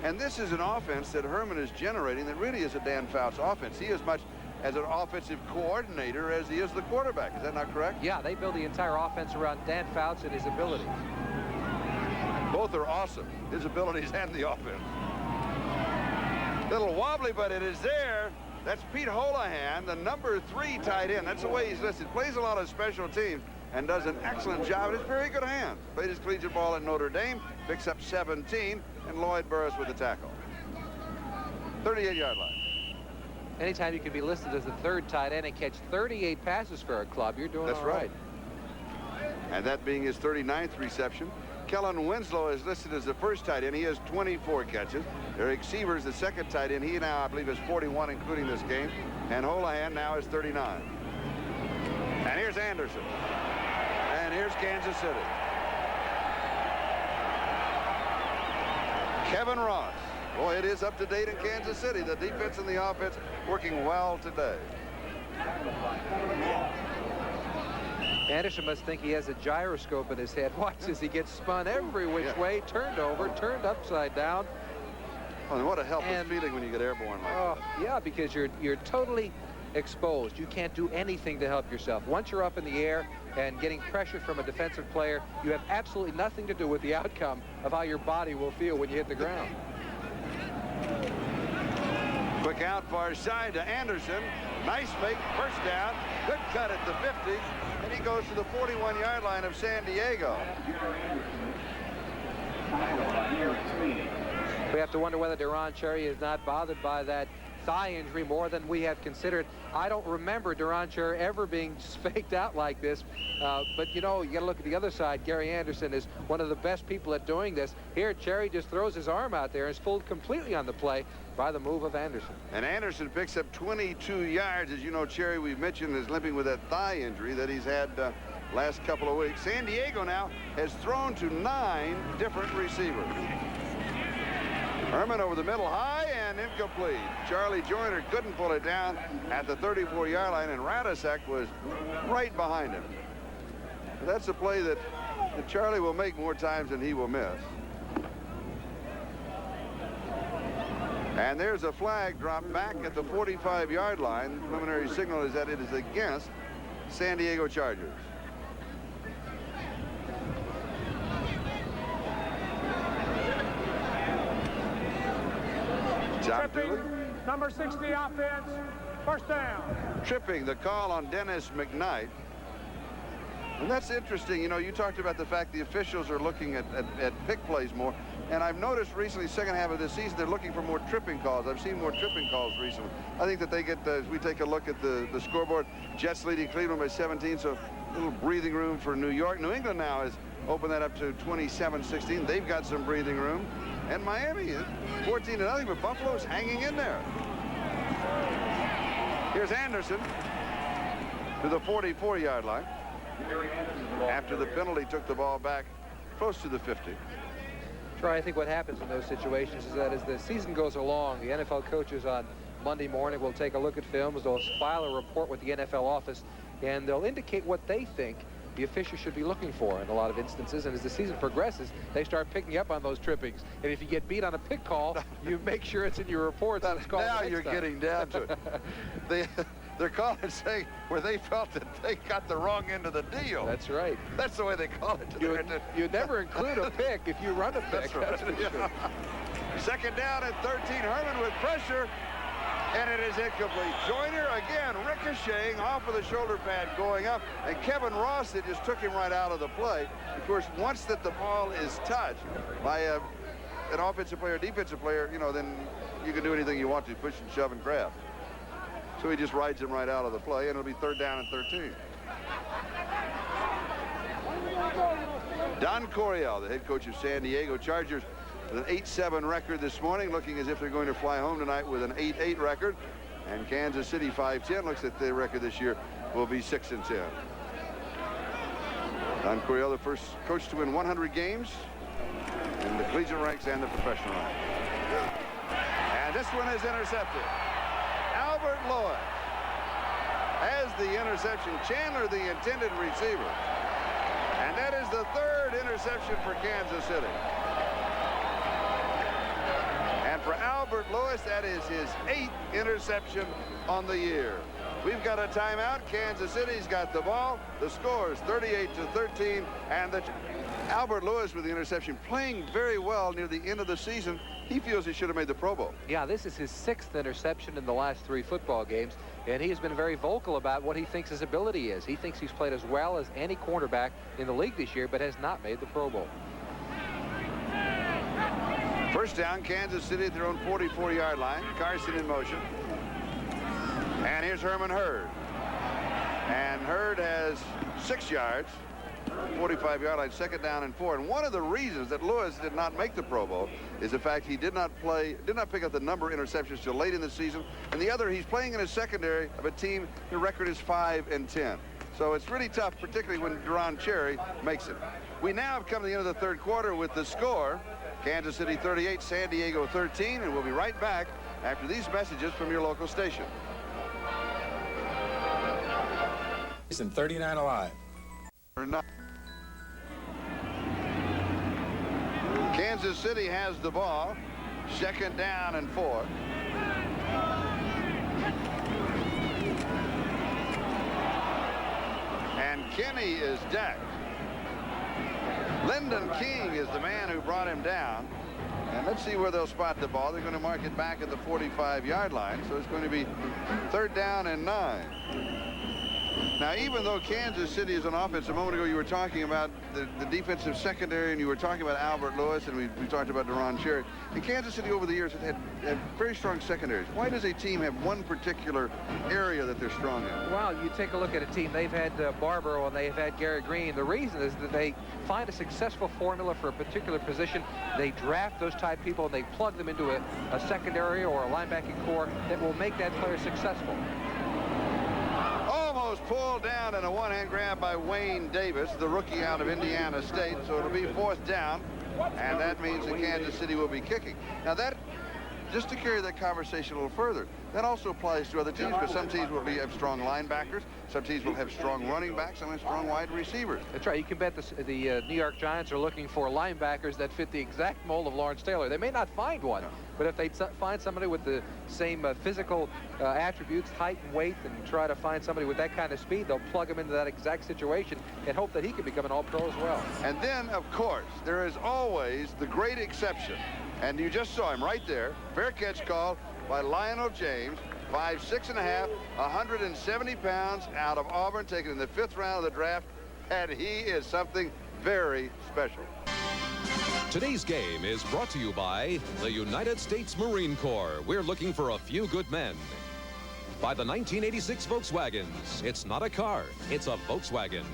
And this is an offense that Herrmann is generating that really is a Dan Fouts offense. He is much as an offensive coordinator as he is the quarterback. Is that not correct? Yeah, they build the entire offense around Dan Fouts and his abilities. Both are awesome, his abilities and the offense. Little wobbly, but it is there. That's Pete Holohan, the number 3 tight end. That's the way he's listed. Plays a lot of special teams and does an excellent job. It is very good hands. Played his collegiate ball at Notre Dame, picks up 17, and Lloyd Burris with the tackle. 38-yard line. Anytime you can be listed as the 3rd tight end and catch 38 passes for a club, you're doing all right. And that being his 39th reception. Kellen Winslow is listed as the 1st tight end. He has 24 catches. Eric Sievers, the 2nd tight end. He now, I believe, is 41, including this game. And Holohan now is 39. And here's Anderson. And here's Kansas City. Kevin Ross. Boy, it is up to date in Kansas City. The defense and the offense working well today. Anderson must think he has a gyroscope in his head. Watch as he gets spun every which way, turned over, turned upside down. Oh, and what a helpless feeling when you get airborne like that. Yeah, because you're totally exposed. You can't do anything to help yourself. Once you're up in the air and getting pressure from a defensive player, you have absolutely nothing to do with the outcome of how your body will feel when you hit the ground. Quick out far side to Anderson. Nice make, 1st down. Good cut at the 50. And he goes to the 41-yard line of San Diego. We have to wonder whether Deron Cherry is not bothered by that thigh injury more than we have considered. I don't remember Deron Cherry ever being faked out like this. But, you know, you got to look at the other side. Gary Anderson is one of the best people at doing this. Here, Cherry just throws his arm out there and is fooled completely on the play by the move of Anderson. And Anderson picks up 22 yards. As you know, Cherry, we've mentioned, is limping with that thigh injury that he's had last couple of weeks. San Diego now has thrown to 9 different receivers. Herrmann over the middle, high and incomplete. Charlie Joyner couldn't pull it down at the 34-yard line, and Radisek was right behind him. That's a play that Charlie will make more times than he will miss. And there's a flag dropped back at the 45-yard line. The preliminary signal is that it is against San Diego Chargers. Tripping, number 60 offense, 1st down. Tripping, the call on Dennis McKnight. And that's interesting. You know, you talked about the fact the officials are looking at pick plays more. And I've noticed recently, 2nd half of this season, they're looking for more tripping calls. I've seen more tripping calls recently. I think that they get, as we take a look at the scoreboard, Jets leading Cleveland by 17, so a little breathing room for New York. New England now has opened that up to 27-16. They've got some breathing room. And Miami is 14-0, but Buffalo's hanging in there. Here's Anderson to the 44-yard line. After the penalty, took the ball back close to the 50. Troy, I think what happens in those situations is that as the season goes along, the NFL coaches on Monday morning will take a look at films. They'll file a report with the NFL office and they'll indicate what they think the officials should be looking for in a lot of instances. And as the season progresses, they start picking up on those trippings. And if you get beat on a pick call, you make sure it's in your reports. Now you're getting down to it. They're calling it saying where they felt that they got the wrong end of the deal. That's right. That's the way they call it. You never include a pick if you run a pick. That's right. That's for sure. Second down and 13. Herrmann with pressure. And it is incomplete. Joyner again ricocheting off of the shoulder pad going up. And Kevin Ross, it just took him right out of the play. Of course, once that the ball is touched by an offensive player, defensive player, you know, then you can do anything you want to, push and shove and grab. So he just rides him right out of the play, and it'll be third down and 13. Don Coryell, the head coach of San Diego Chargers, with an 8-7 record this morning, looking as if they're going to fly home tonight with an 8-8 record. And Kansas City 5-10 looks at the record this year will be 6-10. Don Coryell, the first coach to win 100 games in the collegiate ranks and the professional ranks. And this one is intercepted. Albert Lewis has the interception. Chandler, the intended receiver. And that is the third interception for Kansas City. And for Albert Lewis, that is his 8th interception on the year. We've got a timeout. Kansas City's got the ball. The score is 38-13. And Albert Lewis with the interception, playing very well near the end of the season. He feels he should have made the Pro Bowl. Yeah, this is his 6th interception in the last 3 football games, and he has been very vocal about what he thinks his ability is. He thinks he's played as well as any cornerback in the league this year, but has not made the Pro Bowl. First down, Kansas City at their own 44-yard line. Carson in motion. And here's Herman Hurd. And Hurd has 6 yards. 45-yard line, second down and 4. And one of the reasons that Lewis did not make the Pro Bowl is the fact he did not pick up the number of interceptions till late in the season. And the other, he's playing in a secondary of a team, the record is 5-10. So it's really tough, particularly when Duron Cherry makes it. We now have come to the end of the third quarter with the score, Kansas City 38, San Diego 13, and we'll be right back after these messages from your local station. He's in 39 alive. Or not. Kansas City has the ball. Second down and 4. And Kenny is decked. Lyndon King is the man who brought him down. And let's see where they'll spot the ball. They're going to mark it back at the 45-yard line. So it's going to be third down and 9. Now, even though Kansas City is on offense, a moment ago you were talking about the defensive secondary, and you were talking about Albert Lewis, and we talked about Duron Cherry. And Kansas City over the years have had very strong secondaries. Why does a team have one particular area that they're strong in? Well, you take a look at a team. They've had Barbaro and they've had Gary Green. The reason is that they find a successful formula for a particular position. They draft those type people and they plug them into a secondary or a linebacking core that will make that player successful. Almost pulled down in a one-hand grab by Wayne Davis, the rookie out of Indiana State. So it'll be fourth down, and that means that Kansas City will be kicking. Now that, just to carry that conversation a little further, that also applies to other teams, because some teams will have strong linebackers, some teams will have strong running backs, some have strong wide receivers. That's right. You can bet the New York Giants are looking for linebackers that fit the exact mold of Lawrence Taylor. They may not find one, but if they find somebody with the same physical attributes, height and weight, and try to find somebody with that kind of speed, they'll plug him into that exact situation and hope that he can become an all-pro as well. And then, of course, there is always the great exception. And you just saw him right there. Fair catch call by Lionel James, 5'6½", 170 pounds, out of Auburn, taken in the 5th round of the draft. And he is something very special. Today's game is brought to you by the United States Marine Corps. We're looking for a few good men. By the 1986 Volkswagens. It's not a car, it's a Volkswagen.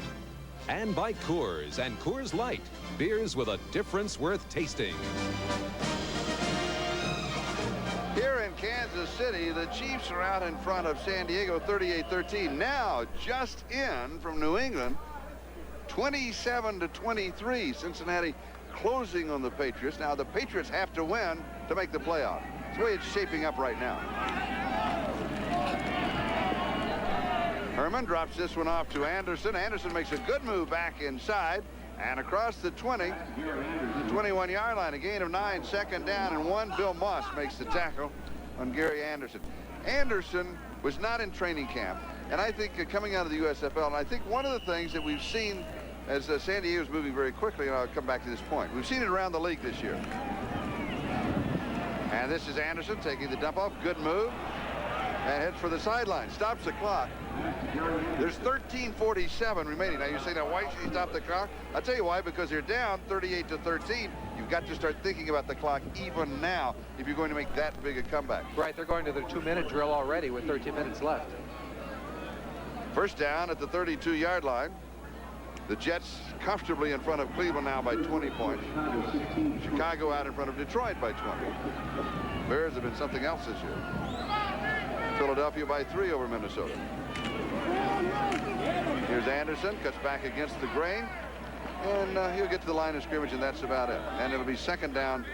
And by Coors and Coors Light. Beers with a difference worth tasting. Here in Kansas City, the Chiefs are out in front of San Diego 38-13. Now just in from New England, 27-23. Cincinnati closing on the Patriots. Now the Patriots have to win to make the playoff. That's the way it's shaping up right now. Herrmann drops this one off to Anderson. Anderson makes a good move back inside and across the 20, the 21-yard line. A gain of 9, second down and 1. Bill Moss makes the tackle on Gary Anderson. Anderson was not in training camp, and I think coming out of the USFL, and I think one of the things that we've seen as San Diego is moving very quickly, and I'll come back to this point, we've seen it around the league this year. And this is Anderson taking the dump off. Good move. And heads for the sideline. Stops the clock. There's 13:47 remaining. Now you say, now why should he stop the clock? I'll tell you why, because they're down 38-13. You've got to start thinking about the clock even now if you're going to make that big a comeback. Right, they're going to their 2-minute drill already with 13 minutes left. First down at the 32-yard line. The Jets comfortably in front of Cleveland now by 20 points. Chicago out in front of Detroit by 20. Bears have been something else this year. Philadelphia by 3 over Minnesota. Here's Anderson, cuts back against the grain, and he'll get to the line of scrimmage, and that's about it. And it'll be second down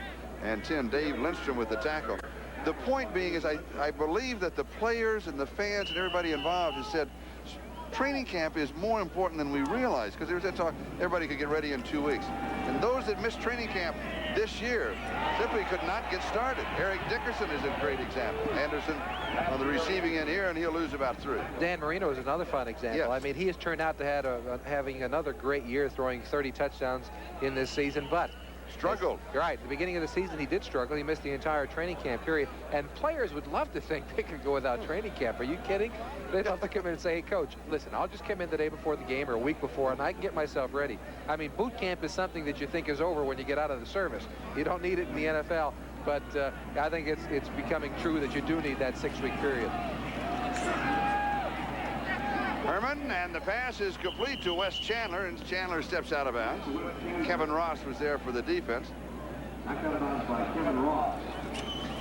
and 10. Dave Lindstrom with the tackle. The point being is I believe that the players and the fans and everybody involved has said training camp is more important than we realize, because there was that talk everybody could get ready in 2 weeks. And those that missed training camp this year simply could not get started. Eric Dickerson is a great example. Anderson on the receiving end here, and he'll lose about 3. Dan Marino is another fun example. Yes. I mean, he has turned out to having another great year, throwing 30 touchdowns in this season, but struggled. You're right. At the beginning of the season, he did struggle. He missed the entire training camp period. And players would love to think they could go without training camp. Are you kidding? They'd have to come in and say, hey, coach, listen, I'll just come in the day before the game or a week before, and I can get myself ready. I mean, boot camp is something that you think is over when you get out of the service. You don't need it in the NFL. But I think it's becoming true that you do need that 6-week period. Herrmann, and the pass is complete to Wes Chandler, and Chandler steps out of bounds. Kevin Ross was there for the defense.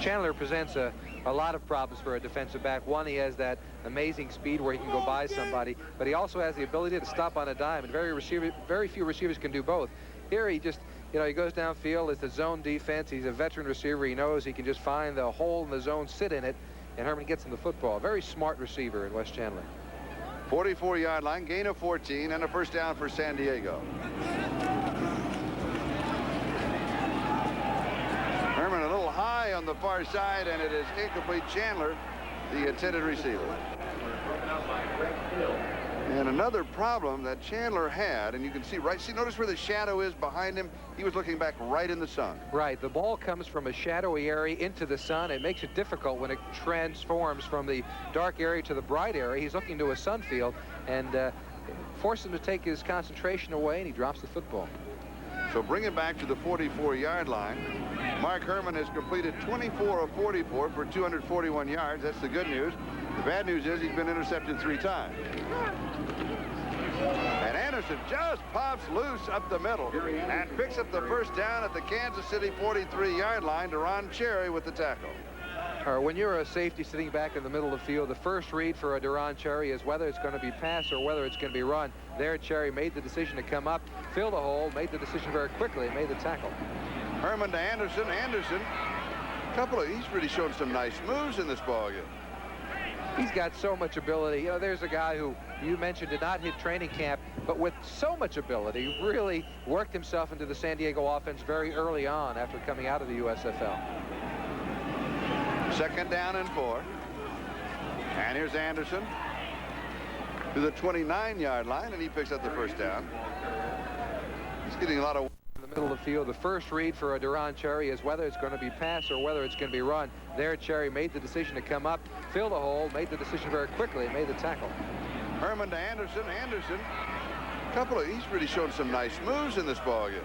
Chandler presents a lot of problems for a defensive back. One, he has that amazing speed where he can go by somebody, but he also has the ability to stop on a dime, and very few receivers can do both. Here he just, you know, he goes downfield. It's a zone defense. He's a veteran receiver. He knows he can just find the hole in the zone, sit in it, and Herrmann gets him the football. Very smart receiver in Wes Chandler. 44-yard line, gain of 14, and a first down for San Diego. Herrmann a little high on the far side, and it is incomplete. Chandler, the intended receiver. And another problem that Chandler had, and you can see notice where the shadow is behind him. He was looking back right in the sun. Right, the ball comes from a shadowy area into the sun. It makes it difficult when it transforms from the dark area to the bright area. He's looking to a sun field, and forces him to take his concentration away, and he drops the football. So bring it back to the 44-yard line. Mark Herrmann has completed 24 of 44 for 241 yards. That's the good news. The bad news is he's been intercepted 3 times. And Anderson just pops loose up the middle and picks up the first down at the Kansas City 43-yard line. Deron Cherry with the tackle. When you're a safety sitting back in the middle of the field, the first read for a Deron Cherry is whether it's going to be pass or whether it's going to be run. There, Cherry made the decision to come up, fill the hole, made the decision very quickly, and made the tackle. Herrmann to Anderson. Anderson, he's really shown some nice moves in this ballgame. He's got so much ability. You know, there's a guy who you mentioned did not hit training camp, but with so much ability, really worked himself into the San Diego offense very early on after coming out of the USFL. Second down and 4. And here's Anderson to the 29-yard line, and he picks up the first down. He's getting a lot of in the middle of the field. The first read for a Deron Cherry is whether it's going to be pass or whether it's going to be run. There, Cherry made the decision to come up, fill the hole, made the decision very quickly, and made the tackle. Herrmann to Anderson. Anderson, he's really shown some nice moves in this ballgame.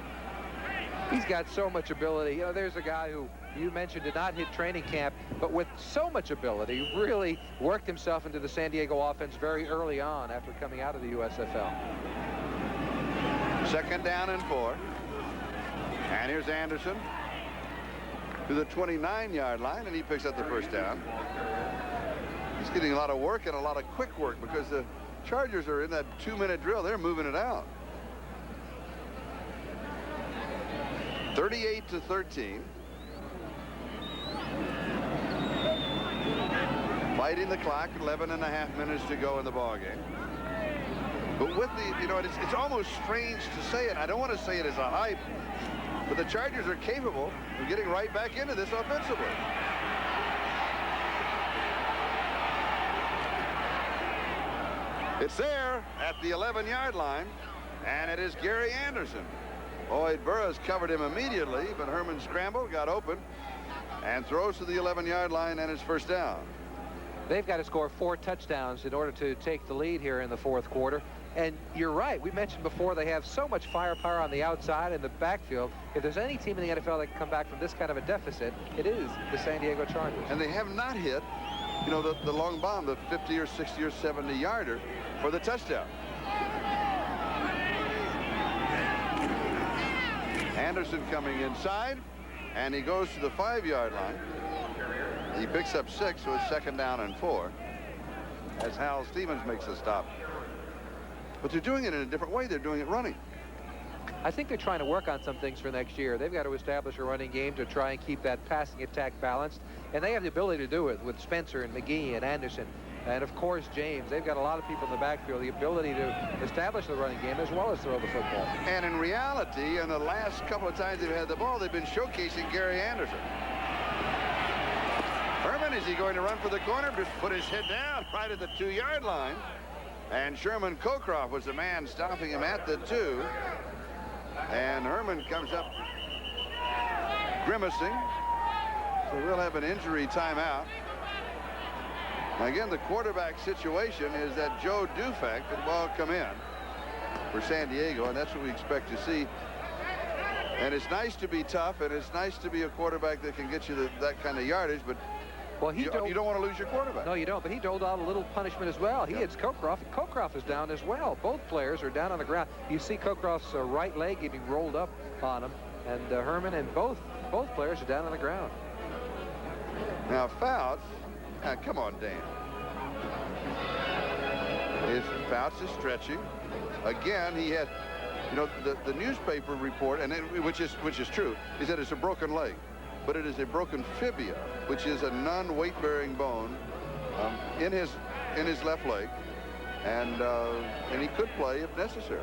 He's got so much ability. You know, there's a guy who you mentioned did not hit training camp, but with so much ability, really worked himself into the San Diego offense very early on after coming out of the USFL. Second down and 4. And here's Anderson to the 29-yard line, and he picks up the first down. He's getting a lot of work and a lot of quick work because the Chargers are in that 2-minute drill. They're moving it out. 38-13. fighting the clock, 11.5 minutes to go in the ball game. But with the, you know, it's almost strange to say it. I don't want to say it as a hype, but the Chargers are capable of getting right back into this offensively. It's there at the 11-yard line, and it is Gary Anderson. Boyd Burroughs covered him immediately, but Herrmann scrambled, got open, and throws to the 11-yard line, and it's first down. They've got to score 4 touchdowns in order to take the lead here in the fourth quarter. And you're right. We mentioned before they have so much firepower on the outside and the backfield. If there's any team in the NFL that can come back from this kind of a deficit, it is the San Diego Chargers. And they have not hit, you know, the long bomb, the 50 or 60 or 70-yarder for the touchdown. Anderson coming inside, and he goes to the 5-yard line. He picks up 6, so it's second down and 4 as Hal Stevens makes a stop. But they're doing it in a different way. They're doing it running. I think they're trying to work on some things for next year. They've got to establish a running game to try and keep that passing attack balanced. And they have the ability to do it with Spencer and McGee and Anderson. And, of course, James. They've got a lot of people in the backfield, the ability to establish the running game as well as throw the football. And in reality, in the last couple of times they've had the ball, they've been showcasing Gary Anderson. Herrmann, is he going to run for the corner? Just put his head down right at the 2-yard line. And Sherman Cockcroft was the man stopping him at the 2. And Herrmann comes up grimacing. So we'll have an injury timeout. Now again, the quarterback situation is that Joe Dufek could well come in for San Diego, and that's what we expect to see. And it's nice to be tough, and it's nice to be a quarterback that can get you that kind of yardage, but well, you don't want to lose your quarterback. No, you don't, but he doled out a little punishment as well. He hits Cockcroft. Cockcroft is down as well. Both players are down on the ground. You see Cockcroft's right leg getting rolled up on him, and Herrmann and both players are down on the ground. Now, Fouts, come on, Dan. Fouts is stretching. Again, he had, you know, the newspaper report, and which is true, is that it's a broken leg. But it is a broken fibia, which is a non-weight-bearing bone in his left leg, and he could play if necessary.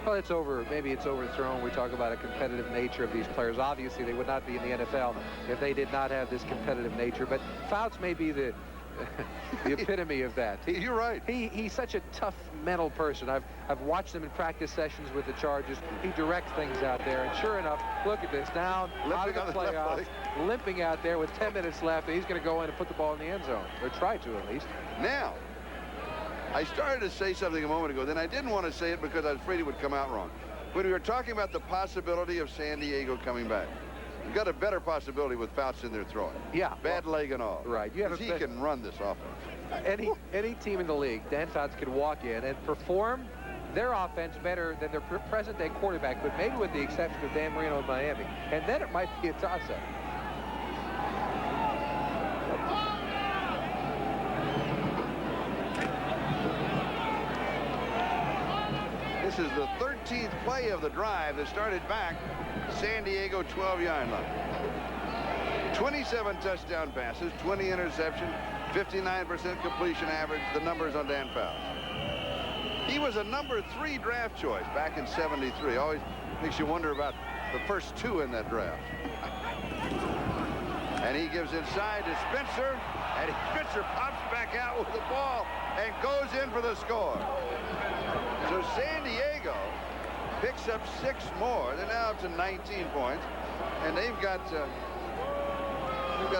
Well, it's over. Maybe it's overthrown. We talk about a competitive nature of these players. Obviously, they would not be in the NFL if they did not have this competitive nature. But Fouts may be the epitome of that. You're right. He's such a tough mental person. I've watched him in practice sessions with the Chargers. He directs things out there, and sure enough, look at this now, out of the playoffs, limping out there with 10 minutes left, and he's going to go in and put the ball in the end zone, or try to at least. Now, I started to say something a moment ago, then I didn't want to say it because I was afraid it would come out wrong. When we were talking about the possibility of San Diego coming back, you've got a better possibility with Fouts in there throwing. Yeah. Bad leg and all. Right. He can run this offense. Any team in the league, Dan Fouts could walk in and perform their offense better than their present-day quarterback could, maybe with the exception of Dan Marino in Miami. And then it might be a toss-up. This is the 13th play of the drive that started back San Diego 12-yard line. 27 touchdown passes, 20 interceptions, 59% completion average, the numbers on Dan Fouts. He was a number 3 draft choice back in '73. Always makes you wonder about the first 2 in that draft. And he gives inside to Spencer, and Spencer pops back out with the ball and goes in for the score. So San Diego picks up 6 more. They're now up to 19 points, and they've got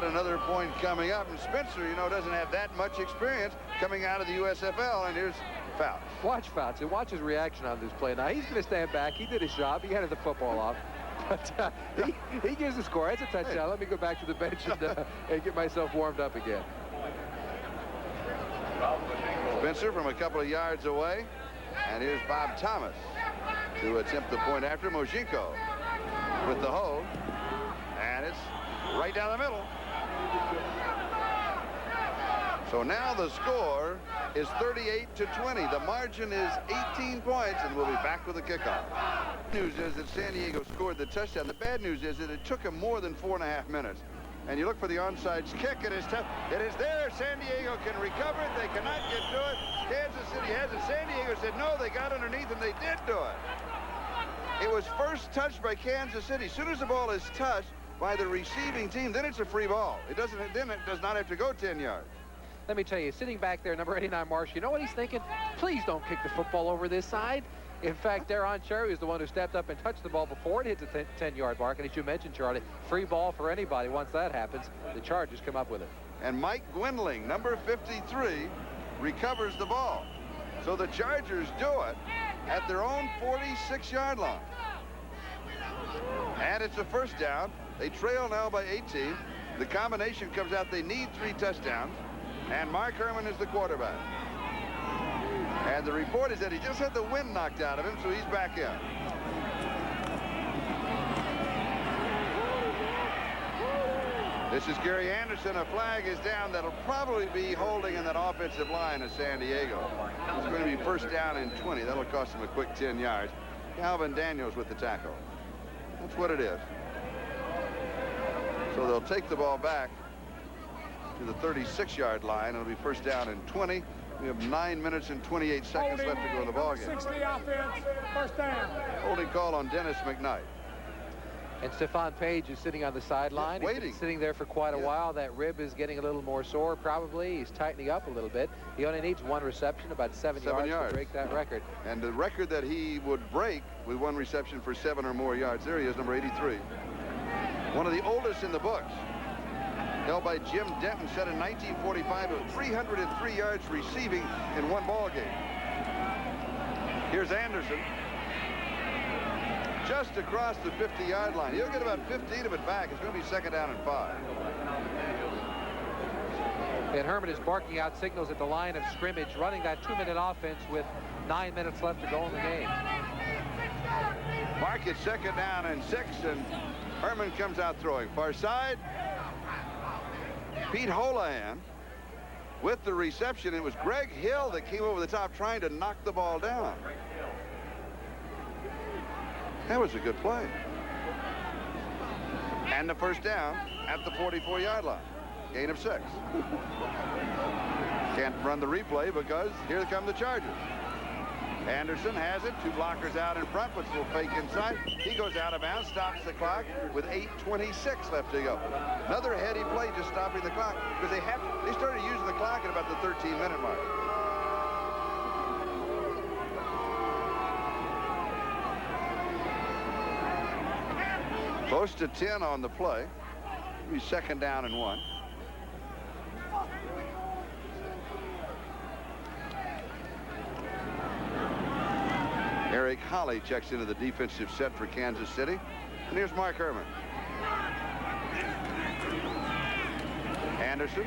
another point coming up. And Spencer, you know, doesn't have that much experience coming out of the USFL, and here's Fouts. Watch Fouts and watch his reaction on this play. Now he's going to stand back. He did his job. He handed the football off. But he gives the score. It's a touchdown. Hey. Let me go back to the bench and get myself warmed up again. Spencer from a couple of yards away. And here's Bob Thomas to attempt the point after Mojinko with the hold. And it's right down the middle. So now the score is 38-20. The margin is 18 points, and we'll be back with the kickoff. The news is that San Diego scored the touchdown. The bad news is that it took them more than 4.5 minutes And you look for the onside kick. It is tough. It is there. San Diego can recover it. They cannot get to it. Kansas City has it. San Diego said, no, they got underneath, and they did do it. It was first touched by Kansas City. As soon as the ball is touched by the receiving team, then it's a free ball. Then it does not have to go 10 yards. Let me tell you, sitting back there, number 89, Marsh, you know what he's thinking? Please don't kick the football over this side. In fact, Deron Cherry was the one who stepped up and touched the ball before it hit the 10-yard mark. And as you mentioned, Charlie, free ball for anybody. Once that happens, the Chargers come up with it. And Mike Gwendling, number 53, recovers the ball. So the Chargers do it at their own 46-yard line. And it's a first down. They trail now by 18. The combination comes out. They need 3 touchdowns. And Mark Herrmann is the quarterback. And the report is that he just had the wind knocked out of him, so he's back in. This is Gary Anderson. A flag is down. That'll probably be holding in that offensive line of San Diego. It's going to be first down and 20. That'll cost him a quick 10 yards. Calvin Daniels with the tackle. That's what it is. So they'll take the ball back to the 36-yard line. It'll be first down and 20. We have 9 minutes and 28 seconds left to go in the ballgame. 60 offense, first down. Holding call on Dennis McKnight. And Stephone Paige is sitting on the sideline. Waiting. He's been sitting there for quite a while. That rib is getting a little more sore, probably. He's tightening up a little bit. He only needs 1 reception, about 7 yards to break that record. And the record that he would break with 1 reception for 7 or more yards, there he is, number 83. One of the oldest in the books. Held by Jim Denton, set in 1945 of 303 yards receiving in 1 ball game. Here's Anderson. Just across the 50-yard line. He'll get about 15 of it back. It's going to be second down and 5. And Herrmann is barking out signals at the line of scrimmage, running that 2-minute offense with 9 minutes left to go in the game. Mark it second down and 6, and Herrmann comes out throwing. Far side. Pete Holohan with the reception. It was Greg Hill that came over the top trying to knock the ball down. That was a good play. And the first down at the 44-yard line. Gain of 6. Can't run the replay because here come the Chargers. Anderson has it. 2 blockers out in front, which will fake inside. He goes out of bounds, stops the clock with 8:26 left to go. Another heady play, just stopping the clock because they started using the clock at about the 13-minute mark. Close to 10 on the play. It'll be second down and 1. Eric Holly checks into the defensive set for Kansas City. And here's Mark Herrmann. Anderson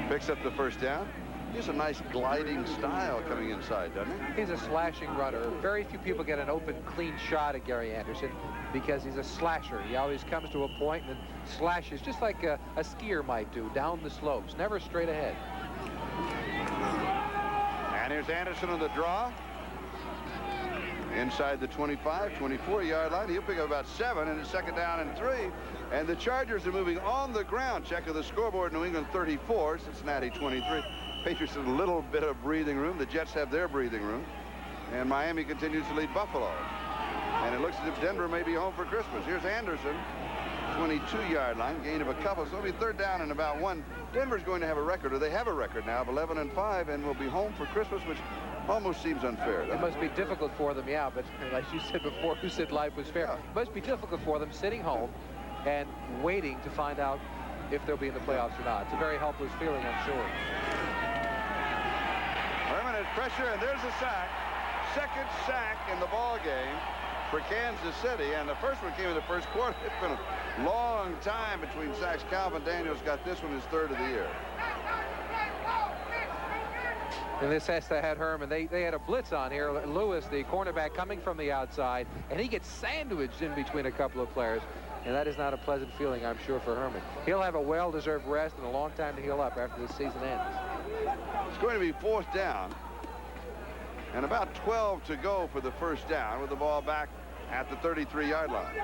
picks up the first down. He has a nice gliding style coming inside, doesn't he? He's a slashing runner. Very few people get an open, clean shot at Gary Anderson because he's a slasher. He always comes to a point and slashes just like a skier might do, down the slopes, never straight ahead. And here's Anderson on the draw. Inside the 25, 24-yard line. He'll pick up about 7, and it's second down and 3. And the Chargers are moving on the ground. Check of the scoreboard. New England 34, Cincinnati 23. Patriots have a little bit of breathing room. The Jets have their breathing room. And Miami continues to lead Buffalo. And it looks as if Denver may be home for Christmas. Here's Anderson, 22-yard line, gain of a couple. So it'll be third down and about 1. Denver's going to have a record, or they have a record now, of 11-5, and will be home for Christmas, which almost seems unfair. It must be difficult for them, yeah, but like you said before, who said life was fair? It must be difficult for them sitting home and waiting to find out if they'll be in the playoffs or not. It's a very helpless feeling, I'm sure. Herrmann has pressure, and there's a sack. Second sack in the ball game for Kansas City, and the first one came in the first quarter. It's been a long time between sacks. Calvin Daniels got this one, his 3rd of the year. And this has to have Herrmann. They had a blitz on here. Lewis, the cornerback, coming from the outside, and he gets sandwiched in between a couple of players. And that is not a pleasant feeling, I'm sure, for Herrmann. He'll have a well-deserved rest and a long time to heal up after this season ends. It's going to be 4th down. And about 12 to go for the first down with the ball back at the 33-yard line.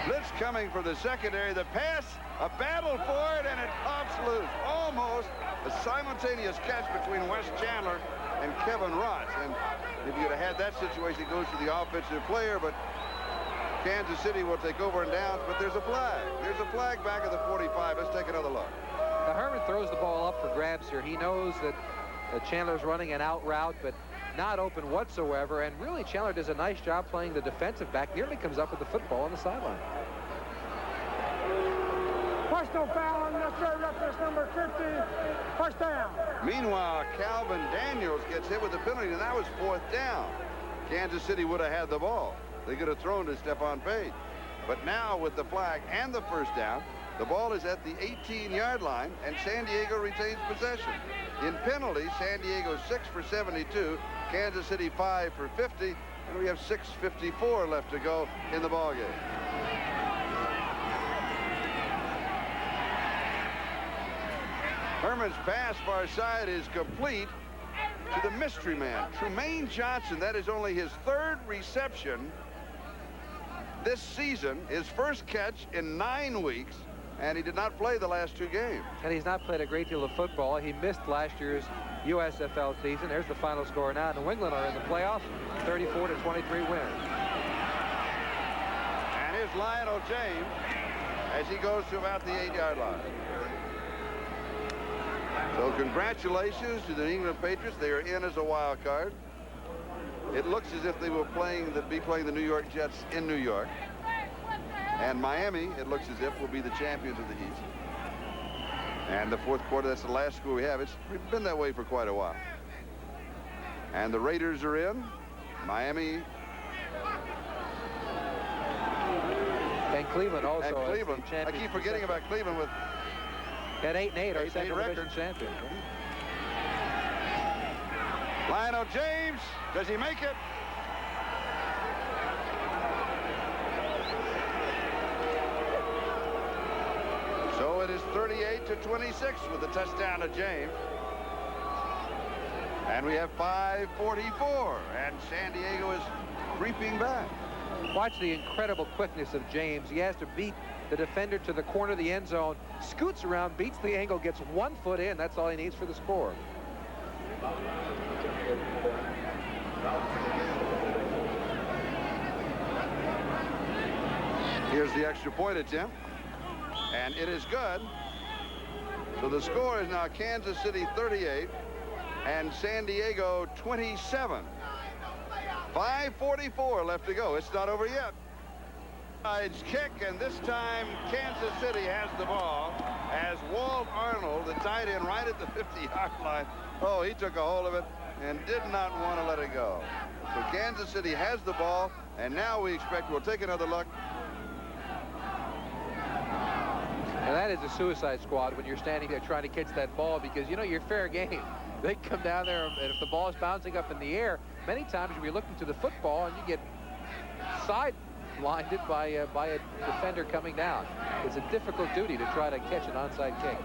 Blitz coming for the secondary. The pass, a battle for it, and it pops loose. Almost a simultaneous catch between Wes Chandler and Kevin Ross. And if you'd have had that situation, it goes to the offensive player, but Kansas City will take over and downs, but there's a flag. There's a flag back at the 45. Let's take another look. Now, Herrmann throws the ball up for grabs here. He knows that Chandler's running an out route, but not open whatsoever. And really, Chandler does a nice job playing the defensive back. Nearly comes up with the football on the sideline. Personal foul on the third reference number 50. First down. Meanwhile, Calvin Daniels gets hit with the penalty, and that was 4th down. Kansas City would have had the ball. They could have thrown to Stephone Paige. But now with the flag and the first down, the ball is at the 18-yard line, and San Diego retains possession. In penalties, San Diego 6 for 72, Kansas City 5 for 50, and we have 6:54 left to go in the ballgame. Herrmann's pass far side is complete to the mystery man, Trumaine Johnson. That is only his 3rd reception this season, his first catch in 9 weeks, and he did not play the last 2 games. And he's not played a great deal of football. He missed last year's USFL season. There's the final score now. New England are in the playoffs, 34-23 winners. And here's Lionel James as he goes to about the 8-yard line. So congratulations to the New England Patriots. They are in as a wild card. It looks as if they will be playing the New York Jets in New York. And Miami, it looks as if, will be the champions of the East. And the 4th quarter, that's the last score we have. It's been that way for quite a while. And the Raiders are in. Miami. And Cleveland also. And Cleveland. I keep forgetting about Cleveland with at 8-8, our second record division champion. Lionel James, does he make it? So it is 38-26 with the touchdown to James. And we have 5:44, and San Diego is creeping back. Watch the incredible quickness of James. He has to beat the defender to the corner of the end zone, scoots around, beats the angle, gets 1 foot in. That's all he needs for the score. Here's the extra point attempt, and it is good. So the score is now Kansas City 38 and San Diego 27. 5:44 left to go. It's not over yet. It's kick, and this time Kansas City has the ball as Walt Arnold, the tight end, right at the 50-yard line. Oh, he took a hold of it and did not want to let it go. So Kansas City has the ball, and now we expect we'll take another look. And that is a suicide squad when you're standing there trying to catch that ball, because you know you're fair game. They come down there, and if the ball is bouncing up in the air, many times you'll be looking to the football and you get side-blinded by a defender coming down. It's a difficult duty to try to catch an onside kick.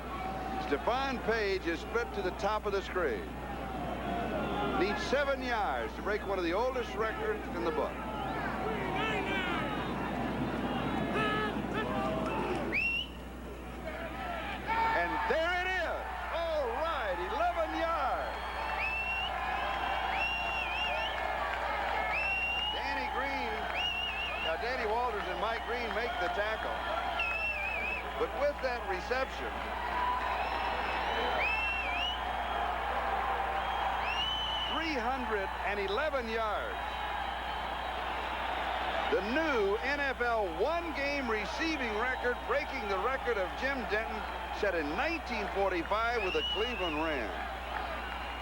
Stephone Paige is split to the top of the screen. Needs 7 yards to break one of the oldest records in the book. And there it is. All right, 11 yards. Danny Walters and Mike Green make the tackle. But with that reception, .311 yards. The new NFL one-game receiving record, breaking the record of Jim Denton, set in 1945 with the Cleveland Rams.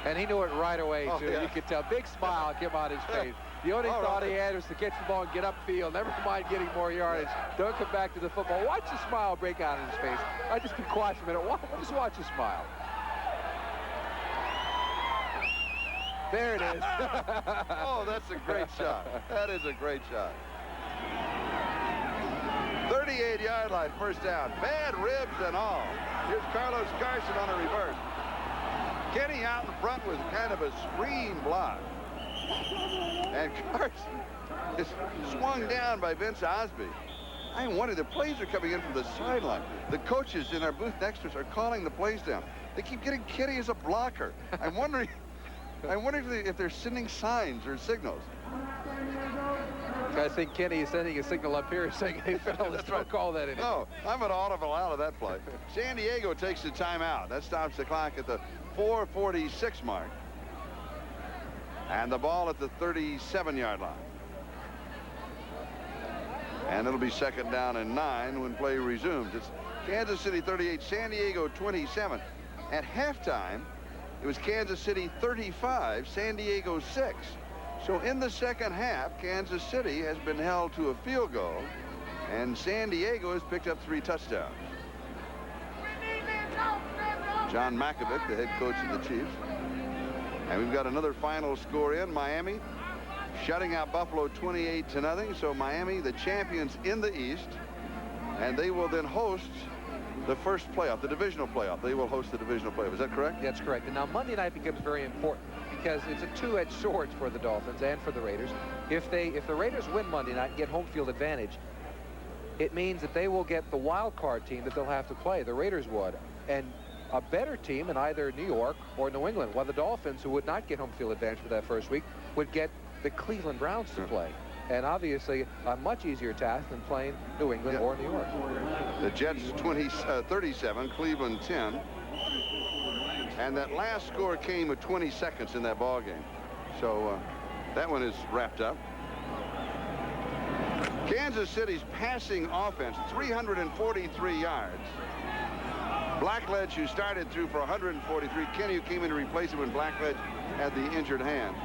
And he knew it right away, too. Yeah. You could tell. Big smile came on his face. The only thought he had was to catch the ball and get upfield. Never mind getting more yardage. Don't come back to the football. Watch the smile break out in his face. I just be quiet for a minute. Just watch the smile. There it is. Oh, that's a great shot. That is a great shot. 38-yard line, first down. Bad ribs and all. Here's Carlos Carson on a reverse. Kenny out in front with kind of a screen block. And Carson is swung down by Vince Osby. I wonder, the plays are coming in from the sideline. The coaches in our booth next to us are calling the plays down. They keep getting Kenny as a blocker. I'm wondering if they're sending signs or signals. I think Kenny is sending a signal up here saying, hey, fellas, don't call that in. No, I'm an audible out of that play. San Diego takes the timeout. That stops the clock at the 4:46 mark. And the ball at the 37-yard line. And it'll be 2nd down and 9 when play resumes. It's Kansas City 38, San Diego 27. At halftime, it was Kansas City 35, San Diego 6. So in the second half, Kansas City has been held to a field goal, and San Diego has picked up 3 touchdowns. John Makovic, the head coach of the Chiefs. And we've got another final score in. Miami shutting out Buffalo 28-0. So Miami, the champions in the East, and they will then host the first playoff, the divisional playoff. They will host the divisional playoff. Is that correct? That's correct. And now Monday night becomes very important because it's a two-edged sword for the Dolphins and for the Raiders. If the Raiders win Monday night and get home field advantage, it means that they will get the wild card team that they'll have to play. The Raiders would. And a better team in either New York or New England, while the Dolphins, who would not get home field advantage for that first week, would get the Cleveland Browns to play. And obviously a much easier task than playing New England or New York. The Jets 37, Cleveland 10. And that last score came with 20 seconds in that ball game. So that one is wrapped up. Kansas City's passing offense, 343 yards. Blackledge, who started through for 143. Kenny, who came in to replace him when Blackledge had the injured hand,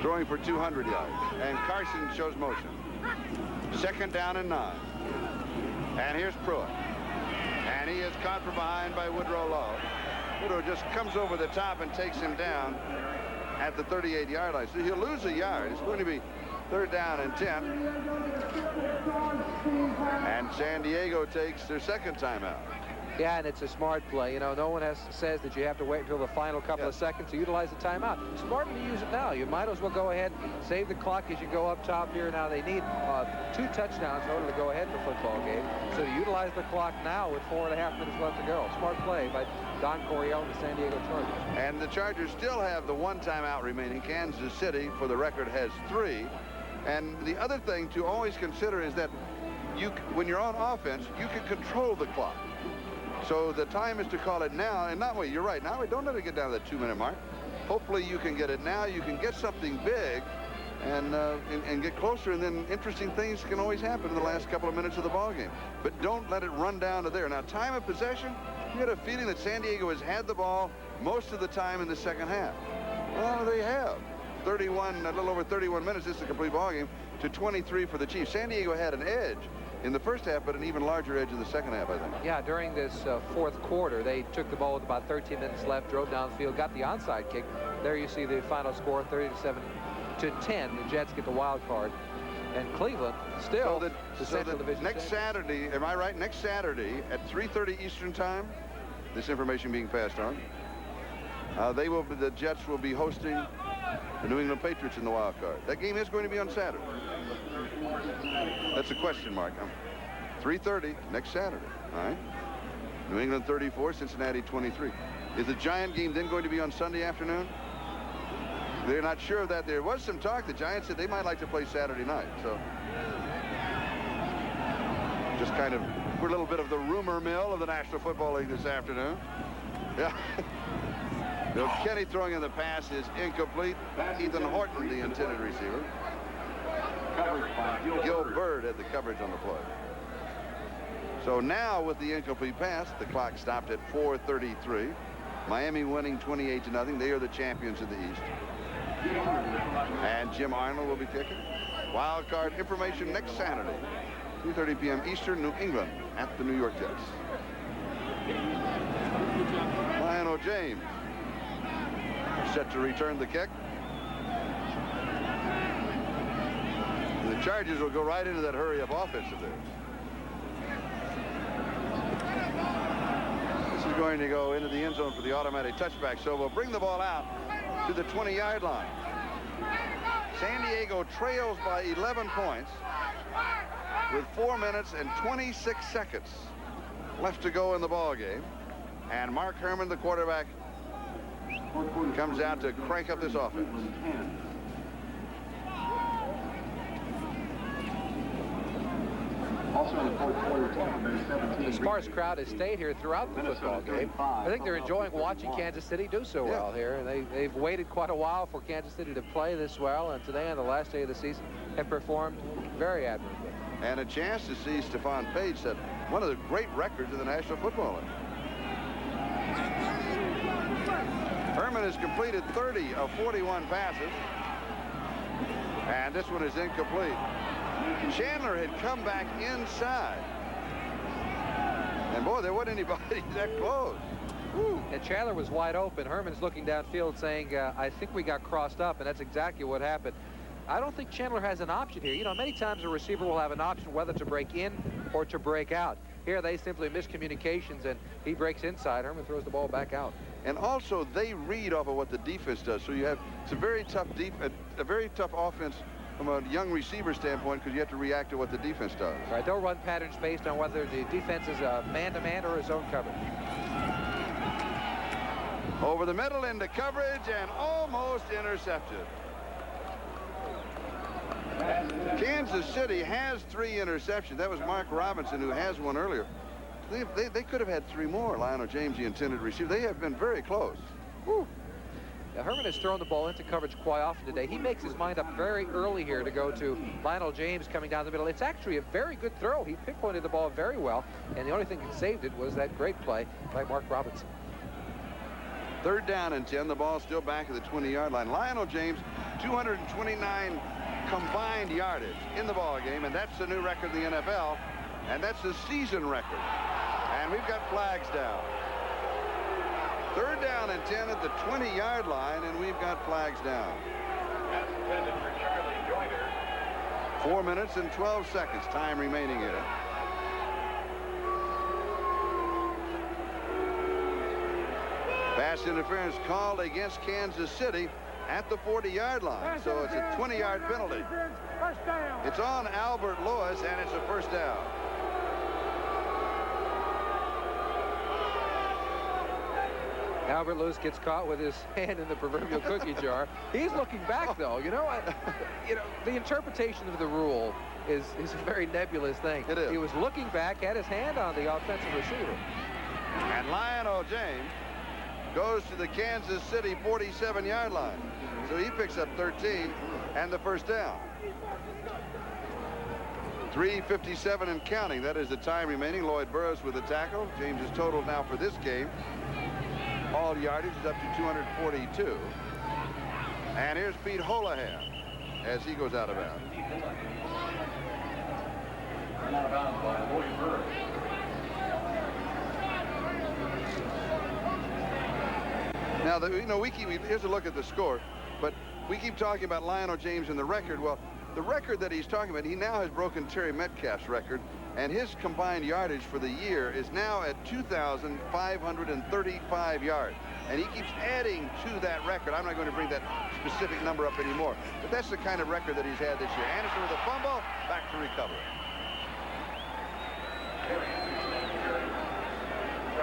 throwing for 200 yards. And Carson shows motion. 2nd down and 9. And here's Pruitt. And he is caught from behind by Woodrow Lowe. Woodrow just comes over the top and takes him down at the 38-yard line. So he'll lose a yard. It's going to be 3rd down and 10. And San Diego takes their 2nd timeout. Yeah, and it's a smart play. You know, no one says that you have to wait until the final couple of seconds to utilize the timeout. It's smarter to use it now. You might as well go ahead, save the clock as you go up top here. Now they need 2 touchdowns in order to go ahead in the football game. So to utilize the clock now with 4.5 minutes left to go. Smart play by Don Coryell and the San Diego Chargers. And the Chargers still have the 1 timeout remaining. Kansas City, for the record, has 3. And the other thing to always consider is that when you're on offense, you can control the clock. So the time is to call it now, and not wait. You're right. Now we don't let it get down to that 2-minute mark. Hopefully you can get it now. You can get something big and get closer, and then interesting things can always happen in the last couple of minutes of the ball game. But don't let it run down to there. Now, time of possession, you get a feeling that San Diego has had the ball most of the time in the second half. Well, they have. A little over 31 minutes. This is a complete ball game to 23 for the Chiefs. San Diego had an edge in the first half, but an even larger edge in the second half, I think. Yeah, during this 4th quarter, they took the ball with about 13 minutes left, drove down the field, got the onside kick. There you see the final score, 37-10. The Jets get the wild card. And Cleveland still the Central Division next Saturday, am I right? Next Saturday at 3:30 Eastern time, this information being passed on, the Jets will be hosting the New England Patriots in the wild card. That game is going to be on Saturday. That's a question mark. 3:30 next Saturday. All right. New England 34, Cincinnati 23. Is the Giant game then going to be on Sunday afternoon? They're not sure of that. There was some talk. The Giants said they might like to play Saturday night. So just kind of, we're a little bit of the rumor mill of the National Football League this afternoon. Yeah. Bill Kenny throwing in the pass is incomplete. Ethan Horton, the intended receiver. Gil Bird had the coverage on the play. So now with the incomplete pass, the clock stopped at 4:33. Miami winning 28-0. They are the champions of the East. And Jim Arnold will be kicking. Wild card information next Saturday, 2:30 p.m. Eastern, New England at the New York Jets. Lionel James set to return the kick. And the Chargers will go right into that hurry-up offense of theirs. This is going to go into the end zone for the automatic touchback, so we'll bring the ball out to the 20-yard line. San Diego trails by 11 points. with 4 minutes and 26 seconds left to go in the ball game. And Mark Herrmann, the quarterback, comes out to crank up this offense. The sparse crowd has stayed here throughout the football game. I think they're enjoying watching Kansas City do so well here. And they've waited quite a while for Kansas City to play this well, and today, on the last day of the season, have performed very admirably. And a chance to see Stephone Paige set one of the great records in the National Football League. Herrmann has completed 30 of 41 passes, and this one is incomplete. Chandler had come back inside, and boy, there wasn't anybody that close. Woo. And Chandler was wide open. Herrmann's looking downfield saying, I think we got crossed up, and that's exactly what happened. I don't think Chandler has an option here. You know, many times a receiver will have an option whether to break in or to break out. Here they simply miss communications, and he breaks inside. Herrmann throws the ball back out. And also they read off of what the defense does. So you have, it's a very tough a very tough offense from a young receiver standpoint, because you have to react to what the defense does. Right, they'll run patterns based on whether the defense is a man-to-man or a zone coverage. Over the middle into coverage and almost intercepted. Kansas City has 3 interceptions. That was Mark Robinson, who has one earlier. They could have had 3 more, Lionel James, the intended receiver. They have been very close. Whew. Now, Herrmann has thrown the ball into coverage quite often today. He makes his mind up very early here to go to Lionel James coming down the middle. It's actually a very good throw. He pinpointed the ball very well, and the only thing that saved it was that great play by Mark Robinson. 3rd down and 10. The ball still back at the 20-yard line. Lionel James, 229 combined yardage in the ball game, and that's the new record in the NFL, and that's the season record. And we've got flags down. 3rd down and 10 at the 20-yard line, and we've got flags down. 4 minutes and 12 seconds time remaining here. Pass interference called against Kansas City at the 40-yard line, so it's a 20-yard penalty. First down. It's on Albert Lewis, and it's a 1st down. Albert Lewis gets caught with his hand in the proverbial cookie jar. He's looking back, though. You know, the interpretation of the rule is a very nebulous thing. It is. He was looking back, had his hand on the offensive receiver. And Lionel James goes to the Kansas City 47-yard line. So he picks up 13 and the 1st down. 3:57 and counting. That is the time remaining. Lloyd Burris with the tackle. James's total now for this game, all yardage, is up to 242. And here's Pete Holohan as he goes out of bounds. Out of bounds by Lloyd Burris. Now, here's a look at the score, but we keep talking about Lionel James and the record. Well, the record that he's talking about, he now has broken Terry Metcalf's record, and his combined yardage for the year is now at 2,535 yards. And he keeps adding to that record. I'm not going to bring that specific number up anymore, but that's the kind of record that he's had this year. Anderson with a fumble, back to recover.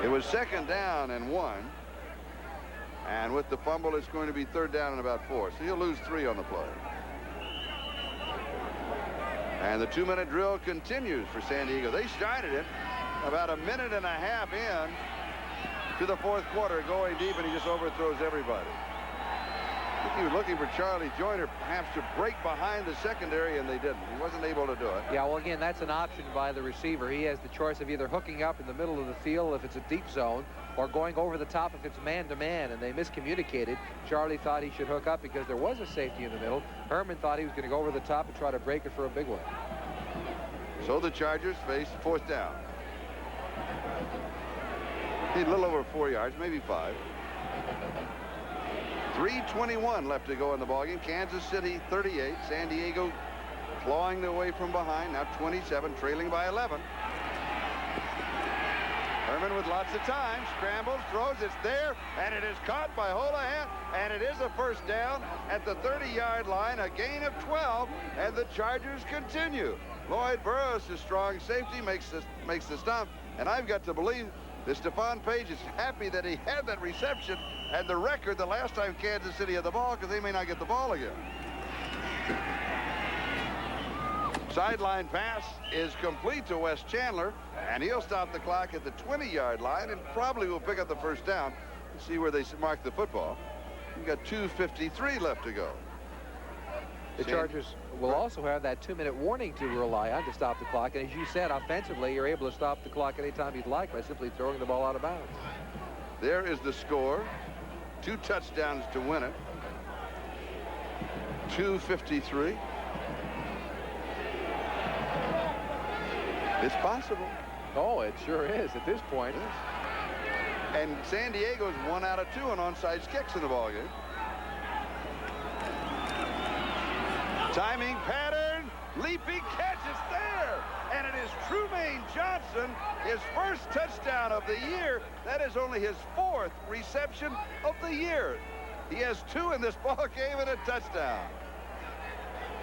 It was 2nd down and 1. And with the fumble, it's going to be 3rd down and about 4. So he'll lose 3 on the play. And the 2-minute drill continues for San Diego. They started it about a minute and a half in to the 4th quarter, going deep, and he just overthrows everybody. I think he was looking for Charlie Joyner perhaps to break behind the secondary, and they didn't. He wasn't able to do it. Yeah, well, again, that's an option by the receiver. He has the choice of either hooking up in the middle of the field if it's a deep zone, or going over the top if it's man-to-man, and they miscommunicated. Charlie thought he should hook up because there was a safety in the middle. Herrmann thought he was going to go over the top and try to break it for a big one. So the Chargers face 4th down. Need a little over 4 yards, maybe 5. 3:21 left to go in the ballgame. Kansas City 38, San Diego clawing their way from behind, now 27, trailing by 11. Herrmann with lots of time, scrambles, throws, it's there, and it is caught by Holohan, and it is a first down at the 30-yard line, a gain of 12, and the Chargers continue. Lloyd Burroughs, a strong safety, makes the stop, and I've got to believe that Stephone Paige is happy that he had that reception and the record the last time Kansas City had the ball, because they may not get the ball again. Sideline pass is complete to Wes Chandler, and he'll stop the clock at the 20-yard line and probably will pick up the first down. See where they mark the football. We've got 2:53 left to go. The Chargers will also have that 2-minute warning to rely on to stop the clock. And as you said, offensively, you're able to stop the clock anytime you'd like by simply throwing the ball out of bounds. There is the score. 2 touchdowns to win it. 2:53. It's possible. Oh, it sure is at this point. And San Diego's 1 out of 2 on onside kicks in the ballgame. Timing pattern, leaping catch, it's there. And it is Trumaine Johnson, his first touchdown of the year. That is only his 4th reception of the year. He has 2 in this ball game and a touchdown.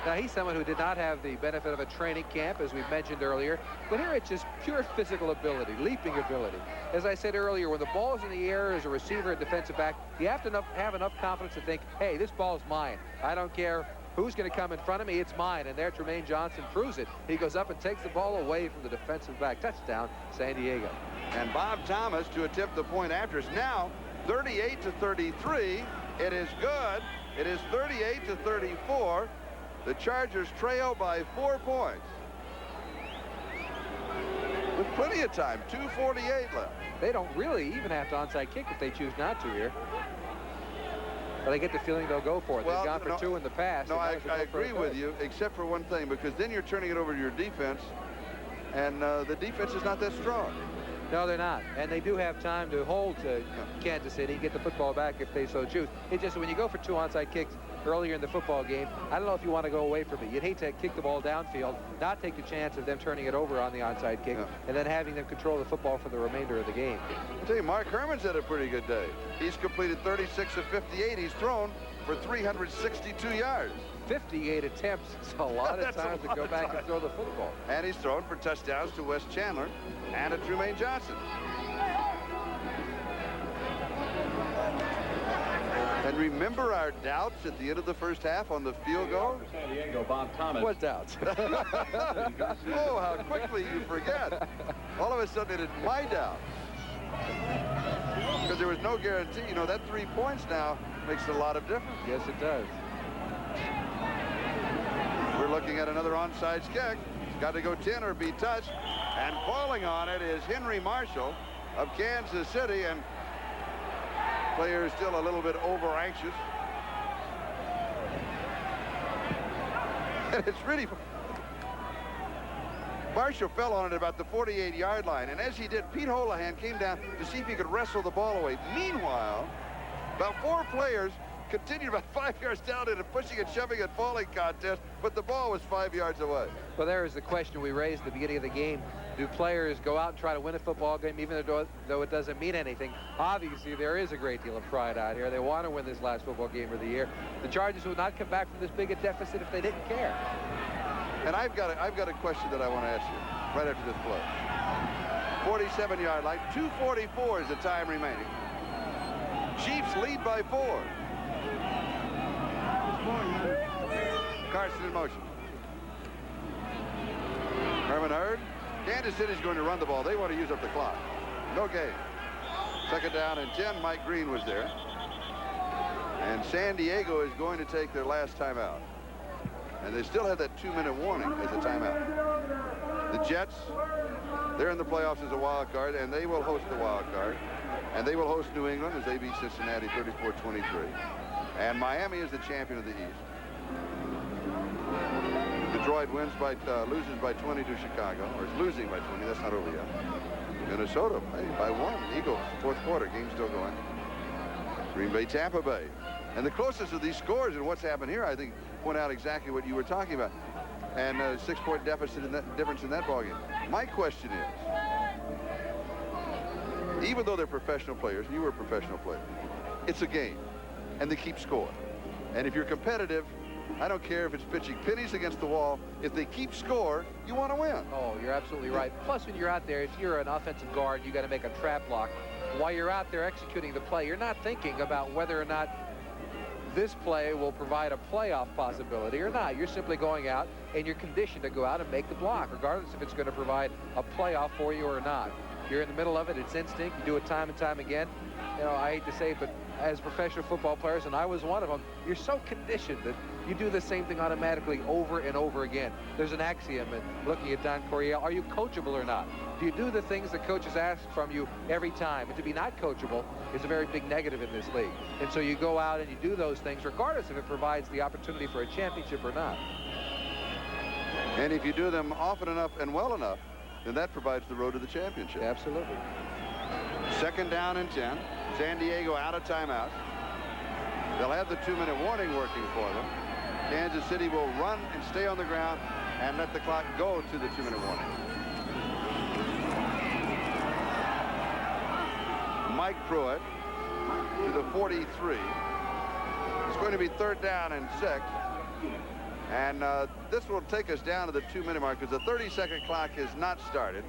Now, he's someone who did not have the benefit of a training camp, as we've mentioned earlier. But here it's just pure physical ability, leaping ability. As I said earlier, when the ball's in the air as a receiver and defensive back, you have to have enough confidence to think, hey, this ball's mine. I don't care who's going to come in front of me, it's mine. And there Trumaine Johnson proves it. He goes up and takes the ball away from the defensive back. Touchdown, San Diego. And Bob Thomas to attempt the point after. It's now 38-33. It is good. It is 38-34. The Chargers trail by 4 points. With plenty of time, 2:48 left. They don't really even have to onside kick if they choose not to here. But I get the feeling they'll go for it. Well, They've gone for 2 in the past. No, I agree with you, except for one thing, because then you're turning it over to your defense, and the defense is not that strong. No, they're not. And they do have time to hold to Kansas City and get the football back if they so choose. It's just when you go for 2 onside kicks earlier in the football game, I don't know if you want to go away from it. You'd hate to kick the ball downfield, not take the chance of them turning it over on the onside kick, and then having them control the football for the remainder of the game. I'll tell you, Mark Herrmann's had a pretty good day. He's completed 36 of 58. He's thrown for 362 yards. 58 attempts. It's a lot of times to go back and throw the football. And he's thrown for touchdowns to Wes Chandler and to Trumaine Johnson. And remember our doubts at the end of the first half on the field goal? San Diego, Bob Thomas. What doubts? Oh, how quickly you forget. All of a sudden, it is my doubts. Because there was no guarantee. You know, that 3 points now makes a lot of difference. Yes, it does. We're looking at another onside kick. It's got to go 10 or be touched. And falling on it is Henry Marshall of Kansas City. And players still a little bit over-anxious. And it's really... Marshall fell on it about the 48-yard line. And as he did, Pete Holohan came down to see if he could wrestle the ball away. Meanwhile, about 4 players continued about 5 yards down in a pushing and shoving and falling contest, but the ball was 5 yards away. Well, there is the question we raised at the beginning of the game. Do players go out and try to win a football game even though it doesn't mean anything? Obviously, there is a great deal of pride out here. They want to win this last football game of the year. The Chargers would not come back from this big a deficit if they didn't care. And I've got a question that I want to ask you right after this play. 47-yard line, 2:44 is the time remaining. Chiefs lead by 4. Carson in motion. Herrmann heard. Kansas City's going to run the ball. They want to use up the clock. No game. 2nd down and 10. Mike Green was there. And San Diego is going to take their last timeout. And they still have that 2-minute warning as a timeout. The Jets, they're in the playoffs as a wild card, and they will host the wild card. And they will host New England as they beat Cincinnati 34-23. And Miami is the champion of the East. Detroit loses by 20 to Chicago, or is losing by 20. That's not over yet. Minnesota, hey, by 1. Eagles, 4th quarter, game still going. Green Bay, Tampa Bay. And the closest of these scores and what's happened here, I think, point out exactly what you were talking about. And a 6-point deficit in that difference in that ballgame. My question is, even though they're professional players, you were a professional player, it's a game, and they keep score. And if you're competitive, I don't care if it's pitching pennies against the wall. If they keep score, you want to win. Oh, you're absolutely right. Plus, when you're out there, if you're an offensive guard, you got to make a trap block. While you're out there executing the play, you're not thinking about whether or not this play will provide a playoff possibility or not. You're simply going out, and you're conditioned to go out and make the block, regardless if it's going to provide a playoff for you or not. You're in the middle of it. It's instinct. You do it time and time again. You know, I hate to say it, but as professional football players, and I was one of them, you're so conditioned that you do the same thing automatically over and over again. There's an axiom, and looking at Don Coryell, are you coachable or not? Do you do the things that coaches ask from you every time? And to be not coachable is a very big negative in this league. And so you go out and you do those things regardless if it provides the opportunity for a championship or not. And if you do them often enough and well enough, then that provides the road to the championship. Absolutely. 2nd down and 10. San Diego out of timeout. They'll have the 2-minute warning working for them. Kansas City will run and stay on the ground and let the clock go to the 2-minute warning. Mike Pruitt to the 43. It's going to be 3rd down and 6. And this will take us down to the 2-minute mark because the 30-second clock is not started.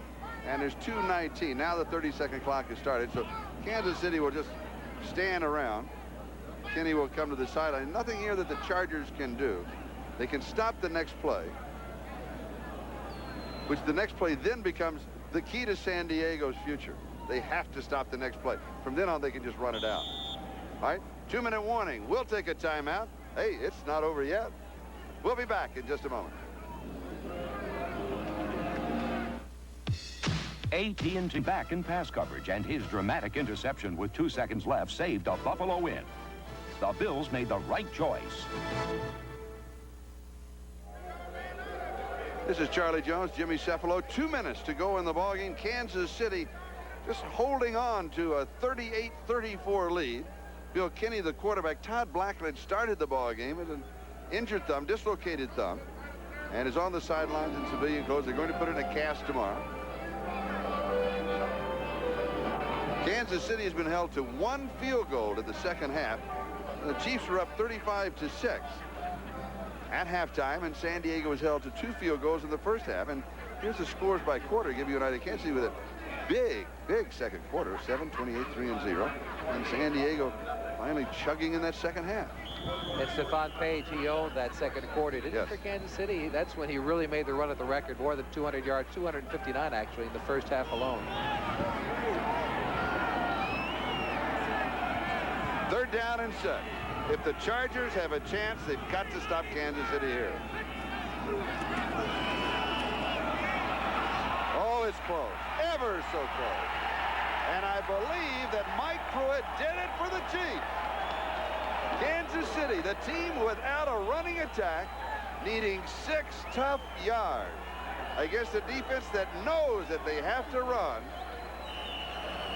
And there's 2:19. Now the 30-second clock is started. So Kansas City will just stand around. Kenny will come to the sideline. Nothing here that the Chargers can do. They can stop the next play, which the next play then becomes the key to San Diego's future. They have to stop the next play. From then on, they can just run it out. All right, 2-minute warning. We'll take a timeout. Hey, it's not over yet. We'll be back in just a moment. AT&T back in pass coverage, and his dramatic interception with 2 seconds left saved a Buffalo win. The Bills made the right choice. This is Charlie Jones, Jimmy CEFALO. 2 minutes to go in the ballgame. Kansas City just holding on to a 38-34 lead. Bill Kinney, the quarterback. Todd Blackledge started the ballgame with an injured thumb, dislocated thumb, and is on the sidelines in civilian clothes. They're going to put in a cast tomorrow. Kansas City has been held to 1 field goal in the second half. The Chiefs were up 35-6 at halftime, and San Diego was held to 2 field goals in the first half. And here's the scores by quarter. Give you an idea. Kansas City with a big second quarter, 7-28, 3-0, and San Diego finally chugging in that second half. And Stephone Paige, he owned that second quarter, didn't he, for Kansas City? That's when he really made the run at the record, more than 200 yards, 259 actually in the first half alone. 3rd down and 6. If the Chargers have a chance, they've got to stop Kansas City here. Oh, it's close. Ever so close. And I believe that Mike Pruitt did it for the Chiefs. Kansas City, the team without a running attack, needing 6 tough yards against a defense that knows that they have to run,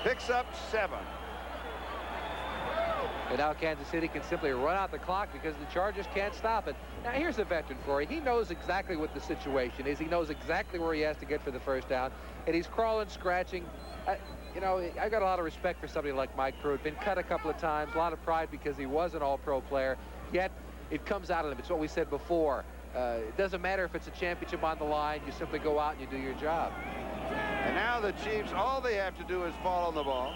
picks up 7. And now Kansas City can simply run out the clock because the Chargers can't stop it. Now, here's a veteran for you. He knows exactly what the situation is. He knows exactly where he has to get for the first down. And he's crawling, scratching. You know, I got a lot of respect for somebody like Mike Pruitt. Been cut a couple of times. A lot of pride because he was an all-pro player. Yet, it comes out of him. It's what we said before. It doesn't matter if it's a championship on the line. You simply go out and you do your job. And now the Chiefs, all they have to do is fall on the ball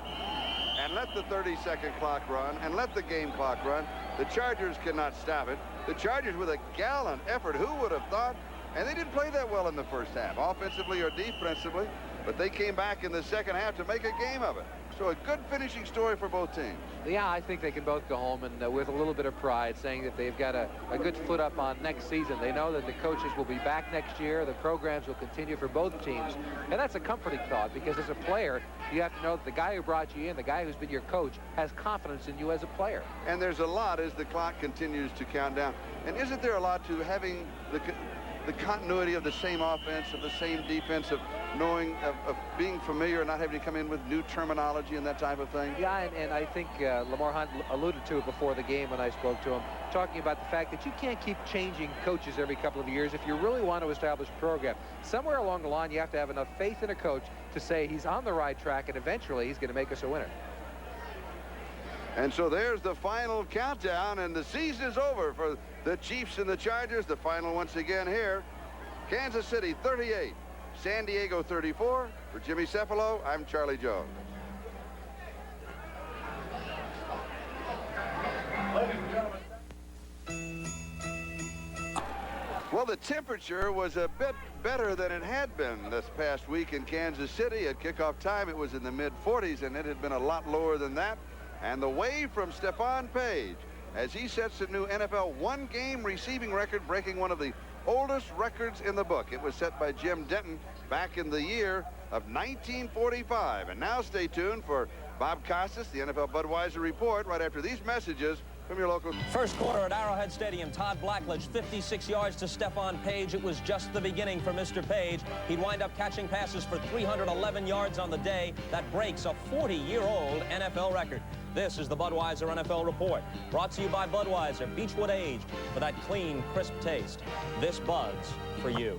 and let the 30-second clock run and let the game clock run. The Chargers cannot stop it. The Chargers with a gallant effort. Who would have thought? And they didn't play that well in the first half, offensively or defensively, but they came back in the second half to make a game of it. So a good finishing story for both teams. Yeah, I think they can both go home and with a little bit of pride, saying that they've got a good foot up on next season. They know that the coaches will be back next year. The programs will continue for both teams. And that's a comforting thought because as a player, you have to know that the guy who brought you in, the guy who's been your coach, has confidence in you as a player. And there's a lot as the clock continues to count down. And isn't there a lot to having the continuity of the same offense, of the same defense, of knowing, of being familiar and not having to come in with new terminology and that type of thing? Yeah, and I think Lamar Hunt alluded to it before the game when I spoke to him, talking about the fact that you can't keep changing coaches every couple of years if you really want to establish a program. Somewhere along the line, you have to have enough faith in a coach to say he's on the right track and eventually he's going to make us a winner. And so there's the final countdown, and the season is over for the Chiefs and the Chargers. The final once again here. Kansas City 38, San Diego 34. For Jimmy CEFALO, I'm Charlie Jones. Well, the temperature was a bit better than it had been this past week in Kansas City. At kickoff time, it was in the mid-40s, and it had been a lot lower than that. And the wave from Stephone Paige as he sets a new NFL one-game receiving record, breaking one of the oldest records in the book. It was set by Jim Denton back in the year of 1945. And now stay tuned for Bob Costas, the NFL Budweiser Report, right after these messages from your local. First quarter at Arrowhead Stadium. Todd Blackledge, 56 yards to Stephone Paige. It was just the beginning for Mr. Paige. He'd wind up catching passes for 311 yards on the day. That breaks a 40-year-old NFL record. This is the Budweiser NFL Report, brought to you by Budweiser, Beechwood aged, for that clean, crisp taste. This Bud's for you.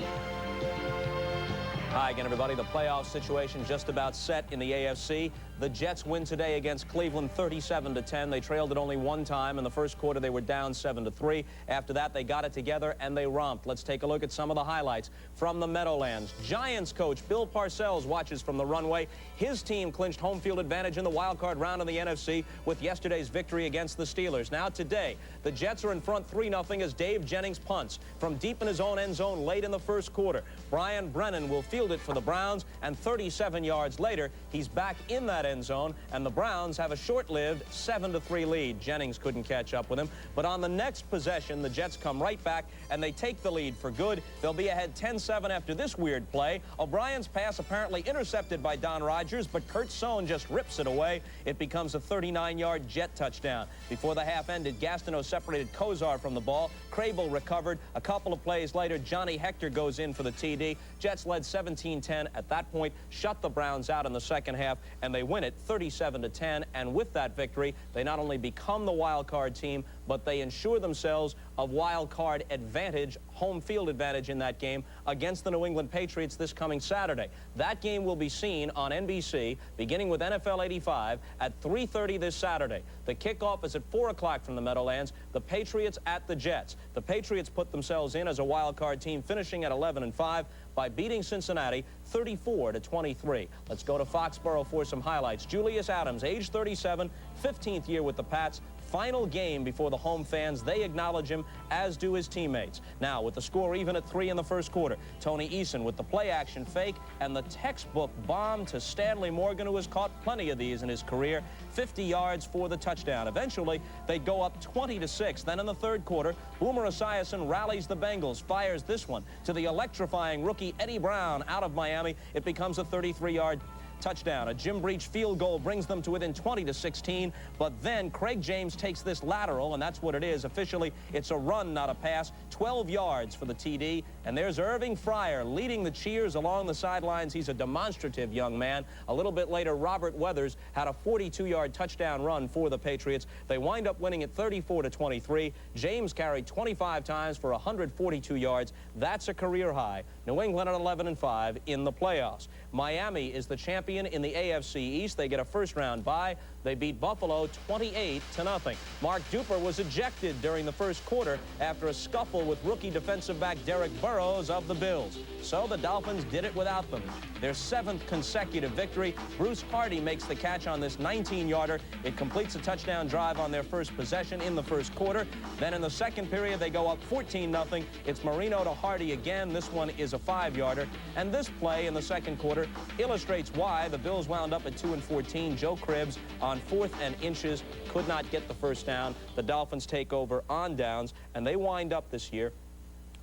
Hi again, everybody. The playoff situation just about set in the AFC. The Jets win today against Cleveland 37-10. They trailed it only one time. In the first quarter, they were down 7-3. After that, they got it together and they romped. Let's take a look at some of the highlights from the Meadowlands. Giants coach Bill Parcells watches from the runway. His team clinched home field advantage in the wild card round in the NFC with yesterday's victory against the Steelers. Now today, the Jets are in front 3-0 as Dave Jennings punts from deep in his own end zone late in the first quarter. Brian Brennan will field it for the Browns, and 37 yards later, he's back in that end zone, and the Browns have a short-lived 7-3 lead. Jennings couldn't catch up with him, but on the next possession, the Jets come right back, and they take the lead for good. They'll be ahead 10-7 after this weird play. O'Brien's pass apparently intercepted by Don Rogers, but Kurt Sohn just rips it away. It becomes a 39-yard Jet touchdown. Before the half ended, Gastineau separated Kozar from the ball. Crable recovered. A couple of plays later, Johnny Hector goes in for the TD. Jets led 17-10 at that point, shut the Browns out in the second half, and they win it 37-10. And with that victory, they not only become the wild card team, but they ensure themselves a wild card advantage, home field advantage in that game against the New England Patriots this coming Saturday. That game will be seen on NBC, beginning with NFL 85 at 3:30 this Saturday. The kickoff is at 4 o'clock from the Meadowlands. The Patriots at the Jets. The Patriots put themselves in as a wild card team, finishing at 11-5 by beating Cincinnati 34-23. Let's go to Foxborough for some highlights. Julius Adams, age 37, 15th year with the Pats. Final game before the home fans. They acknowledge him, as do his teammates. Now, with the score even at 3 in the first quarter, Tony Eason with the play-action fake and the textbook bomb to Stanley Morgan, who has caught plenty of these in his career. 50 yards for the touchdown. Eventually, they go up 20-6. Then in the third quarter, Boomer Esiason rallies the Bengals, fires this one to the electrifying rookie Eddie Brown out of Miami. It becomes a 33-yard touchdown. A Jim Breach field goal brings them to within 20-16, but then Craig James takes this lateral, and that's what it is. Officially, it's a run, not a pass. 12 yards for the TD, and there's Irving Fryer leading the cheers along the sidelines. He's a demonstrative young man. A little bit later, Robert Weathers had a 42-yard touchdown run for the Patriots. They wind up winning at 34-23. James carried 25 times for 142 yards. That's a career high. New England at 11-5 in the playoffs. Miami is the champion in the AFC East. They get a first-round bye. They beat Buffalo 28-0. Mark Duper was ejected during the first quarter after a scuffle with rookie defensive back Derek Burrows of the Bills. So the Dolphins did it without them. Their 7th consecutive victory. Bruce Hardy makes the catch on this 19-yarder. It completes a touchdown drive on their first possession in the first quarter. Then in the second period, they go up 14-0. It's Marino to Hardy again. This one is a 5-yarder. And this play in the second quarter illustrates why the Bills wound up at 2-14. Joe Cribbs on 4th and inches could not get the first down. The Dolphins take over on downs, and they wind up this year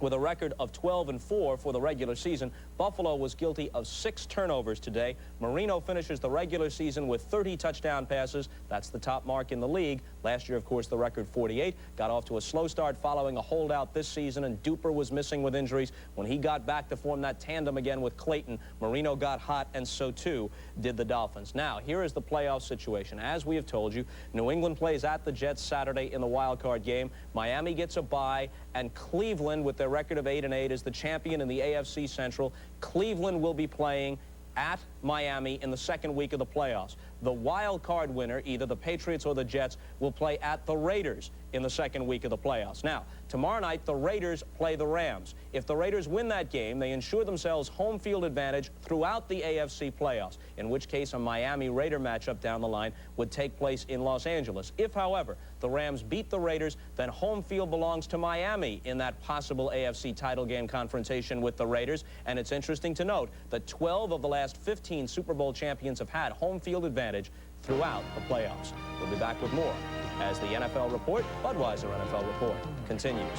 With a record of 12-4 for the regular season, Buffalo was guilty of 6 turnovers today. Marino finishes the regular season with 30 touchdown passes. That's the top mark in the league. Last year, of course, the record 48. Got off to a slow start following a holdout this season, and Duper was missing with injuries. When he got back to form that tandem again with Clayton, Marino got hot, and so too did the Dolphins. Now, here is the playoff situation. As we have told you, New England plays at the Jets Saturday in the wild card game. Miami gets a bye, and Cleveland, with their record of 8-8, is the champion in the AFC Central. Cleveland will be playing at Miami in the second week of the playoffs. The wild card winner, either the Patriots or the Jets, will play at the Raiders in the second week of the playoffs. Now, tomorrow night, the Raiders play the Rams. If the Raiders win that game, they ensure themselves home field advantage throughout the AFC playoffs, in which case a Miami-Raider matchup down the line would take place in Los Angeles. If, however, the Rams beat the Raiders, then home field belongs to Miami in that possible AFC title game confrontation with the Raiders. And it's interesting to note that 12 of the last 15 Super Bowl champions have had home field advantage throughout the playoffs. We'll be back with more as the NFL Report, Budweiser NFL Report, continues.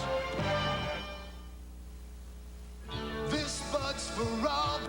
This Bud's for all.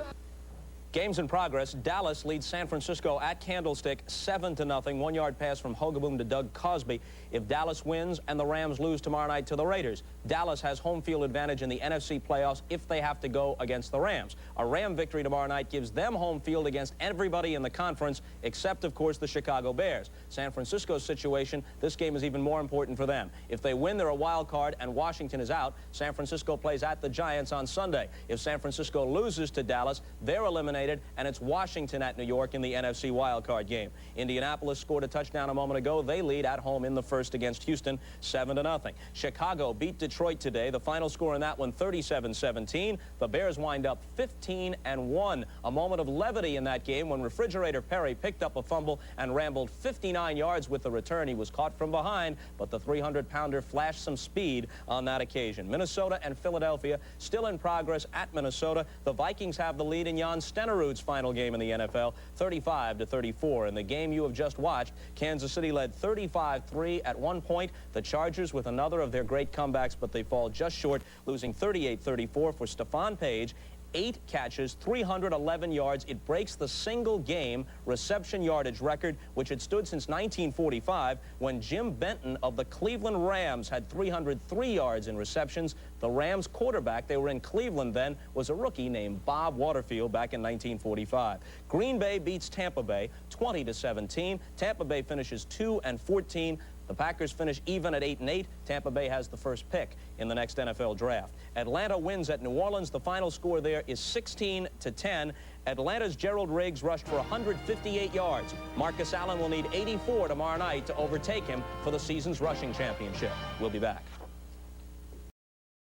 Games in progress. Dallas leads San Francisco at Candlestick 7-0. 1-yard pass from Hogaboom to Doug Cosby. If Dallas wins and the Rams lose tomorrow night to the Raiders, Dallas has home field advantage in the NFC playoffs if they have to go against the Rams. A Ram victory tomorrow night gives them home field against everybody in the conference, except, of course, the Chicago Bears. San Francisco's situation, this game is even more important for them. If they win, they're a wild card, and Washington is out. San Francisco plays at the Giants on Sunday. If San Francisco loses to Dallas, they're eliminated, and it's Washington at New York in the NFC wildcard game. Indianapolis scored a touchdown a moment ago. They lead at home in the first against Houston, 7-0. Chicago beat Detroit today. The final score in that one, 37-17. The Bears wind up 15-1. A moment of levity in that game when Refrigerator Perry picked up a fumble and rambled 59 yards with the return. He was caught from behind, but the 300-pounder flashed some speed on that occasion. Minnesota and Philadelphia still in progress at Minnesota. The Vikings have the lead in Jan Stenerud's final game in the NFL, 35-34. In the game you have just watched, Kansas City led 35-3 at one point. The Chargers with another of their great comebacks, but they fall just short, losing 38-34 for Stephone Paige. 8 catches, 311 yards. It breaks the single-game reception yardage record, which had stood since 1945 when Jim Benton of the Cleveland Rams had 303 yards in receptions. The Rams quarterback, they were in Cleveland then, was a rookie named Bob Waterfield back in 1945. Green Bay beats Tampa Bay 20-17. Tampa Bay finishes 2-14. The Packers finish even at 8-8. Tampa Bay has the first pick in the next NFL draft. Atlanta wins at New Orleans. The final score there is 16-10. Atlanta's Gerald Riggs rushed for 158 yards. Marcus Allen will need 84 tomorrow night to overtake him for the season's rushing championship. We'll be back.